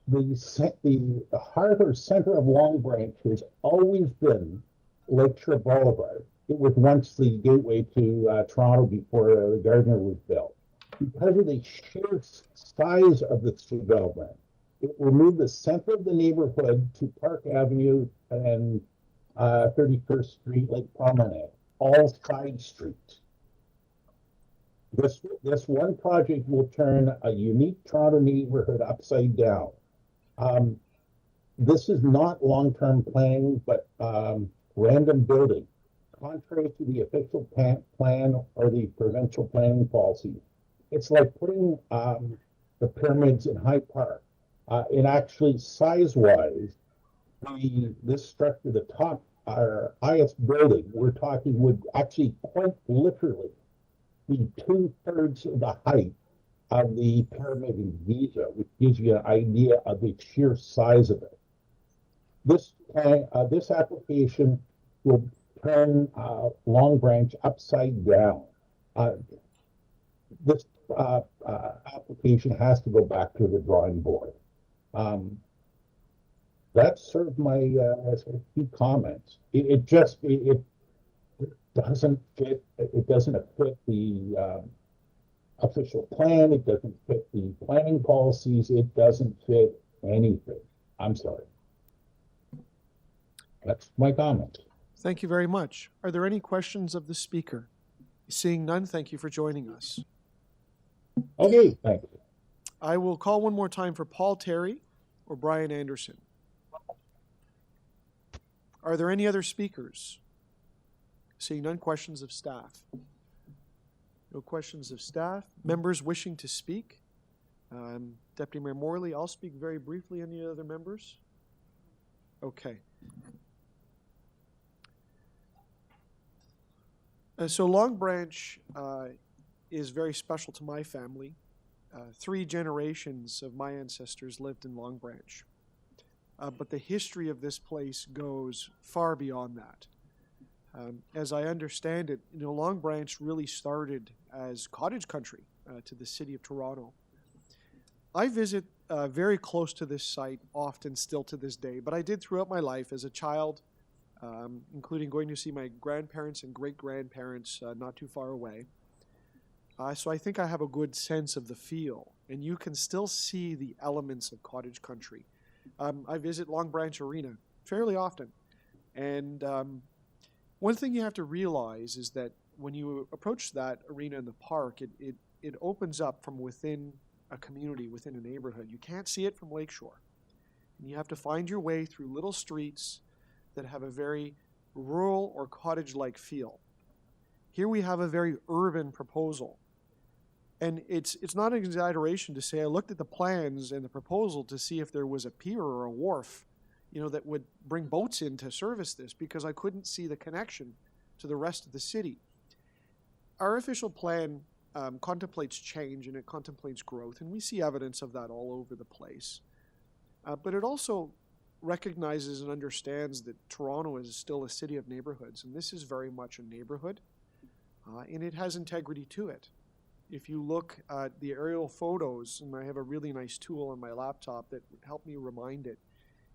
The heart or center of Long Branch has always been Lakeshore Boulevard. It was once the gateway to Toronto before the Gardiner was built. Because of the sheer size of this development, it will move the center of the neighborhood to Park Avenue and 31st Street, Lake Promenade, all side streets. This one project will turn a unique Toronto neighborhood upside down. This is not long-term planning, but random building, contrary to the official plan or the provincial planning policy. It's like putting the pyramids in Hyde Park. And actually, size-wise, this structure, the top, our highest building, we're talking would actually quite literally be 2/3 of the height of the pyramid in Giza, which gives you an idea of the sheer size of it. This application will turn Long Branch upside down. This application has to go back to the drawing board. That's sort of my few comments. It doesn't fit. It doesn't fit the official plan, it doesn't fit the planning policies, it doesn't fit anything. I'm sorry. That's my comment. Thank you very much. Are there any questions of the speaker? Seeing none, thank you for joining us. Okay, thank you. I will call one more time for Paul Terry or Brian Anderson. Are there any other speakers? Seeing none, questions of staff. No questions of staff. Members wishing to speak? Deputy Mayor Morley, I'll speak very briefly. Any other members? Okay. So Long Branch is very special to my family. 3 generations of my ancestors lived in Long Branch. But the history of this place goes far beyond that. As I understand it, Long Branch really started as cottage country to the city of Toronto. I visit very close to this site often still to this day, but I did throughout my life as a child, including going to see my grandparents and great-grandparents not too far away. So I think I have a good sense of the feel, and you can still see the elements of cottage country. I visit Long Branch Arena fairly often, and one thing you have to realize is that when you approach that arena in the park, it opens up from within a community, within a neighborhood. You can't see it from Lakeshore. And you have to find your way through little streets that have a very rural or cottage-like feel. Here we have a very urban proposal. And it's not an exaggeration to say I looked at the plans and the proposal to see if there was a pier or a wharf, that would bring boats in to service this, because I couldn't see the connection to the rest of the city. Our official plan contemplates change and it contemplates growth, and we see evidence of that all over the place. But it also recognizes and understands that Toronto is still a city of neighborhoods, and this is very much a neighborhood, and it has integrity to it. If you look at the aerial photos, and I have a really nice tool on my laptop that would help me remind it,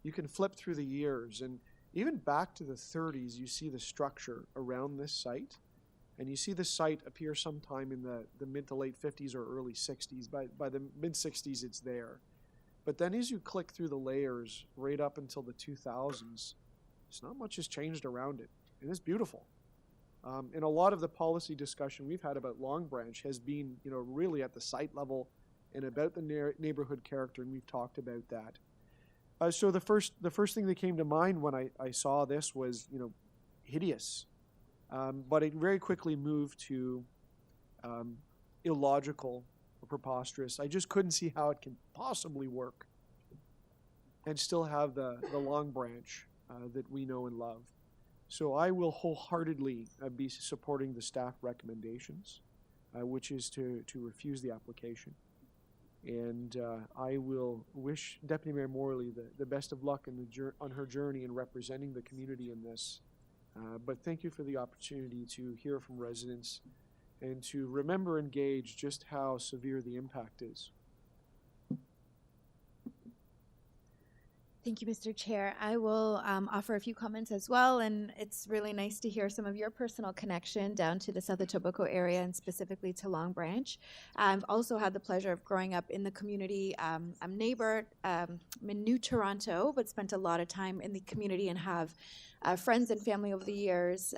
you can flip through the years, and even back to the 30s, you see the structure around this site, and you see the site appear sometime in the mid to late 50s or early 60s. By the mid 60s, it's there. But then as you click through the layers right up until the 2000s, it's not much has changed around it, and it's beautiful. And a lot of the policy discussion we've had about Long Branch has been, really at the site level and about the neighborhood character, and we've talked about that. So the first thing that came to mind when I saw this was, hideous. But it very quickly moved to illogical or preposterous. I just couldn't see how it can possibly work and still have the Long Branch that we know and love. So I will wholeheartedly be supporting the staff recommendations, which is to refuse the application. And I will wish Deputy Mayor Morley the best of luck on her journey in representing the community in this. But thank you for the opportunity to hear from residents and to remember and gauge just how severe the impact is. Thank you, Mr. Chair. I will offer a few comments as well, and it's really nice to hear some of your personal connection down to the South Etobicoke area and specifically to Long Branch. I've also had the pleasure of growing up in the community. I'm a neighbor. I'm in New Toronto, but spent a lot of time in the community and have friends and family over the years,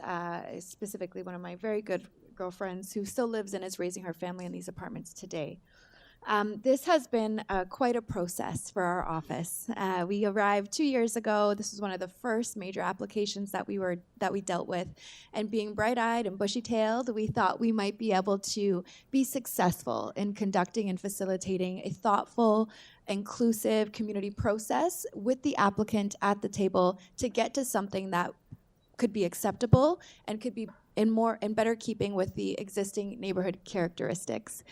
specifically one of my very good girlfriends who still lives and is raising her family in these apartments today. This has been quite a process for our office. We arrived 2 years ago. This was one of the first major applications that we dealt with. And being bright-eyed and bushy-tailed, we thought we might be able to be successful in conducting and facilitating a thoughtful, inclusive community process with the applicant at the table to get to something that could be acceptable and could be in better keeping with the existing neighborhood characteristics.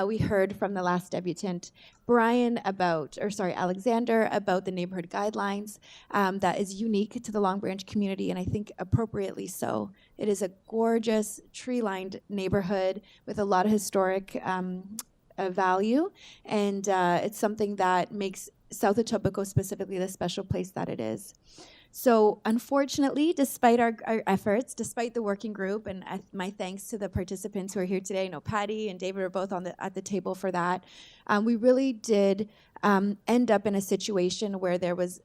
We heard from the last debutant, Alexander, about the neighborhood guidelines that is unique to the Long Branch community, and I think appropriately so. It is a gorgeous tree-lined neighborhood with a lot of historic value, and it's something that makes South Etobicoke specifically the special place that it is. So unfortunately, despite our efforts, despite the working group, and my thanks to the participants who are here today, I know Patty and David are both at the table for that, we really did end up in a situation where there was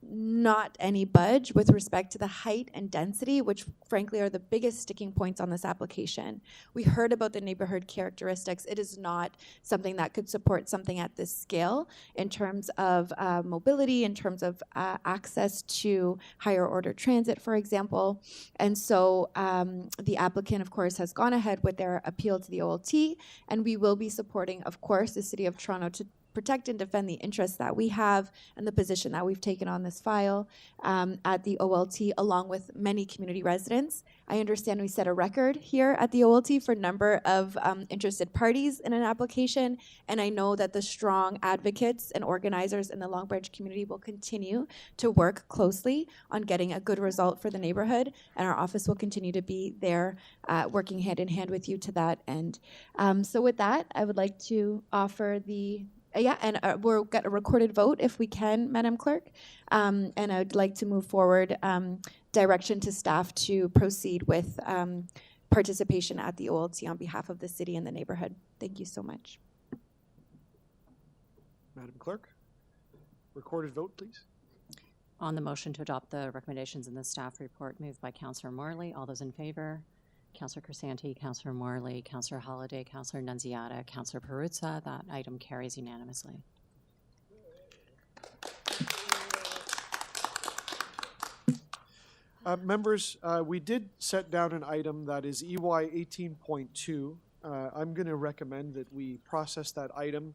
not any budge with respect to the height and density, which frankly are the biggest sticking points on this application. We heard about the neighborhood characteristics. It is not something that could support something at this scale in terms of mobility, in terms of access to higher order transit, for example. And so the applicant, of course, has gone ahead with their appeal to the OLT, and we will be supporting, of course, the City of Toronto to protect and defend the interests that we have and the position that we've taken on this file at the OLT, along with many community residents. I understand we set a record here at the OLT for number of interested parties in an application, and I know that the strong advocates and organizers in the Long Branch community will continue to work closely on getting a good result for the neighborhood, and our office will continue to be there working hand in hand with you to that end. So with that, I would like to offer the we'll get a recorded vote if we can, Madam Clerk. And I would like to move forward direction to staff to proceed with participation at the OLT on behalf of the city and the neighborhood. Thank you so much. Madam Clerk, recorded vote, please. On the motion to adopt the recommendations in the staff report, moved by Councillor Morley. All those in favor? Councillor Crescent, Councillor Morley, Councillor Holiday, Councillor Nunziata, Councillor Perruzza. That item carries unanimously. Members, we did set down an item that is EY 18.2. I'm going to recommend that we process that item.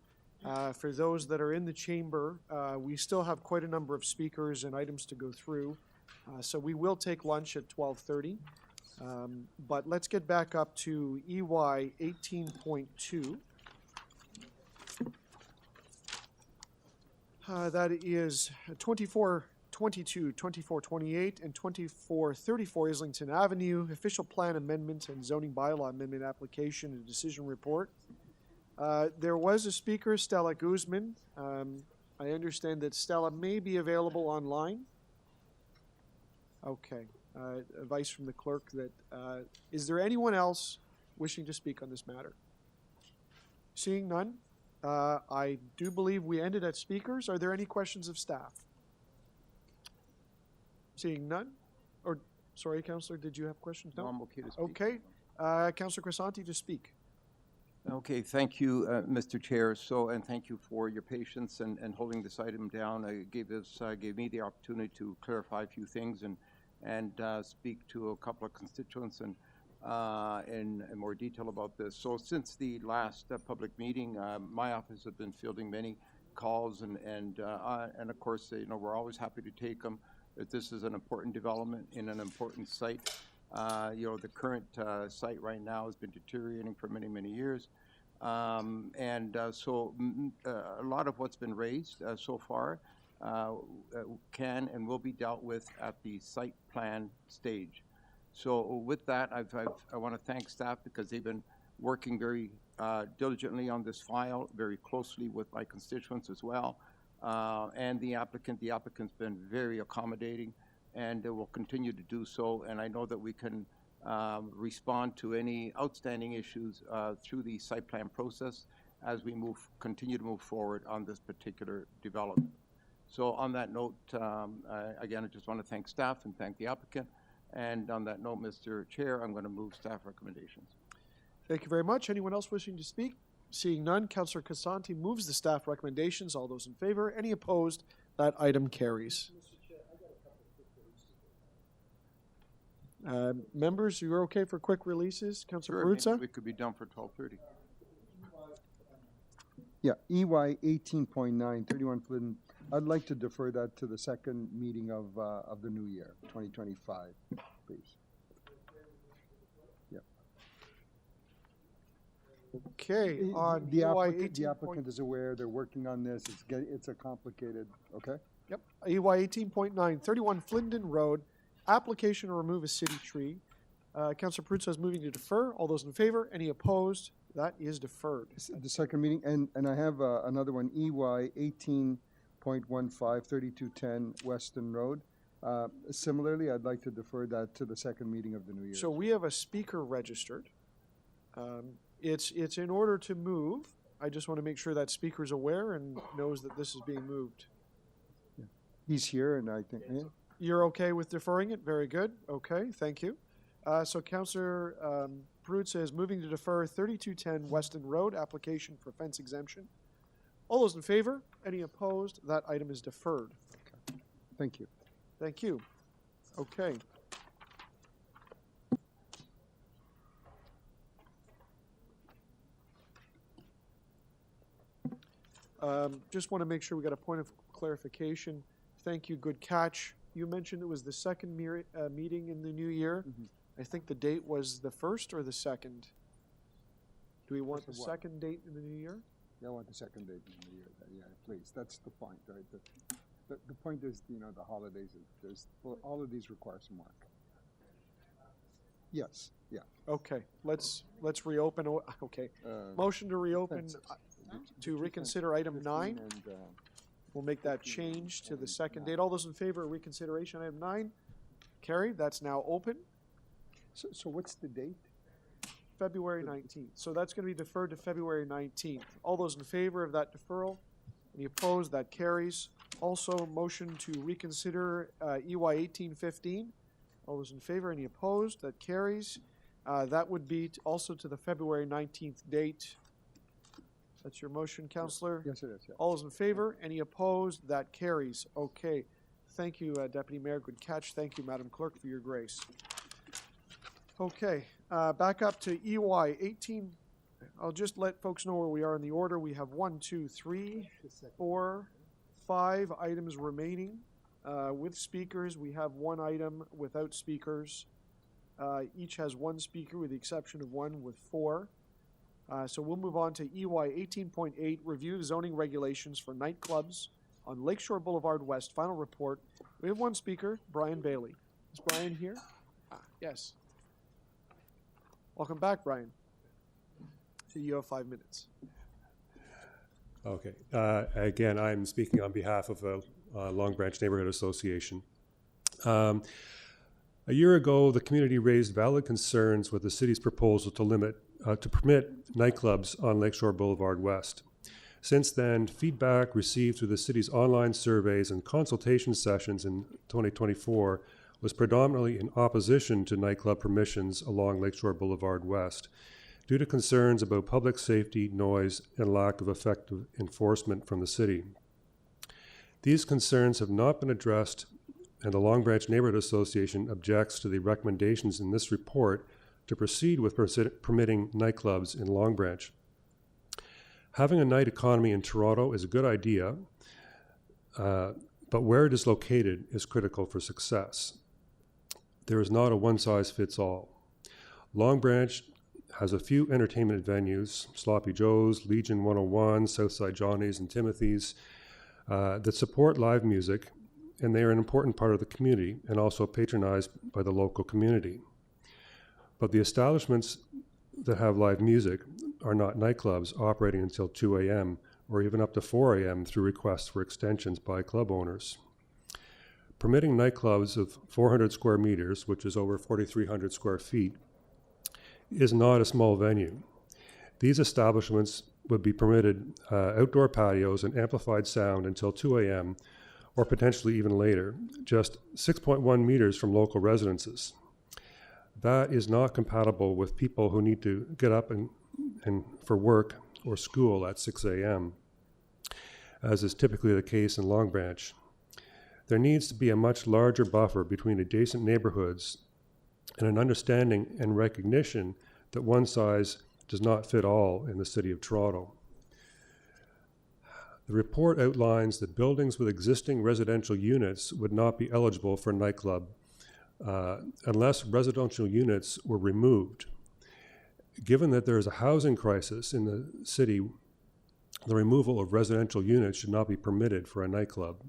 For those that are in the chamber, we still have quite a number of speakers and items to go through. So we will take lunch at 12:30. But let's get back up to EY 18.2. That is 2422, 2428, and 2434 Islington Avenue, official plan amendment and zoning bylaw amendment application and decision report. There was a speaker, Stella Guzman. I understand that Stella may be available online. Okay. Advice from the clerk that, is there anyone else wishing to speak on this matter? Seeing none, I do believe we ended at speakers. Are there any questions of staff? Seeing none? Or, sorry, Councillor, did you have questions? No? I'm okay to speak. Okay. Councillor Crescent to speak. Okay, thank you, Mr. Chair. And thank you for your patience and holding this item down. It gave me the opportunity to clarify a few things and speak to a couple of constituents and in more detail about this. So since the last public meeting, my office has been fielding many calls and of course, we're always happy to take them. That this is an important development in an important site. The current site right now has been deteriorating for many, many years. So a lot of what's been raised so far can and will be dealt with at the site plan stage. So with that, I want to thank staff because they've been working very diligently on this file, very closely with my constituents as well. And the applicant. The applicant's been very accommodating and will continue to do so. And I know that we can respond to any outstanding issues through the site plan process as we continue to move forward on this particular development. So on that note, again, I just want to thank staff and thank the applicant. And on that note, Mr. Chair, I'm going to move staff recommendations. Thank you very much. Anyone else wishing to speak? Seeing none, Councillor Casanti moves the staff recommendations. All those in favor? Any opposed? That item carries. Members, you're okay for quick releases? Councillor Perruzza? We could be done for 12:30. Yeah, EY 18.9, 31 Flindon. I'd like to defer that to the second meeting of the new year, 2025, please. Yeah. Okay. On the EY applicant is aware. They're working on this. It's a complicated. Okay. Yep. EY 18.9, 31 Flindon Road. Application to remove a city tree. Councillor Perruzza is moving to defer. All those in favor? Any opposed? That is deferred. The second meeting, and I have another one, EY 18.15, 3210 Weston Road. Similarly, I'd like to defer that to the second meeting of the new year. So we have a speaker registered. It's in order to move. I just want to make sure that speaker's aware and knows that this is being moved. He's here, and I think, yeah. You're okay with deferring it? Very good. Okay, thank you. So Councillor Perruzza is moving to defer 3210 Weston Road, application for fence exemption. All those in favor? Any opposed? That item is deferred. Thank you. Thank you. Okay. Just want to make sure we got a point of clarification. Thank you, good catch. You mentioned it was the second meeting in the new year. I think the date was the 1st or the 2nd. Do we want the second date in the new year? Yeah, I want the second date in the new year. Yeah, please. That's the point, right? The point is, you know, the holidays. Well, all of these require some work. Yes. Yeah. Okay. Let's reopen. Okay. Motion to reopen to reconsider item 9. We'll make that change to the second date. All those in favor of reconsideration item 9? Carried. That's now open. So what's the date? February 19th. So that's going to be deferred to February 19th. All those in favor of that deferral? Any opposed? That carries. Also, motion to reconsider EY 1815. All those in favor? Any opposed? That carries. That would be also to the February 19th date. That's your motion, Councillor? Yes, it is. Yeah. All those in favor? Any opposed? That carries. Okay. Thank you, Deputy Mayor. Good catch. Thank you, Madam Clerk, for your grace. Okay. Back up to EY 18. I'll just let folks know where we are in the order. We have 1, 2, 3, 4, 5 items remaining with speakers. We have 1 item without speakers. Each has 1 speaker with the exception of 1 with 4. So we'll move on to EY 18.8, review the zoning regulations for nightclubs on Lakeshore Boulevard West. Final report. We have 1 speaker, Brian Bailey. Is Brian here? Yes. Welcome back, Brian. So you have 5 minutes. Okay. Again, I'm speaking on behalf of the Long Branch Neighborhood Association. A year ago, the community raised valid concerns with the city's proposal to permit nightclubs on Lakeshore Boulevard West. Since then, feedback received through the city's online surveys and consultation sessions in 2024 was predominantly in opposition to nightclub permissions along Lakeshore Boulevard West due to concerns about public safety, noise, and lack of effective enforcement from the city. These concerns have not been addressed, and the Long Branch Neighborhood Association objects to the recommendations in this report to proceed with permitting nightclubs in Long Branch. Having a night economy in Toronto is a good idea, but where it is located is critical for success. There is not a one-size-fits-all. Long Branch has a few entertainment venues, Sloppy Joe's, Legion 101, Southside Johnny's, and Timothy's, that support live music, and they are an important part of the community and also patronized by the local community. But the establishments that have live music are not nightclubs operating until 2 a.m. or even up to 4 a.m. through requests for extensions by club owners. Permitting nightclubs of 400 square meters, which is over 4,300 square feet, is not a small venue. These establishments would be permitted outdoor patios and amplified sound until 2 a.m. or potentially even later, just 6.1 meters from local residences. That is not compatible with people who need to get up and for work or school at 6 a.m., as is typically the case in Long Branch. There needs to be a much larger buffer between adjacent neighborhoods and an understanding and recognition that one size does not fit all in the City of Toronto. The report outlines that buildings with existing residential units would not be eligible for a nightclub unless residential units were removed. Given that there is a housing crisis in the city, the removal of residential units should not be permitted for a nightclub.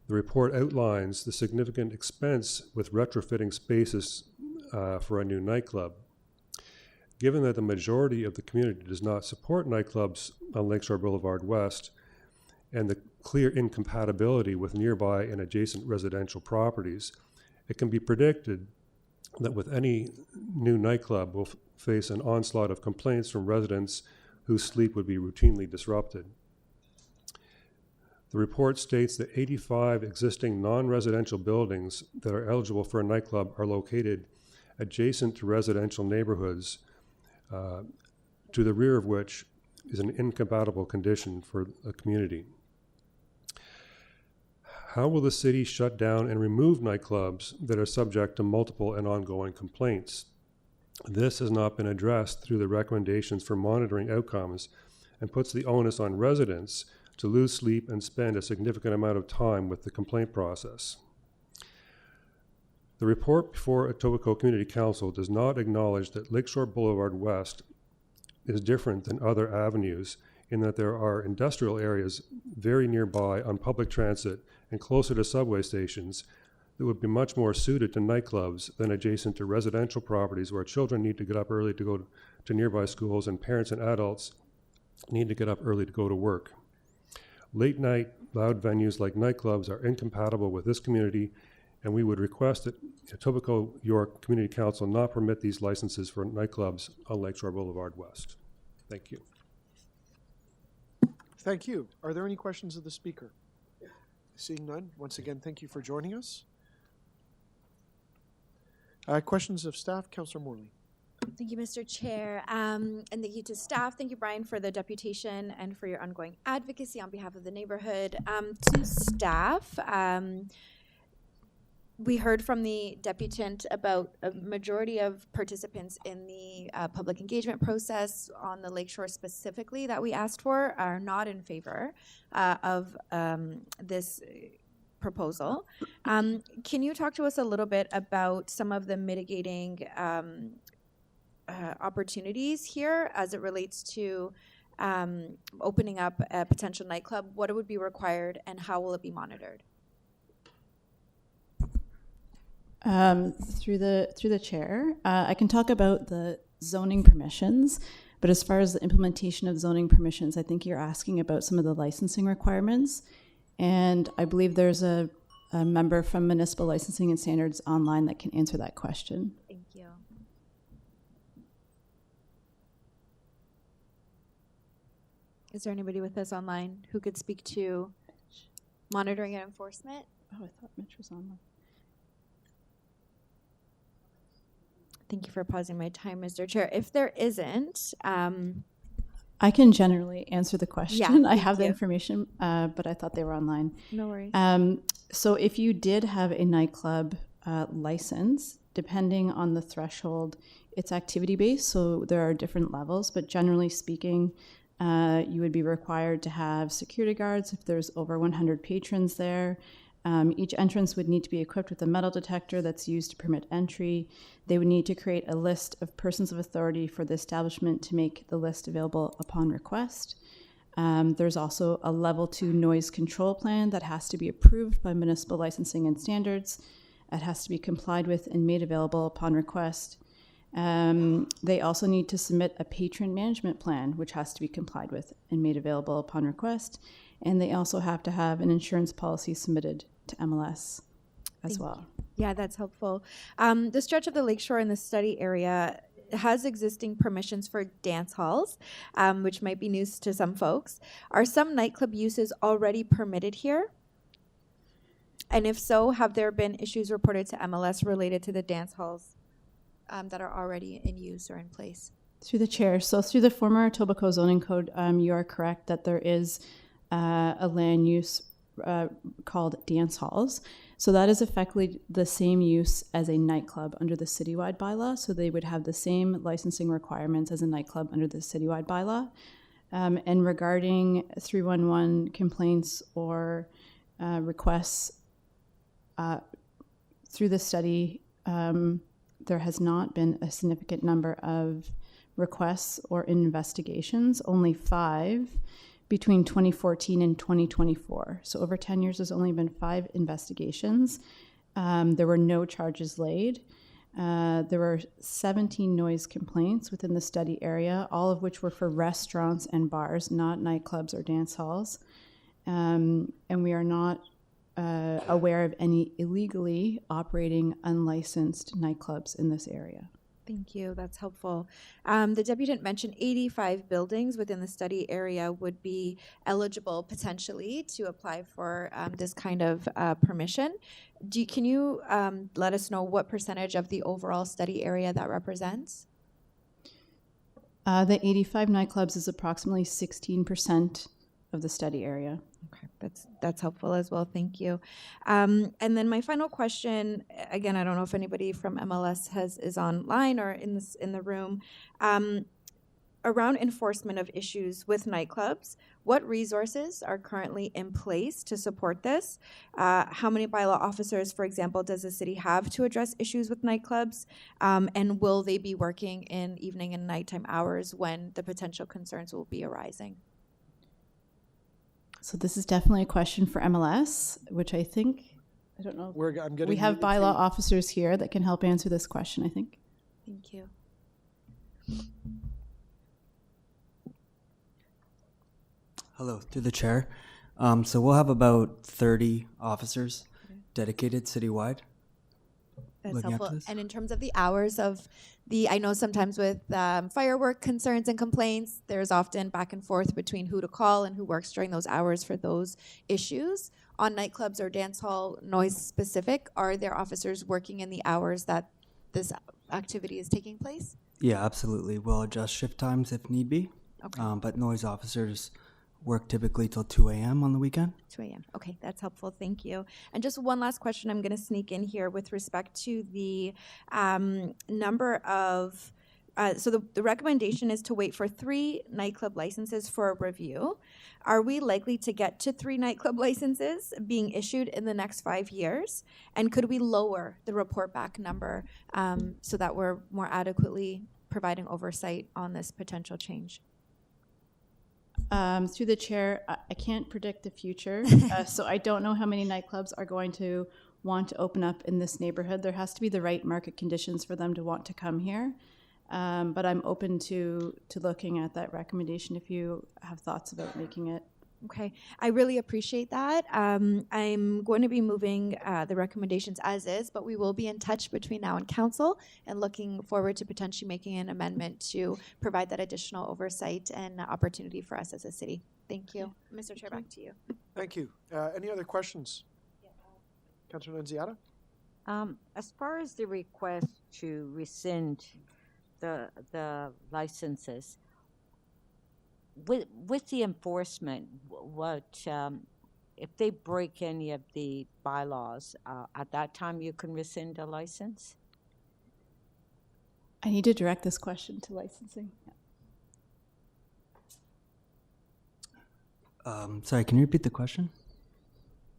The report outlines the significant expense with retrofitting spaces for a new nightclub. Given that the majority of the community does not support nightclubs on Lakeshore Boulevard West, and the clear incompatibility with nearby and adjacent residential properties, it can be predicted that with any new nightclub will face an onslaught of complaints from residents whose sleep would be routinely disrupted. The report states that 85 existing non-residential buildings that are eligible for a nightclub are located adjacent to residential neighborhoods, to the rear of which is an incompatible condition for a community. How will the city shut down and remove nightclubs that are subject to multiple and ongoing complaints? This has not been addressed through the recommendations for monitoring outcomes and puts the onus on residents to lose sleep and spend a significant amount of time with the complaint process. The report before Etobicoke Community Council does not acknowledge that Lakeshore Boulevard West is different than other avenues in that there are industrial areas very nearby on public transit and closer to subway stations that would be much more suited to nightclubs than adjacent to residential properties where children need to get up early to go to nearby schools and parents and adults need to get up early to go to work. Late night loud venues like nightclubs are incompatible with this community, and we would request that Etobicoke York Community Council not permit these licenses for nightclubs on Lakeshore Boulevard West. Thank you. Thank you. Are there any questions of the speaker? Seeing none, once again, thank you for joining us. Questions of staff, Councillor Morley. Thank you, Mr. Chair, and thank you to staff. Thank you, Brian, for the deputation and for your ongoing advocacy on behalf of the neighborhood. To staff, we heard from the deputant about a majority of participants in the public engagement process on the Lakeshore specifically that we asked for are not in favor of this proposal. Can you talk to us a little bit about some of the mitigating opportunities here as it relates to opening up a potential nightclub? What would be required and how will it be monitored? Through the chair, I can talk about the zoning permissions, but as far as the implementation of zoning permissions, I think you're asking about some of the licensing requirements, and I believe there's a member from Municipal Licensing and Standards online that can answer that question. Thank you. Is there anybody with us online who could speak to monitoring and enforcement? Oh, I thought Mitch was online. Thank you for pausing my time, Mr. Chair. If there isn't, I can generally answer the question. Yeah, I have the you. information, but I thought they were online. No worries. So if you did have a nightclub license, depending on the threshold, it's activity-based, so there are different levels, but generally speaking, you would be required to have security guards if there's over 100 patrons there. Each entrance would need to be equipped with a metal detector that's used to permit entry. They would need to create a list of persons of authority for the establishment to make the list available upon request. There's also a level 2 noise control plan that has to be approved by Municipal Licensing and Standards. It has to be complied with and made available upon request. They also need to submit a patron management plan, which has to be complied with and made available upon request. And they also have to have an insurance policy submitted to MLS as well. Yeah, that's helpful. The stretch of the lakeshore in the study area has existing permissions for dance halls, which might be news to some folks. Are some nightclub uses already permitted here? And if so, have there been issues reported to MLS related to the dance halls that are already in use or in place? Through the chair, so through the former Etobicoke zoning code, you are correct that there is a land use called dance halls. So that is effectively the same use as a nightclub under the citywide bylaw. So they would have the same licensing requirements as a nightclub under the citywide bylaw. And regarding 311 complaints or requests through the study, there has not been a significant number of requests or investigations, only 5 between 2014 and 2024. So over 10 years, there's only been 5 investigations. There were no charges laid. There were 17 noise complaints within the study area, all of which were for restaurants and bars, not nightclubs or dance halls. and we are not aware of any illegally operating unlicensed nightclubs in this area. Thank you. That's helpful. The deputant mentioned 85 buildings within the study area would be eligible potentially to apply for this kind of permission. Can you let us know what percentage of the overall study area that represents? The 85 nightclubs is approximately 16% of the study area. Okay, that's helpful as well. Thank you. And then my final question, again, I don't know if anybody from MLS is online or in the room, around enforcement of issues with nightclubs. What resources are currently in place to support this? How many bylaw officers, for example, does the city have to address issues with nightclubs? And will they be working in evening and nighttime hours when the potential concerns will be arising? So this is definitely a question for MLS, which I think, I don't know. We have bylaw officers here that can help answer this question, I think. Thank you. Hello, through the chair. So we'll have about 30 officers dedicated citywide. That's helpful. And in terms of the hours of I know sometimes with firework concerns and complaints, there's often back and forth between who to call and who works during those hours for those issues. On nightclubs or dance hall, noise specific, are there officers working in the hours that this activity is taking place? Yeah, absolutely. We'll adjust shift times if need be. Okay. But noise officers work typically till 2 a.m. on the weekend. 2 a.m. Okay, that's helpful. Thank you. And just one last question I'm going to sneak in here with respect to the number of, so the recommendation is to wait for 3 nightclub licenses for a review. Are we likely to get to 3 nightclub licenses being issued in the next 5 years? And could we lower the report back number so that we're more adequately providing oversight on this potential change? Through the chair, I can't predict the future, so I don't know how many nightclubs are going to want to open up in this neighborhood. There has to be the right market conditions for them to want to come here, but I'm open to looking at that recommendation if you have thoughts about making it. Okay, I really appreciate that. I'm going to be moving the recommendations as is, but we will be in touch between now and council and looking forward to potentially making an amendment to provide that additional oversight and opportunity for us as a city. Thank you. Mr. Chair, back to you. Thank you. Any other questions? Councilor Nunziata? As far as the request to rescind the licenses, with the enforcement, what if they break any of the bylaws, at that time you can rescind a license? I need to direct this question to licensing. Sorry, can you repeat the question?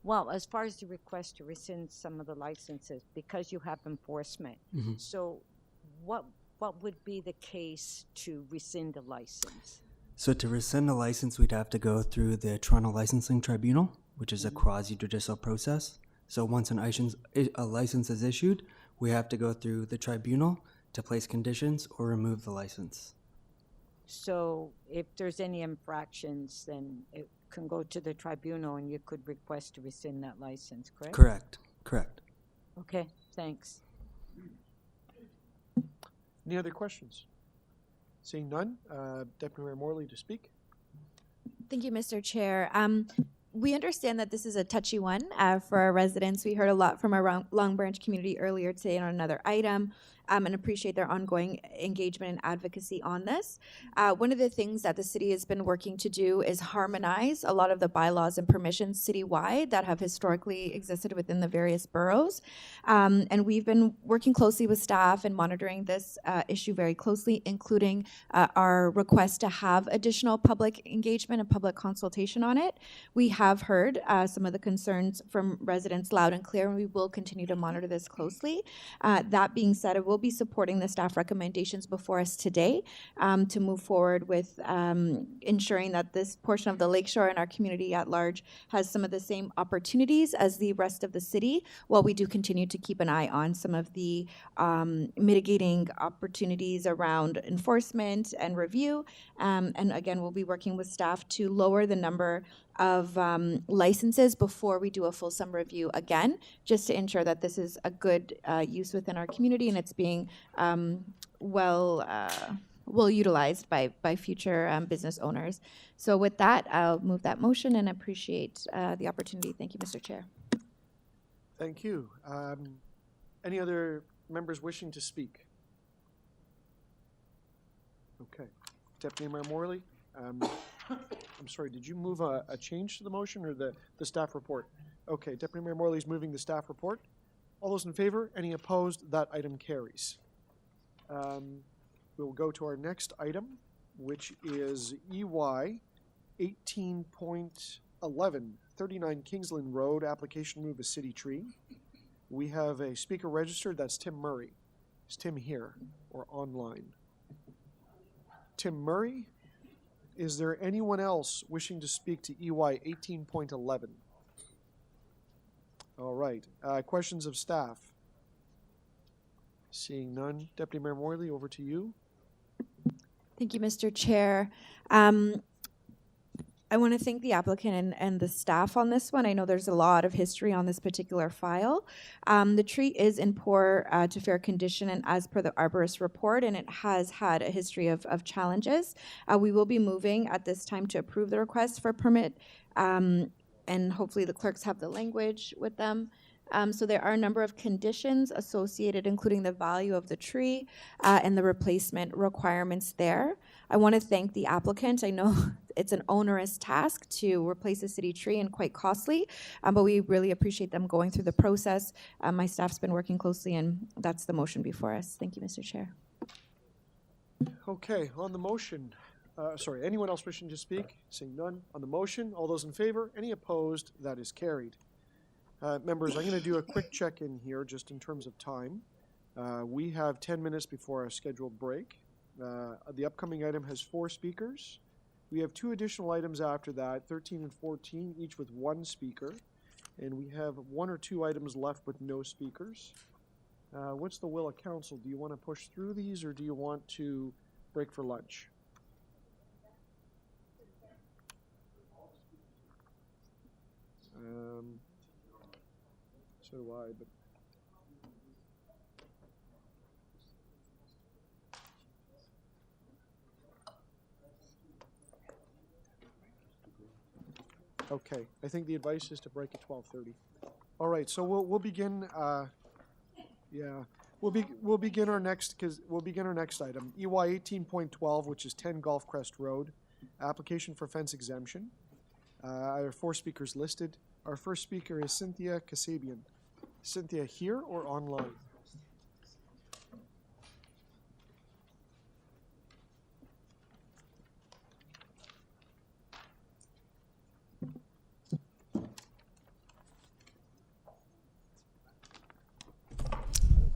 Well, as far as the request to rescind some of the licenses, because you have enforcement, so what would be the case to rescind a license? So to rescind a license, we'd have to go through the Toronto Licensing Tribunal, which is a quasi-judicial process. So once a license is issued, we have to go through the tribunal to place conditions or remove the license. So if there's any infractions, then it can go to the tribunal and you could request to rescind that license, correct? Correct. Okay, thanks. Any other questions? Seeing none, Deputy Mayor Morley to speak. Thank you, Mr. Chair. We understand that this is a touchy one for our residents. We heard a lot from our Long Branch community earlier today on another item, and appreciate their ongoing engagement and advocacy on this. One of the things that the city has been working to do is harmonize a lot of the bylaws and permissions citywide that have historically existed within the various boroughs. And we've been working closely with staff and monitoring this issue very closely, including our request to have additional public engagement and public consultation on it. We have heard some of the concerns from residents loud and clear, and we will continue to monitor this closely. That being said, I will be supporting the staff recommendations before us today to move forward with ensuring that this portion of the lakeshore and our community at large has some of the same opportunities as the rest of the city, while we do continue to keep an eye on some of the mitigating opportunities around enforcement and review. And again, we'll be working with staff to lower the number of licenses before we do a fulsome review again, just to ensure that this is a good use within our community and it's being well utilized by future business owners. So with that, I'll move that motion and appreciate the opportunity. Thank you, Mr. Chair. Thank you. Any other members wishing to speak? Okay. Deputy Mayor Morley, I'm sorry, did you move a change to the motion or the staff report? Okay, Deputy Mayor Morley is moving the staff report. All those in favor? Any opposed? That item carries. We'll go to our next item, which is EY 18.11, 39 Kingsland Road, application move a city tree. We have a speaker registered, that's Tim Murray. Is Tim here or online? Tim Murray? Is there anyone else wishing to speak to EY 18.11? All right, questions of staff? Seeing none, Deputy Mayor Morley, over to you. Thank you, Mr. Chair. I want to thank the applicant and the staff on this one. I know there's a lot of history on this particular file. The tree is in poor to fair condition and as per the arborist report, and it has had a history of challenges. We will be moving at this time to approve the request for permit, and hopefully the clerks have the language with them. So there are a number of conditions associated, including the value of the tree and the replacement requirements there. I want to thank the applicant. I know it's an onerous task to replace a city tree and quite costly, but we really appreciate them going through the process. My staff's been working closely, and that's the motion before us. Thank you, Mr. Chair. Okay, on the motion, anyone else wishing to speak? Seeing none. On the motion, all those in favor? Any opposed? That is carried. Members, I'm going to do a quick check-in here just in terms of time. We have 10 minutes before our scheduled break. The upcoming item has 4 speakers. We have 2 additional items after that, 13 and 14, each with 1 speaker. And we have 1 or 2 items left with no speakers. What's the will of council? Do you want to push through these or do you want to break for lunch? So do I, but okay. I think the advice is to break at 12:30. All right, so we'll begin. We'll begin our next item, EY 18.12, which is 10 Golf Crest Road, application for fence exemption. I have 4 speakers listed. Our first speaker is Cynthia Kasabian. Cynthia, here or online?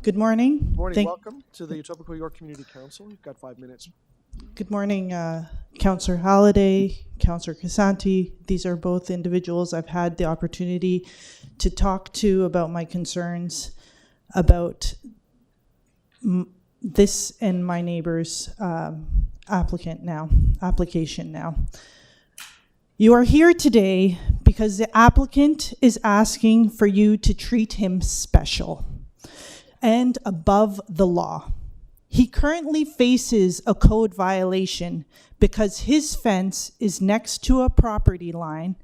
Good morning. Morning. Welcome to the Etobicoke York Community Council. You've got 5 minutes. Good morning, Councillor Halliday, Councillor Crescent. These are both individuals I've had the opportunity to talk to about my concerns about this and my neighbor's application now. You are here today because the applicant is asking for you to treat him special and above the law. He currently faces a code violation because his fence is next to a property line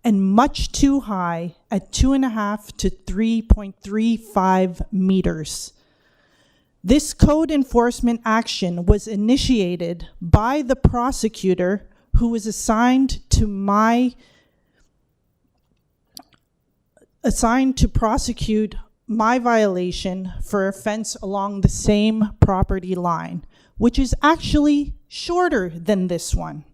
and much too high at 2.5 to 3.35 meters. This code enforcement action was initiated by the prosecutor who was assigned to prosecute my violation for a fence along the same property line, which is actually shorter than this one.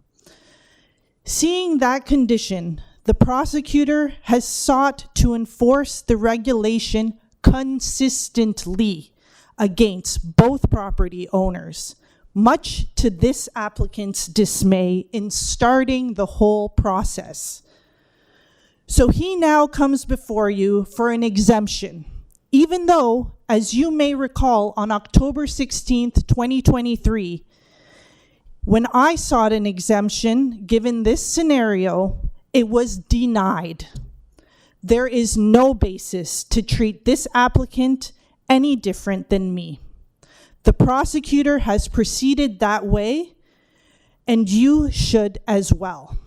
Seeing that condition, the prosecutor has sought to enforce the regulation consistently against both property owners, much to this applicant's dismay in starting the whole process. So he now comes before you for an exemption, even though, as you may recall, on October 16th, 2023, when I sought an exemption given this scenario, It was denied. There is no basis to treat this applicant any different than me. The prosecutor has proceeded that way, and you should as well.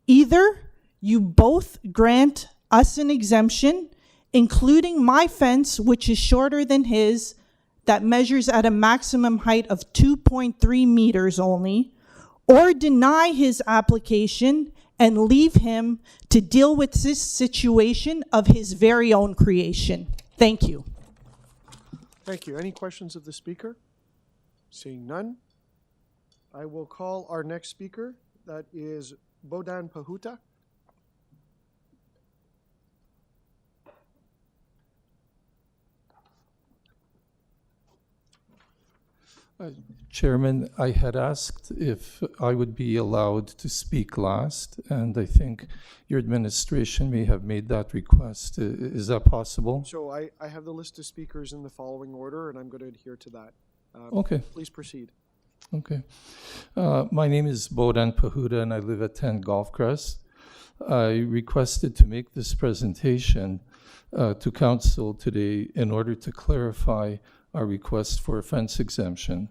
Either you both grant us an exemption, including my fence, which is shorter than his, that measures at a maximum height of 2.3 meters only, or deny his application and leave him to deal with this situation of his very own creation. Thank you. Thank you. Any questions of the speaker? Seeing none, I will call our next speaker. That is Bodan Pahuta. Chairman, I had asked if I would be allowed to speak last, and I think your administration may have made that request. Is that possible? So I have the list of speakers in the following order, and I'm going to adhere to that. Okay. Please proceed. Okay. My name is Bodan Pahuta, and I live at 10 Golf Crest. I requested to make this presentation to council today in order to clarify our request for a fence exemption.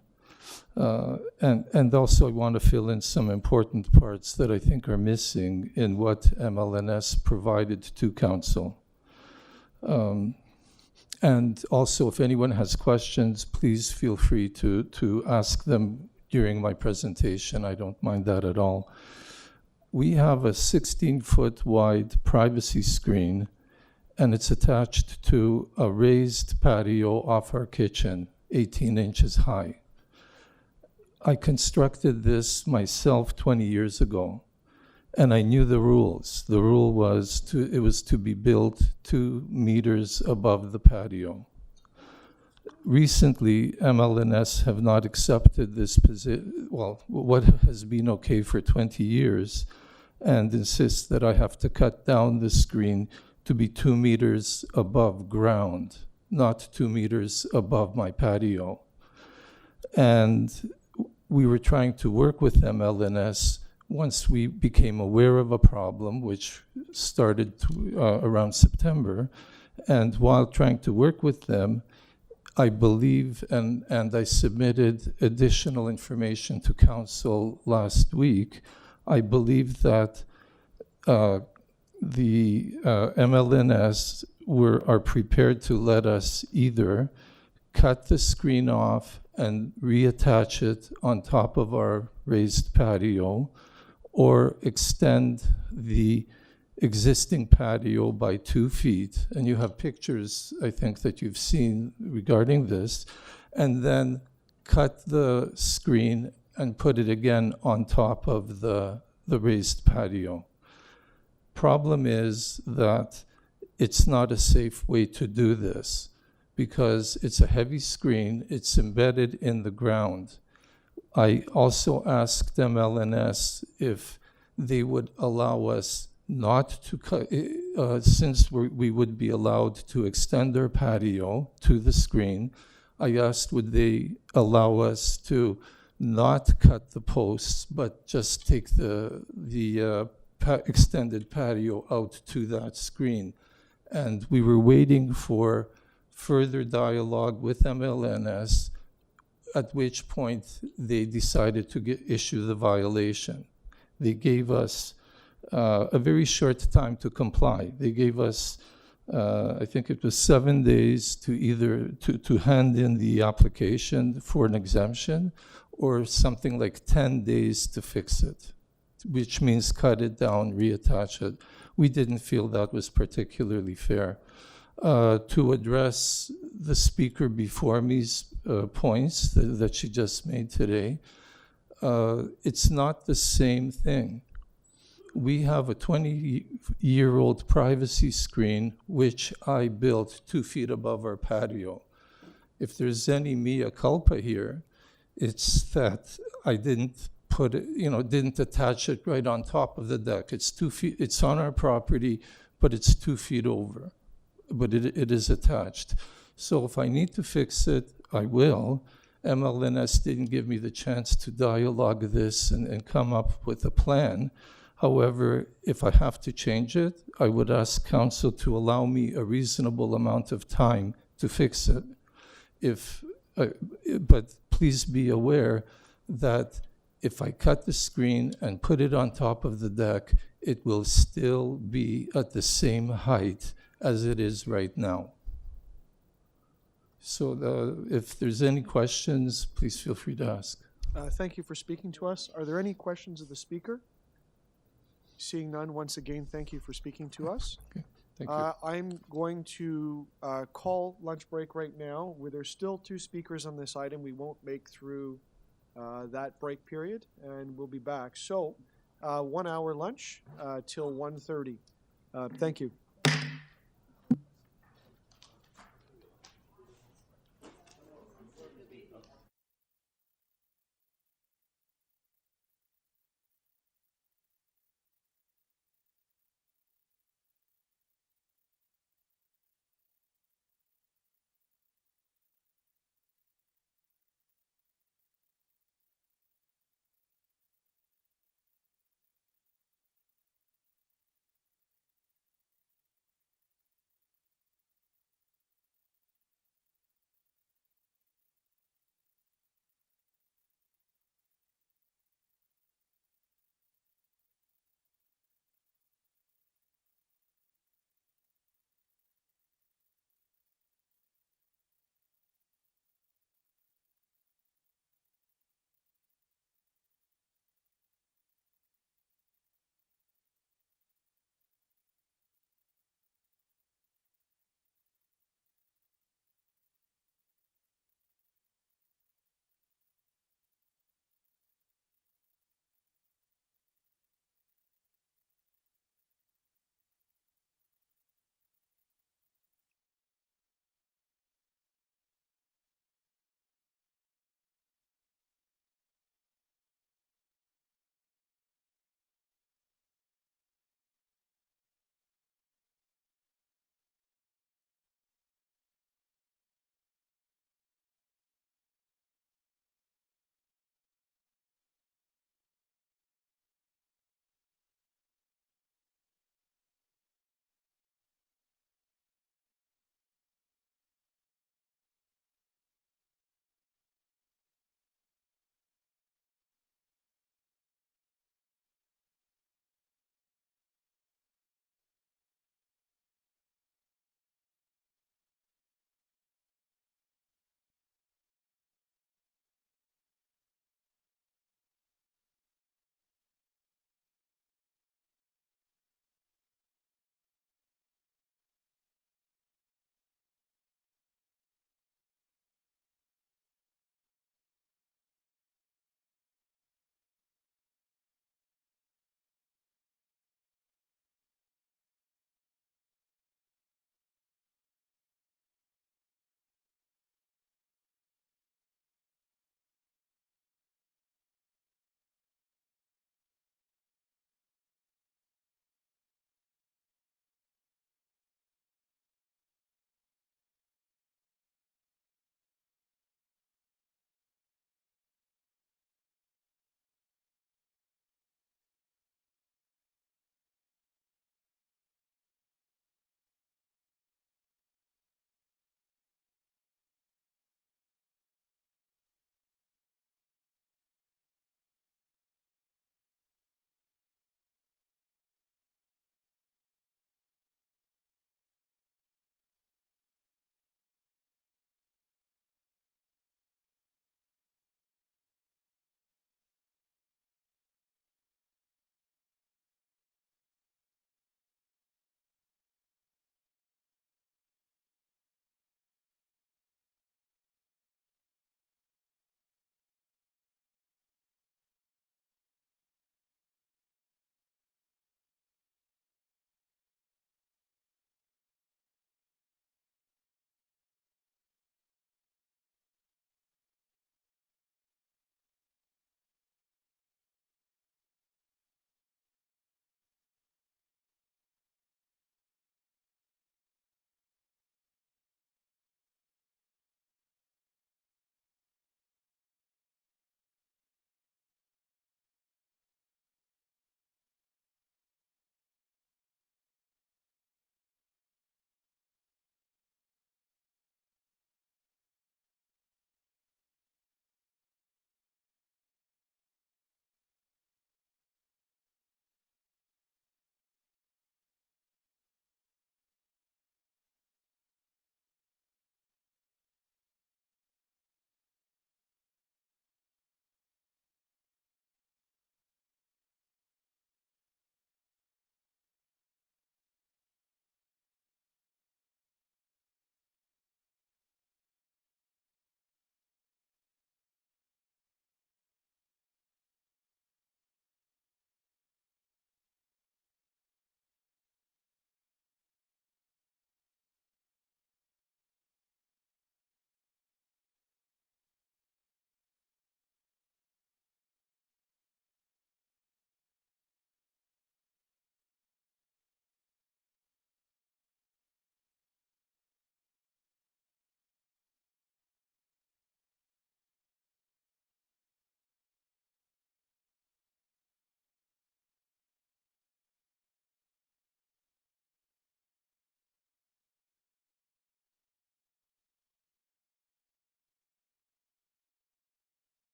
And also I want to fill in some important parts that I think are missing in what MLNS provided to council. And also, if anyone has questions, please feel free to ask them during my presentation. I don't mind that at all. We have a 16-foot wide privacy screen, and it's attached to a raised patio off our kitchen, 18 inches high. I constructed this myself 20 years ago, and I knew the rules. The rule was it was to be built 2 meters above the patio. Recently, MLNS have not accepted this position, well, what has been okay for 20 years, and insist that I have to cut down the screen to be 2 meters above ground, not 2 meters above my patio. And we were trying to work with MLNS once we became aware of a problem, which started around September. And while trying to work with them, I believe, and I submitted additional information to council last week, I believe that the MLNS are prepared to let us either cut the screen off and reattach it on top of our raised patio, or extend the existing patio by 2 feet. And you have pictures, I think, that you've seen regarding this, and then cut the screen and put it again on top of the raised patio. Problem is that it's not a safe way to do this, because it's a heavy screen, it's embedded in the ground. I also asked MLNS if they would allow us not to cut, since we would be allowed to extend our patio to the screen, I asked would they allow us to not cut the posts, but just take the extended patio out to that screen. And we were waiting for further dialogue with MLNS, at which point they decided to issue the violation. They gave us a very short time to comply. They gave us, I think it was 7 days to either to hand in the application for an exemption, or something like 10 days to fix it, which means cut it down, reattach it. We didn't feel that was particularly fair. To address the speaker before me's points that she just made today, it's not the same thing. We have a 20-year-old privacy screen, which I built 2 feet above our patio. If there's any mea culpa here, it's that I didn't put it, didn't attach it right on top of the deck. It's 2 feet, it's on our property, but it's 2 feet over. But it is attached. So if I need to fix it, I will. MLNS didn't give me the chance to dialogue this and come up with a plan. However, if I have to change it, I would ask council to allow me a reasonable amount of time to fix it. But please be aware that if I cut the screen and put it on top of the deck, it will still be at the same height as it is right now. So if there's any questions, please feel free to ask. Thank you for speaking to us. Are there any questions of the speaker? Seeing none, once again, thank you for speaking to us. Okay, thank you. I'm going to call lunch break right now. Where there's still 2 speakers on this item, we won't make through that break period, and we'll be back. So, 1 hour lunch till 1:30. Thank you.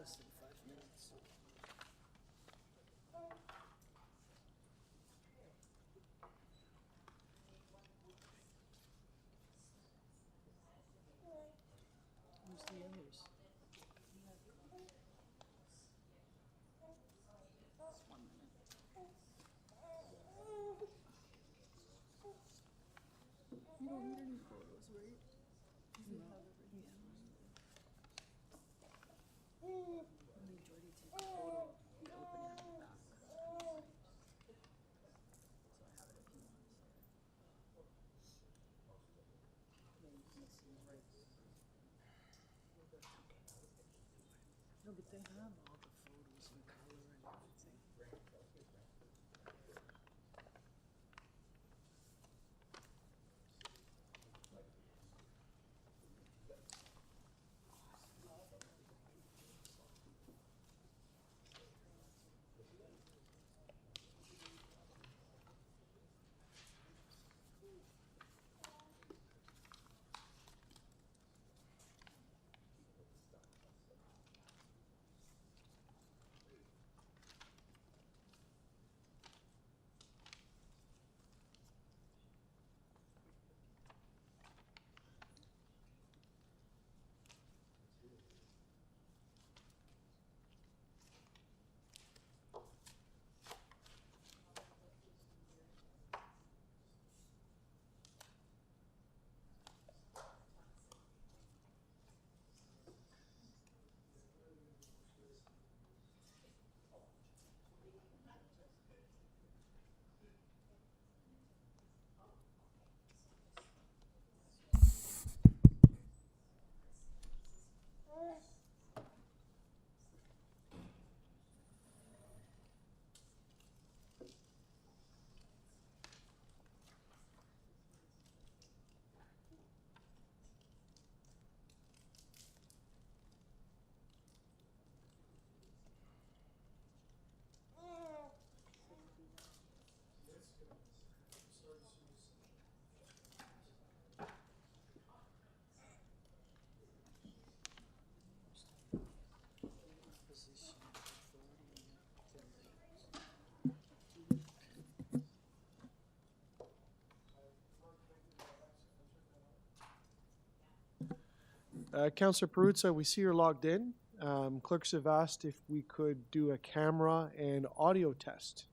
Less than 5 minutes. Who's the others? You don't need any photos, right? You have everything. Let me Jordy take a photo, the opening and the back. So I have it if you want. Yeah, you can see right. No, but they have all the photos and color and everything. Councillor Perruzza, we see you're logged in. Clerks have asked if we could do a camera and audio test.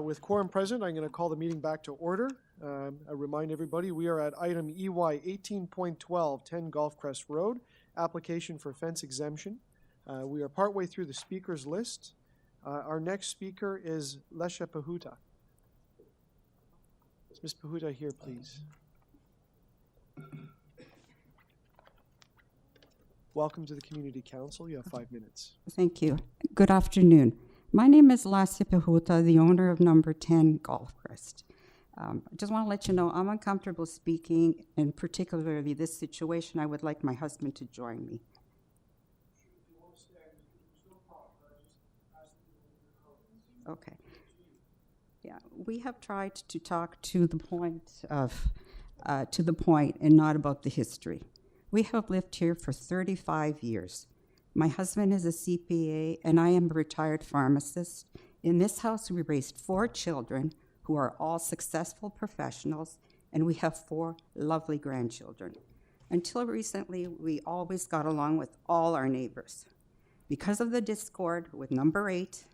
With quorum present, I'm going to call the meeting back to order. I remind everybody we are at item EY 18.12, 10 Golf Crest Road, application for fence exemption. We are partway through the speakers list. Our next speaker is Lesha Pahuta. Is Ms. Pahuta here, please? Welcome to the Community Council. You have 5 minutes. Thank you. Good afternoon. My name is Lassie Pehuta, the owner of number 10 Golf Crest. I just want to let you know I'm uncomfortable speaking, and particularly this situation. I would like my husband to join me. Okay. Yeah, we have tried to talk to the point and not about the history. We have lived here for 35 years. My husband is a CPA and I am a retired pharmacist. In this house, we raised 4 children who are all successful professionals, and we have 4 lovely grandchildren. Until recently, we always got along with all our neighbors. Because of the discord with number 8,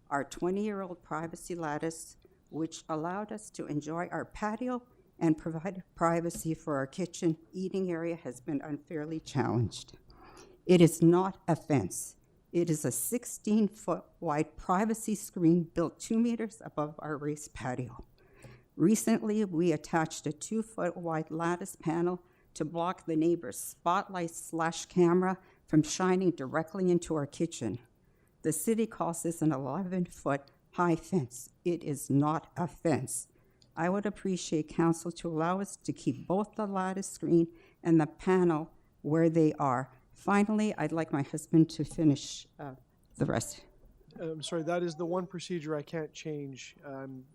our 20-year-old privacy lattice, which allowed us to enjoy our patio and provide privacy for our kitchen eating area, has been unfairly challenged. It is not a fence. It is a 16-foot wide privacy screen built 2 meters above our raised patio. Recently, we attached a 2-foot wide lattice panel to block the neighbor's spotlight/camera from shining directly into our kitchen. The city calls this an 11-foot high fence. It is not a fence. I would appreciate council to allow us to keep both the lattice screen and the panel where they are. Finally, I'd like my husband to finish the rest. I'm sorry, that is the one procedure I can't change.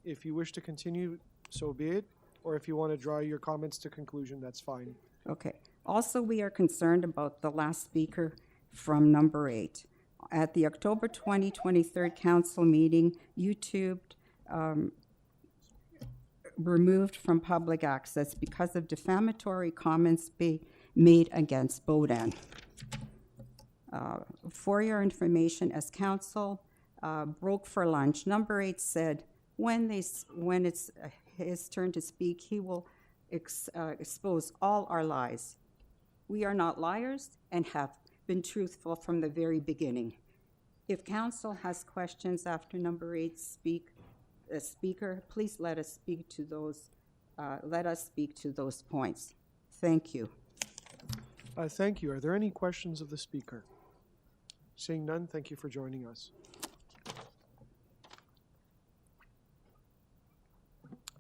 If you wish to continue, so be it. Or if you want to draw your comments to conclusion, that's fine. Okay. Also, we are concerned about the last speaker from number 8. At the October 2023 council meeting, YouTube removed from public access because of defamatory comments being made against Bodan. For your information, as council broke for lunch, number 8 said when it's his turn to speak, he will expose all our lies. We are not liars and have been truthful from the very beginning. If council has questions after number 8 speaker, please let us speak to those. Let us speak to those points. Thank you. Thank you. Are there any questions of the speaker? Seeing none, thank you for joining us.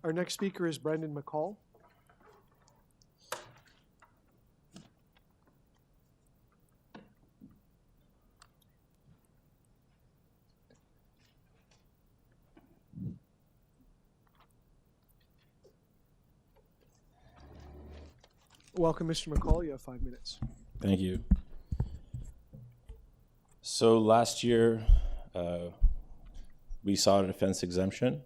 Our next speaker is Brendan McCall. Welcome, Mr. McCall. You have 5 minutes. Thank you. So last year, we sought a fence exemption.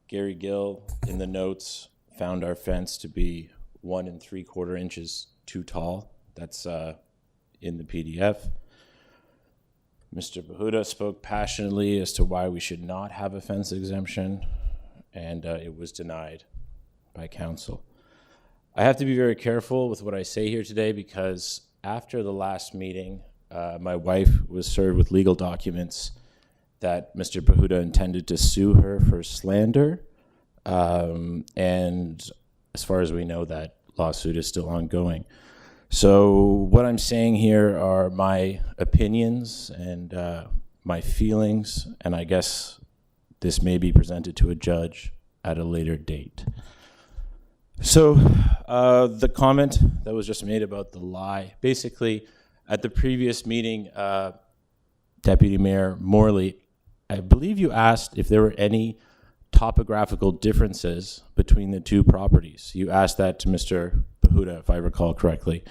Gary Gill, in the notes, found our fence to be 1 3/4 inches too tall. That's in the PDF. Mr. Pehuta spoke passionately as to why we should not have a fence exemption, and it was denied by council. I have to be very careful with what I say here today because after the last meeting, my wife was served with legal documents that Mr. Pehuta intended to sue her for slander. And as far as we know, that lawsuit is still ongoing. So what I'm saying here are my opinions and my feelings, and I guess this may be presented to a judge at a later date. So the comment that was just made about the lie, basically at the previous meeting, Deputy Mayor Morley, I believe you asked if there were any topographical differences between the 2 properties. You asked that to Mr. Pehuta, if I recall correctly.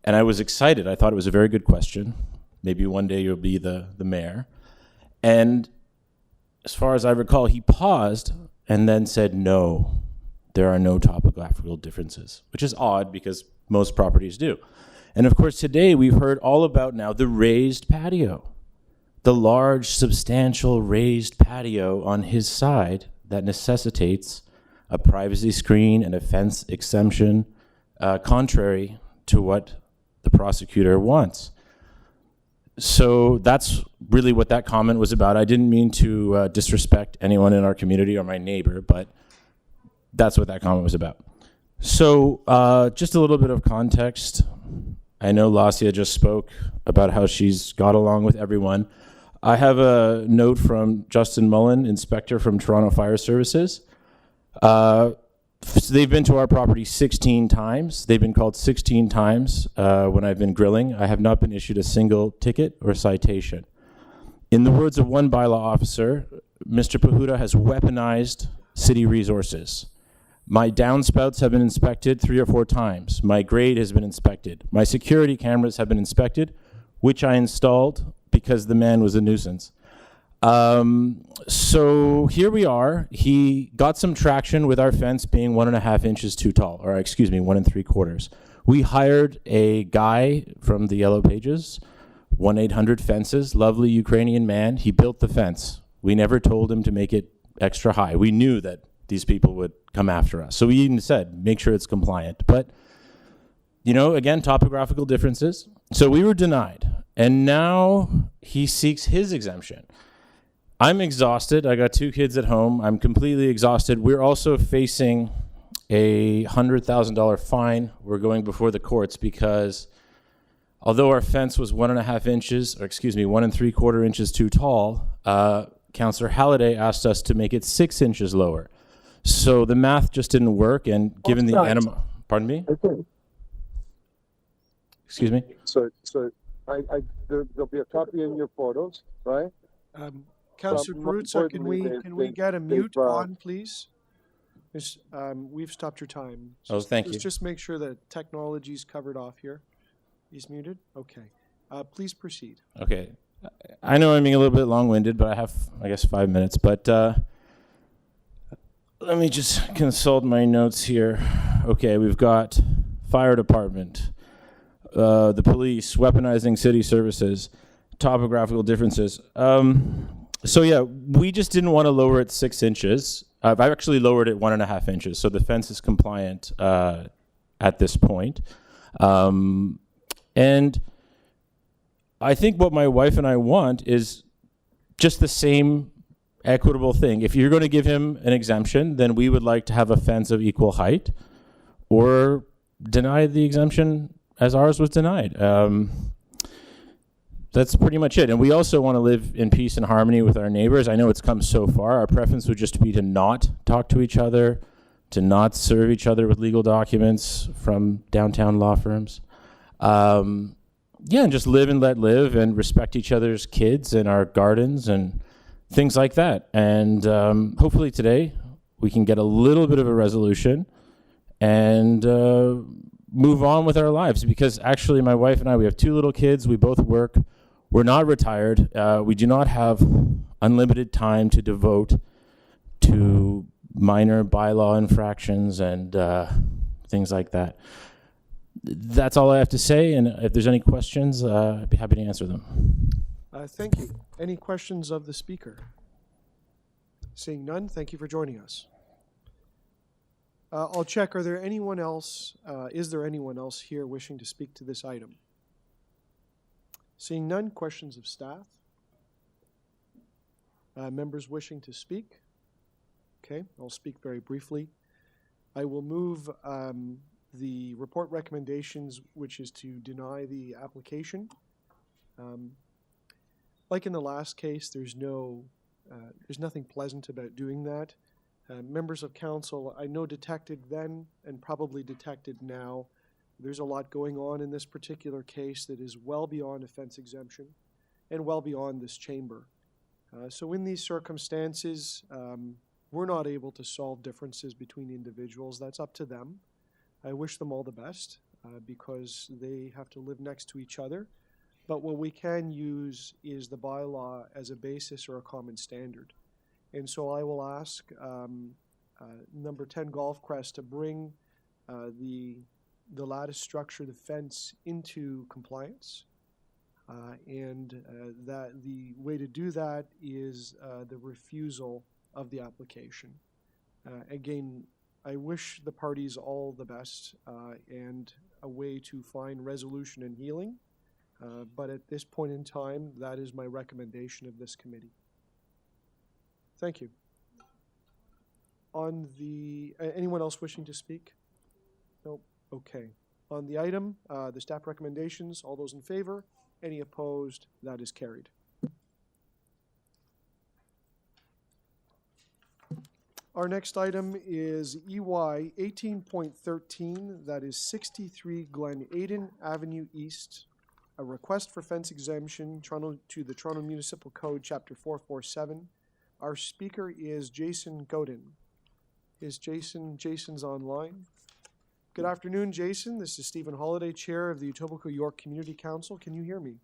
And I was excited. I thought it was a very good question. Maybe one day you'll be the mayor. And as far as I recall, he paused and then said, no, there are no topographical differences, which is odd because most properties do. And of course, today we've heard all about now the raised patio, the large, substantial raised patio on his side that necessitates a privacy screen and a fence exemption, contrary to what the prosecutor wants. So that's really what that comment was about. I didn't mean to disrespect anyone in our community or my neighbor, but that's what that comment was about. So just a little bit of context. I know Lasia just spoke about how she's got along with everyone. I have a note from Justin Mullen, inspector from Toronto Fire Services. They've been to our property 16 times. They've been called 16 times when I've been grilling. I have not been issued a single ticket or citation. In the words of one bylaw officer, Mr. Pahuta has weaponized city resources. My downspouts have been inspected 3 or 4 times. My grade has been inspected. My security cameras have been inspected, which I installed because the man was a nuisance. So here we are. He got some traction with our fence being 1.5 inches too tall, or excuse me, 1 3/4. We hired a guy from the Yellow Pages, 1-800-FENCES, lovely Ukrainian man. He built the fence. We never told him to make it extra high. We knew that these people would come after us. So we even said, make sure it's compliant. But, you know, again, topographical differences. So we were denied. And now he seeks his exemption. I'm exhausted. I got 2 kids at home. I'm completely exhausted. We're also facing a $100,000 fine. We're going before the courts because although our fence was 1.5 inches, or excuse me, 1 3/4 inches too tall, Councillor Halliday asked us to make it 6 inches lower. So the math just didn't work, and given the animal, pardon me? Excuse me? So there'll be a copy in your photos, right? Councillor Peruzza, can we get a mute on, please? We've stopped your time. Oh, thank you. Just make sure that technology's covered off here. He's muted? Okay. Please proceed. Okay. I know I'm being a little bit long-winded, but I have, I guess, 5 minutes. But let me just consult my notes here. Okay, we've got fire department, the police, weaponizing city services, topographical differences. So yeah, we just didn't want to lower it 6 inches. I've actually lowered it 1.5 inches, so the fence is compliant at this point. And I think what my wife and I want is just the same equitable thing. If you're going to give him an exemption, then we would like to have a fence of equal height, or deny the exemption as ours was denied. That's pretty much it. And we also want to live in peace and harmony with our neighbors. I know it's come so far. Our preference would just be to not talk to each other, to not serve each other with legal documents from downtown law firms. Yeah, and just live and let live and respect each other's kids and our gardens and things like that. And hopefully today we can get a little bit of a resolution and move on with our lives, because actually my wife and I, we have 2 little kids. We both work. We're not retired. We do not have unlimited time to devote to minor bylaw infractions and things like that. That's all I have to say, and if there's any questions, I'd be happy to answer them. Thank you. Any questions of the speaker? Seeing none, thank you for joining us. I'll check, are there anyone else, is there anyone else here wishing to speak to this item? Seeing none, questions of staff? Members wishing to speak? Okay, I'll speak very briefly. I will move the report recommendations, which is to deny the application. Like in the last case, there's nothing pleasant about doing that. Members of council, I know detected then and probably detected now, there's a lot going on in this particular case that is well beyond offense exemption and well beyond this chamber. So in these circumstances, we're not able to solve differences between individuals. That's up to them. I wish them all the best because they have to live next to each other. But what we can use is the bylaw as a basis or a common standard. And so I will ask number 10 Golf Crest to bring the lattice structure, the fence, into compliance. And that the way to do that is the refusal of the application. Again, I wish the parties all the best and a way to find resolution and healing. But at this point in time, that is my recommendation of this committee. Thank you. On the, anyone else wishing to speak? Nope. Okay. On the item, the staff recommendations, all those in favor? Any opposed? That is carried. Our next item is EY 18.13, that is 63 Glen Aiden Avenue East, a request for fence exemption to the Toronto Municipal Code, Chapter 447. Our speaker is Jason Godin. Jason's online. Good afternoon, Jason. This is Stephen Holliday, Chair of the Etobicoke York Community Council. Can you hear me?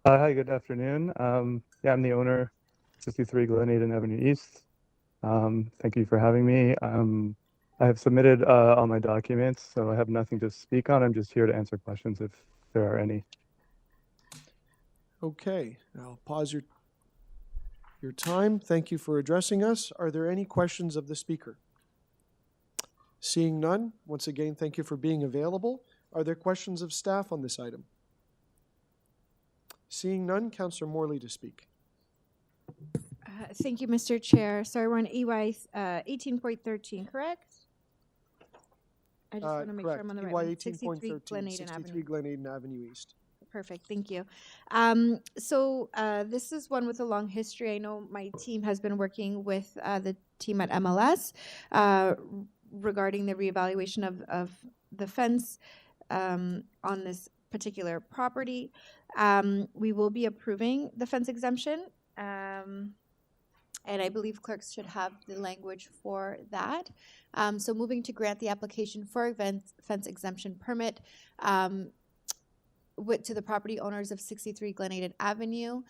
Hi, good afternoon. Yeah, I'm the owner, 63 Glen Aiden Avenue East. Thank you for having me. I have submitted all my documents, so I have nothing to speak on. I'm just here to answer questions if there are any. Okay, I'll pause your time. Thank you for addressing us. Are there any questions of the speaker? Seeing none, once again, thank you for being available. Are there questions of staff on this item? Seeing none, Councillor Morley to speak. Thank you, Mr. Chair. Sorry, we're on EY 18.13, correct? I just want to make sure I'm on the right one. EY 18.13, 63 Glen Aiden Avenue East. Perfect, thank you. This is one with a long history. I know my team has been working with the team at MLS regarding the reevaluation of the fence on this particular property. We will be approving the fence exemption, and I believe clerks should have the language for that. So moving to grant the application for a fence exemption permit to the property owners of 63 Glen Aiden Avenue,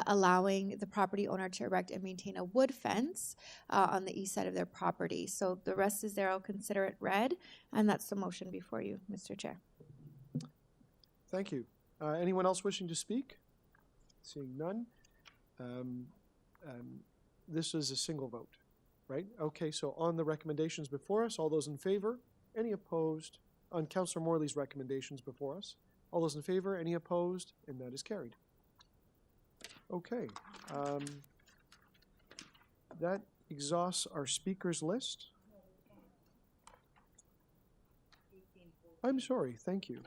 allowing the property owner to erect and maintain a wood fence on the east side of their property. So the rest is there. I'll consider it read, and that's the motion before you, Mr. Chair. Thank you. Anyone else wishing to speak? Seeing none. This is a single vote, right? Okay, so on the recommendations before us, all those in favor? Any opposed? On Councillor Morley's recommendations before us, all those in favor? Any opposed? And that is carried. Okay. That exhausts our speakers list. I'm sorry, thank you.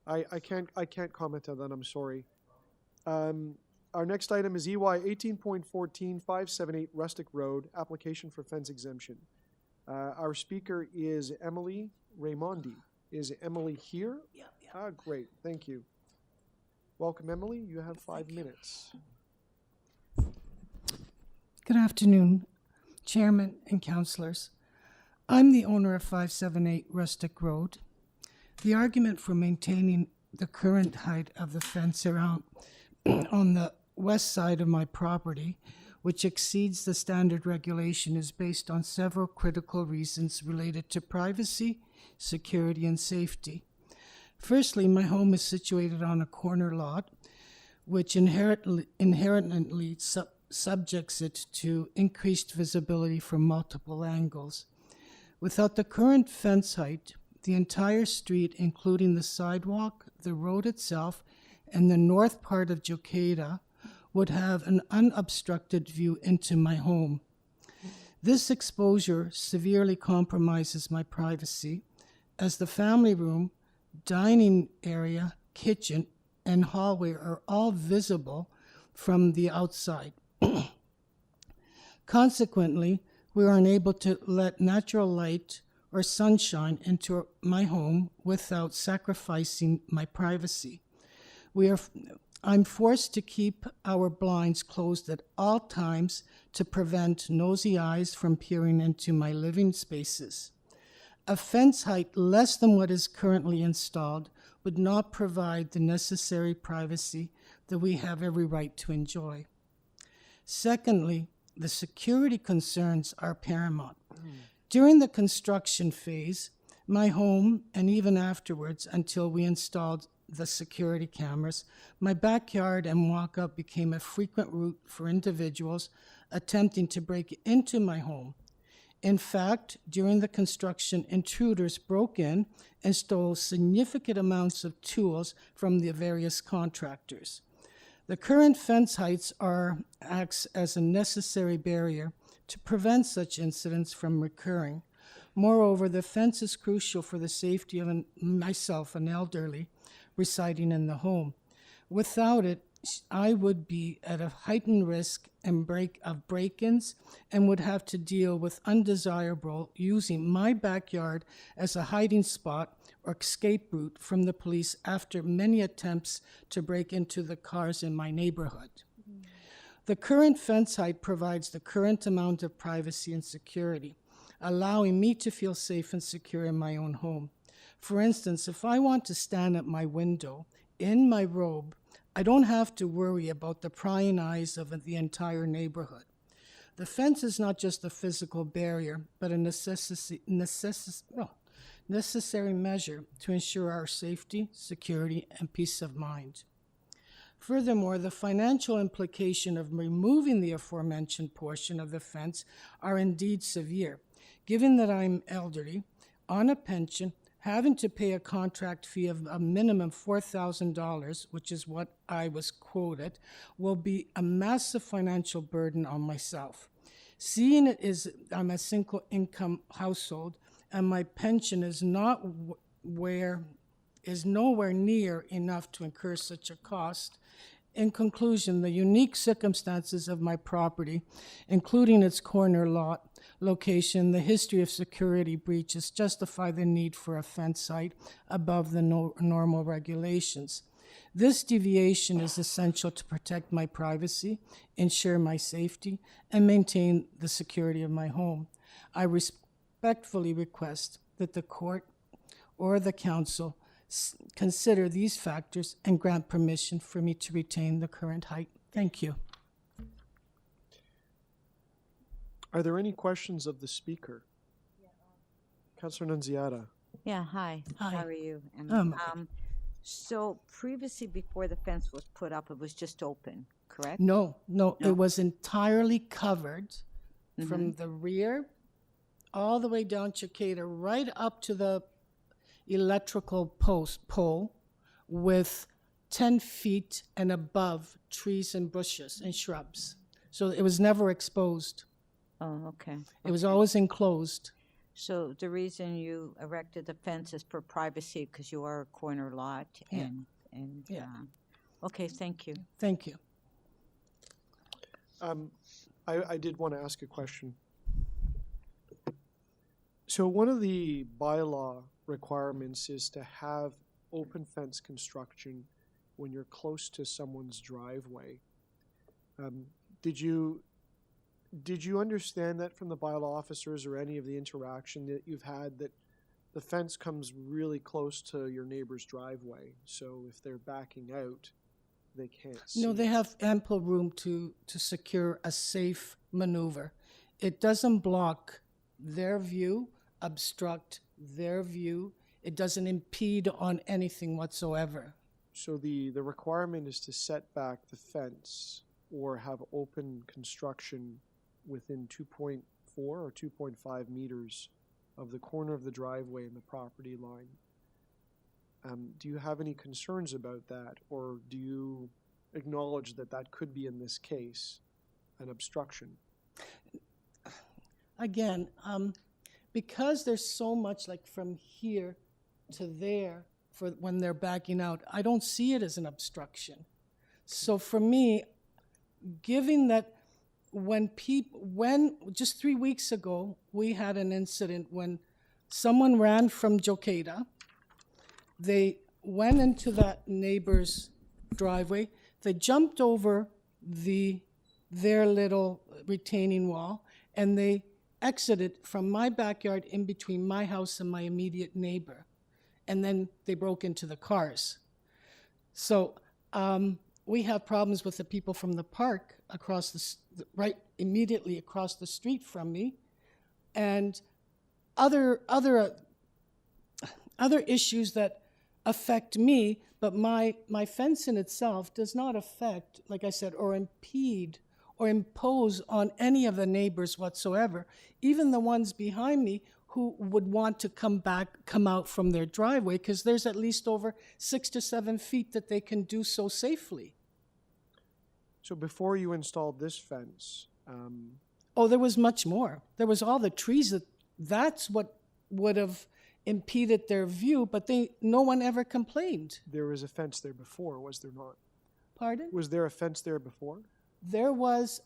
I can't comment on that, I'm sorry. Our next item is EY 18.14, 578 Rustic Road, application for fence exemption. Our speaker is Emily Raimondi. Is Emily here? Yeah. Great, thank you. Welcome, Emily. You have 5 minutes. Good afternoon, Chairman and Councillors. I'm the owner of 578 Rustic Road. The argument for maintaining the current height of the fence around on the west side of my property, which exceeds the standard regulation, is based on several critical reasons related to privacy, security, and safety. Firstly, my home is situated on a corner lot, which inherently subjects it to increased visibility from multiple angles. Without the current fence height, the entire street, including the sidewalk, the road itself, and the north part of Jokeda, would have an unobstructed view into my home. This exposure severely compromises my privacy, as the family room, dining area, kitchen, and hallway are all visible from the outside. Consequently, we are unable to let natural light or sunshine into my home without sacrificing my privacy. I'm forced to keep our blinds closed at all times to prevent nosy eyes from peering into my living spaces. A fence height less than what is currently installed would not provide the necessary privacy that we have every right to enjoy. Secondly, the security concerns are paramount. During the construction phase, my home, and even afterwards until we installed the security cameras, my backyard and walk-up became a frequent route for individuals attempting to break into my home. In fact, during the construction, intruders broke in and stole significant amounts of tools from the various contractors. The current fence heights acts as a necessary barrier to prevent such incidents from recurring. Moreover, the fence is crucial for the safety of myself, an elderly, residing in the home. Without it, I would be at a heightened risk of break-ins and would have to deal with undesirable using my backyard as a hiding spot or escape route from the police after many attempts to break into the cars in my neighborhood. The current fence height provides the current amount of privacy and security, allowing me to feel safe and secure in my own home. For instance, if I want to stand at my window in my robe, I don't have to worry about the prying eyes of the entire neighborhood. The fence is not just a physical barrier, but a necessary measure to ensure our safety, security, and peace of mind. Furthermore, the financial implication of removing the aforementioned portion of the fence are indeed severe. Given that I'm elderly, on a pension, having to pay a contract fee of a minimum $4,000, which is what I was quoted, will be a massive financial burden on myself. Seeing it is I'm a single income household and my pension is nowhere near enough to incur such a cost. In conclusion, the unique circumstances of my property, including its corner lot location, the history of security breaches, justify the need for a fence site above the normal regulations. This deviation is essential to protect my privacy, ensure my safety, and maintain the security of my home. I respectfully request that the court or the council consider these factors and grant permission for me to retain the current height. Thank you. Are there any questions of the speaker? Councillor Nunziata. Yeah, hi. Hi. How are you? And, Okay. So previously, before the fence was put up, it was just open, correct? No, it was entirely covered from the rear all the way down Chiquita, right up to the electrical pole with 10 feet and above trees and bushes and shrubs. So it was never exposed. Oh, okay. It was always enclosed. So the reason you erected the fence is for privacy because you are a corner lot Yeah. and Yeah. Okay, thank you. Thank you. I did want to ask a question. So one of the bylaw requirements is to have open fence construction when you're close to someone's driveway. Did you understand that from the bylaw officers or any of the interaction that you've had, that the fence comes really close to your neighbor's driveway? So if they're backing out, they can't see. No, they have ample room to secure a safe maneuver. It doesn't block their view, obstruct their view. It doesn't impede on anything whatsoever. So the requirement is to set back the fence or have open construction within 2.4 or 2.5 meters of the corner of the driveway and the property line. Do you have any concerns about that, or do you acknowledge that that could be in this case an obstruction? Again, because there's so much like from here to there for when they're backing out, I don't see it as an obstruction. So for me, given that when just 3 weeks ago, we had an incident when someone ran from Jokeda. They went into that neighbor's driveway. They jumped over their little retaining wall, and they exited from my backyard in between my house and my immediate neighbor. And then they broke into the cars. So we have problems with the people from the park right immediately across the street from me, and other issues that affect me, but my fence in itself does not affect, like I said, or impede or impose on any of the neighbors whatsoever, even the ones behind me who would want to come out from their driveway, because there's at least over 6 to 7 feet that they can do so safely. So before you installed this fence, Oh, there was much more. There was all the trees that's what would have impeded their view, but no one ever complained. there was a fence there before, was there not? Pardon? Was there a fence there before? There was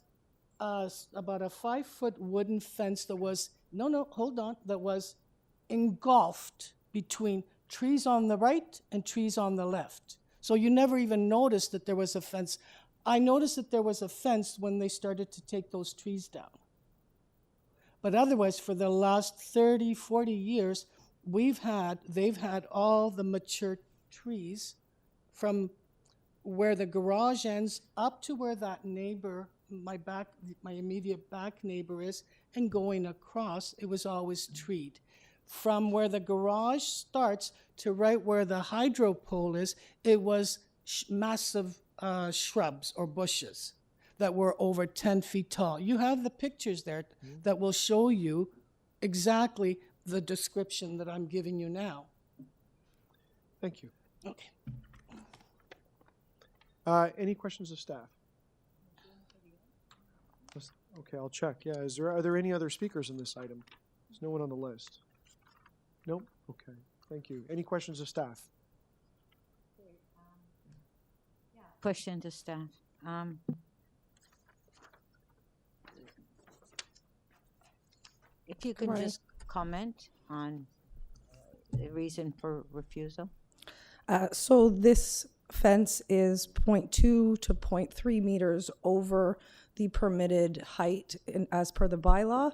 about a 5-foot wooden fence that was, that was engulfed between trees on the right and trees on the left. So you never even noticed that there was a fence. I noticed that there was a fence when they started to take those trees down. But otherwise, for the last 30, 40 years, they've had all the mature trees from where the garage ends up to where that neighbor, my immediate back neighbor is, and going across, it was always treed. From where the garage starts to right where the hydro pole is, it was massive shrubs or bushes that were over 10 feet tall. You have the pictures there that will show you exactly the description that I'm giving you now. Thank you. Okay. Any questions of staff? Okay, I'll check. Yeah, are there any other speakers in this item? There's no one on the list. Nope. Okay, thank you. Any questions of staff? Question to staff. If you could just comment on the reason for refusal. So this fence is 0.2 to 0.3 meters over the permitted height as per the bylaw.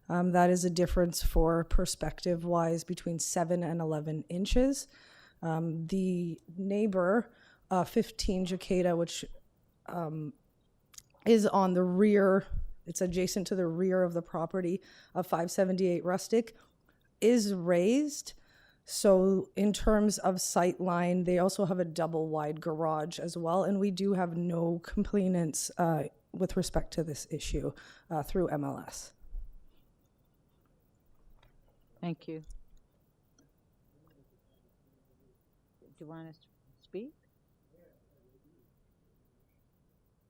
That is a difference for perspective-wise between 7 and 11 inches. The neighbor, 15 Jacada, which is on the rear, it's adjacent to the rear of the property of 578 Rustic, is raised. So in terms of sight line, they also have a double wide garage as well, and we do have no complainants with respect to this issue through MLS. Thank you. Do you want to speak?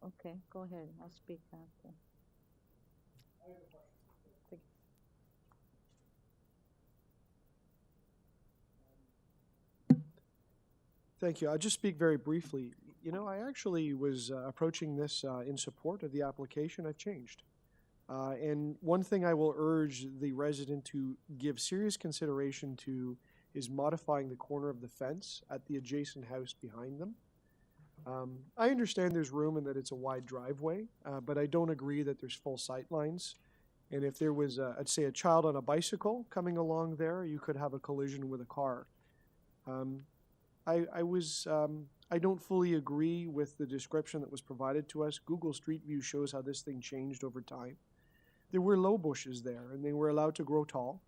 Okay, go ahead. I'll speak after. Thank you. I'll just speak very briefly. You know, I actually was approaching this in support of the application. I've changed. And one thing I will urge the resident to give serious consideration to is modifying the corner of the fence at the adjacent house behind them. I understand there's room and that it's a wide driveway, but I don't agree that there's full sight lines. And if there was, I'd say, a child on a bicycle coming along there, you could have a collision with a car. I don't fully agree with the description that was provided to us. Google Street View shows how this thing changed over time. There were low bushes there, and they were allowed to grow tall.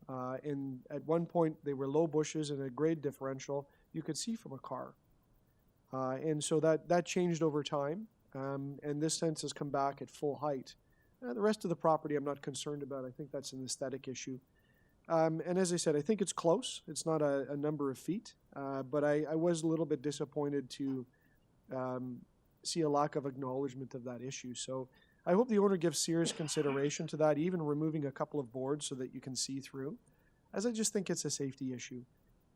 And at one point, they were low bushes and a grade differential you could see from a car. And so that changed over time, and this fence has come back at full height. The rest of the property I'm not concerned about. I think that's an aesthetic issue. And as I said, I think it's close. It's not a number of feet, but I was a little bit disappointed to see a lack of acknowledgement of that issue. So I hope the owner gives serious consideration to that, even removing a couple of boards so that you can see through, as I just think it's a safety issue.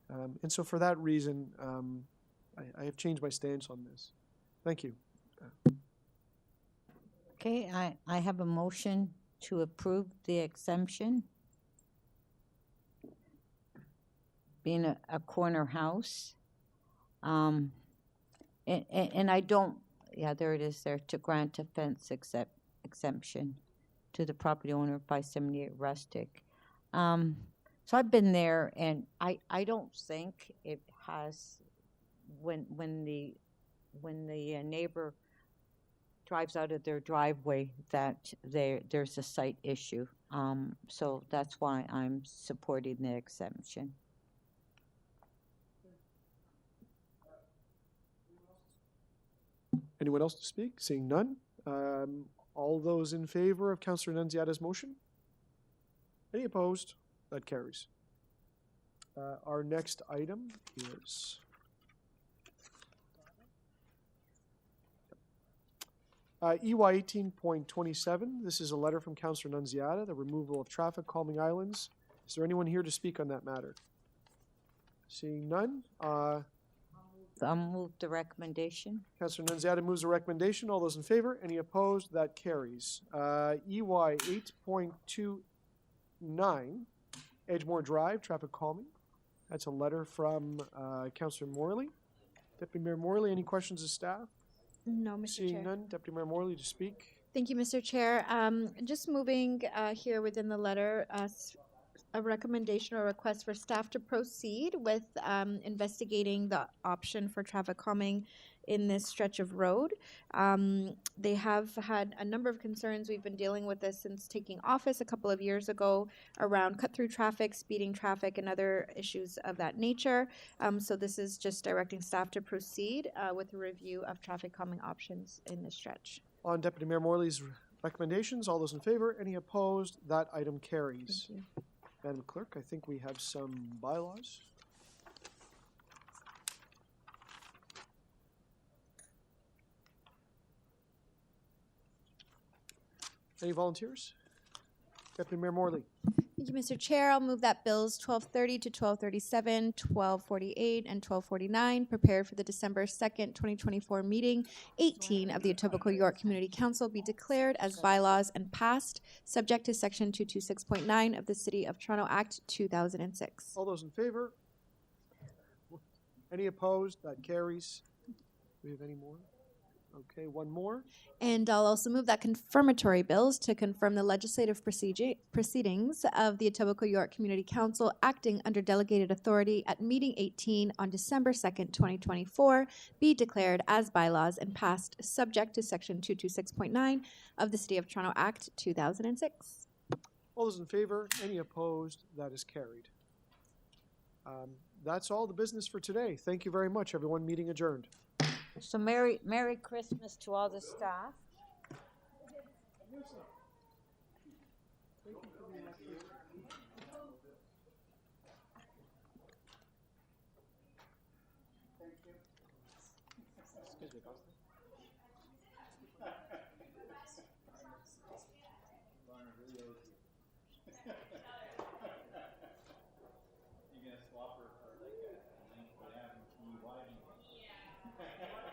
And so for that reason, I have changed my stance on this. Thank you. Okay, I have a motion to approve the exemption. Being a corner house. And I don't, yeah, there it is there, to grant a fence exemption to the property owner of 578 Rustic. So I've been there, and I don't think it has, when the neighbor drives out of their driveway, that there's a site issue. So that's why I'm supporting the exemption. Anyone else to speak? Seeing none. All those in favor of Councillor Nunziata's motion? Any opposed? That carries. Our next item is EY 18.27, this is a letter from Councillor Nunziata, the removal of traffic calming islands. Is there anyone here to speak on that matter? Seeing none, I'll move the recommendation. Councillor Nunziata moves the recommendation. All those in favor? Any opposed? That carries. EY 8.29, Edgemore Drive, traffic calming. That's a letter from Councillor Morley. Deputy Mayor Morley, any questions of staff? No, Mr. Seeing Chair. none, Deputy Mayor Morley to speak. Thank you, Mr. Chair. Just moving here within the letter, a recommendation or request for staff to proceed with investigating the option for traffic calming in this stretch of road. They have had a number of concerns. We've been dealing with this since taking office a couple of years ago around cut-through traffic, speeding traffic, and other issues of that nature. So this is just directing staff to proceed with a review of traffic calming options in this stretch. On Deputy Mayor Morley's recommendations, all those in favor? Any opposed? That item carries. Thank you. Madam Clerk, I think we have some bylaws. Any volunteers? Deputy Mayor Morley. Thank you, Mr. Chair. I'll move that bills 1230 to 1237, 1248, and 1249, prepared for the December 2nd, 2024 meeting 18 of the Etobicoke York Community Council, be declared as bylaws and passed, subject to Section 226.9 of the City of Toronto Act 2006. All those in favor? Any opposed? That carries. Do we have any more? Okay, one more. And I'll also move that confirmatory bills to confirm the legislative proceedings of the Etobicoke York Community Council acting under delegated authority at meeting 18 on December 2nd, 2024, be declared as bylaws and passed subject to Section 226.9 of the City of Toronto Act 2006. All those in favor? Any opposed? That is carried. That's all the business for today. Thank you very much, everyone. Meeting adjourned. So Merry Christmas to all the staff. You're gonna swap her for like a Laneway Avenue widening. Yeah.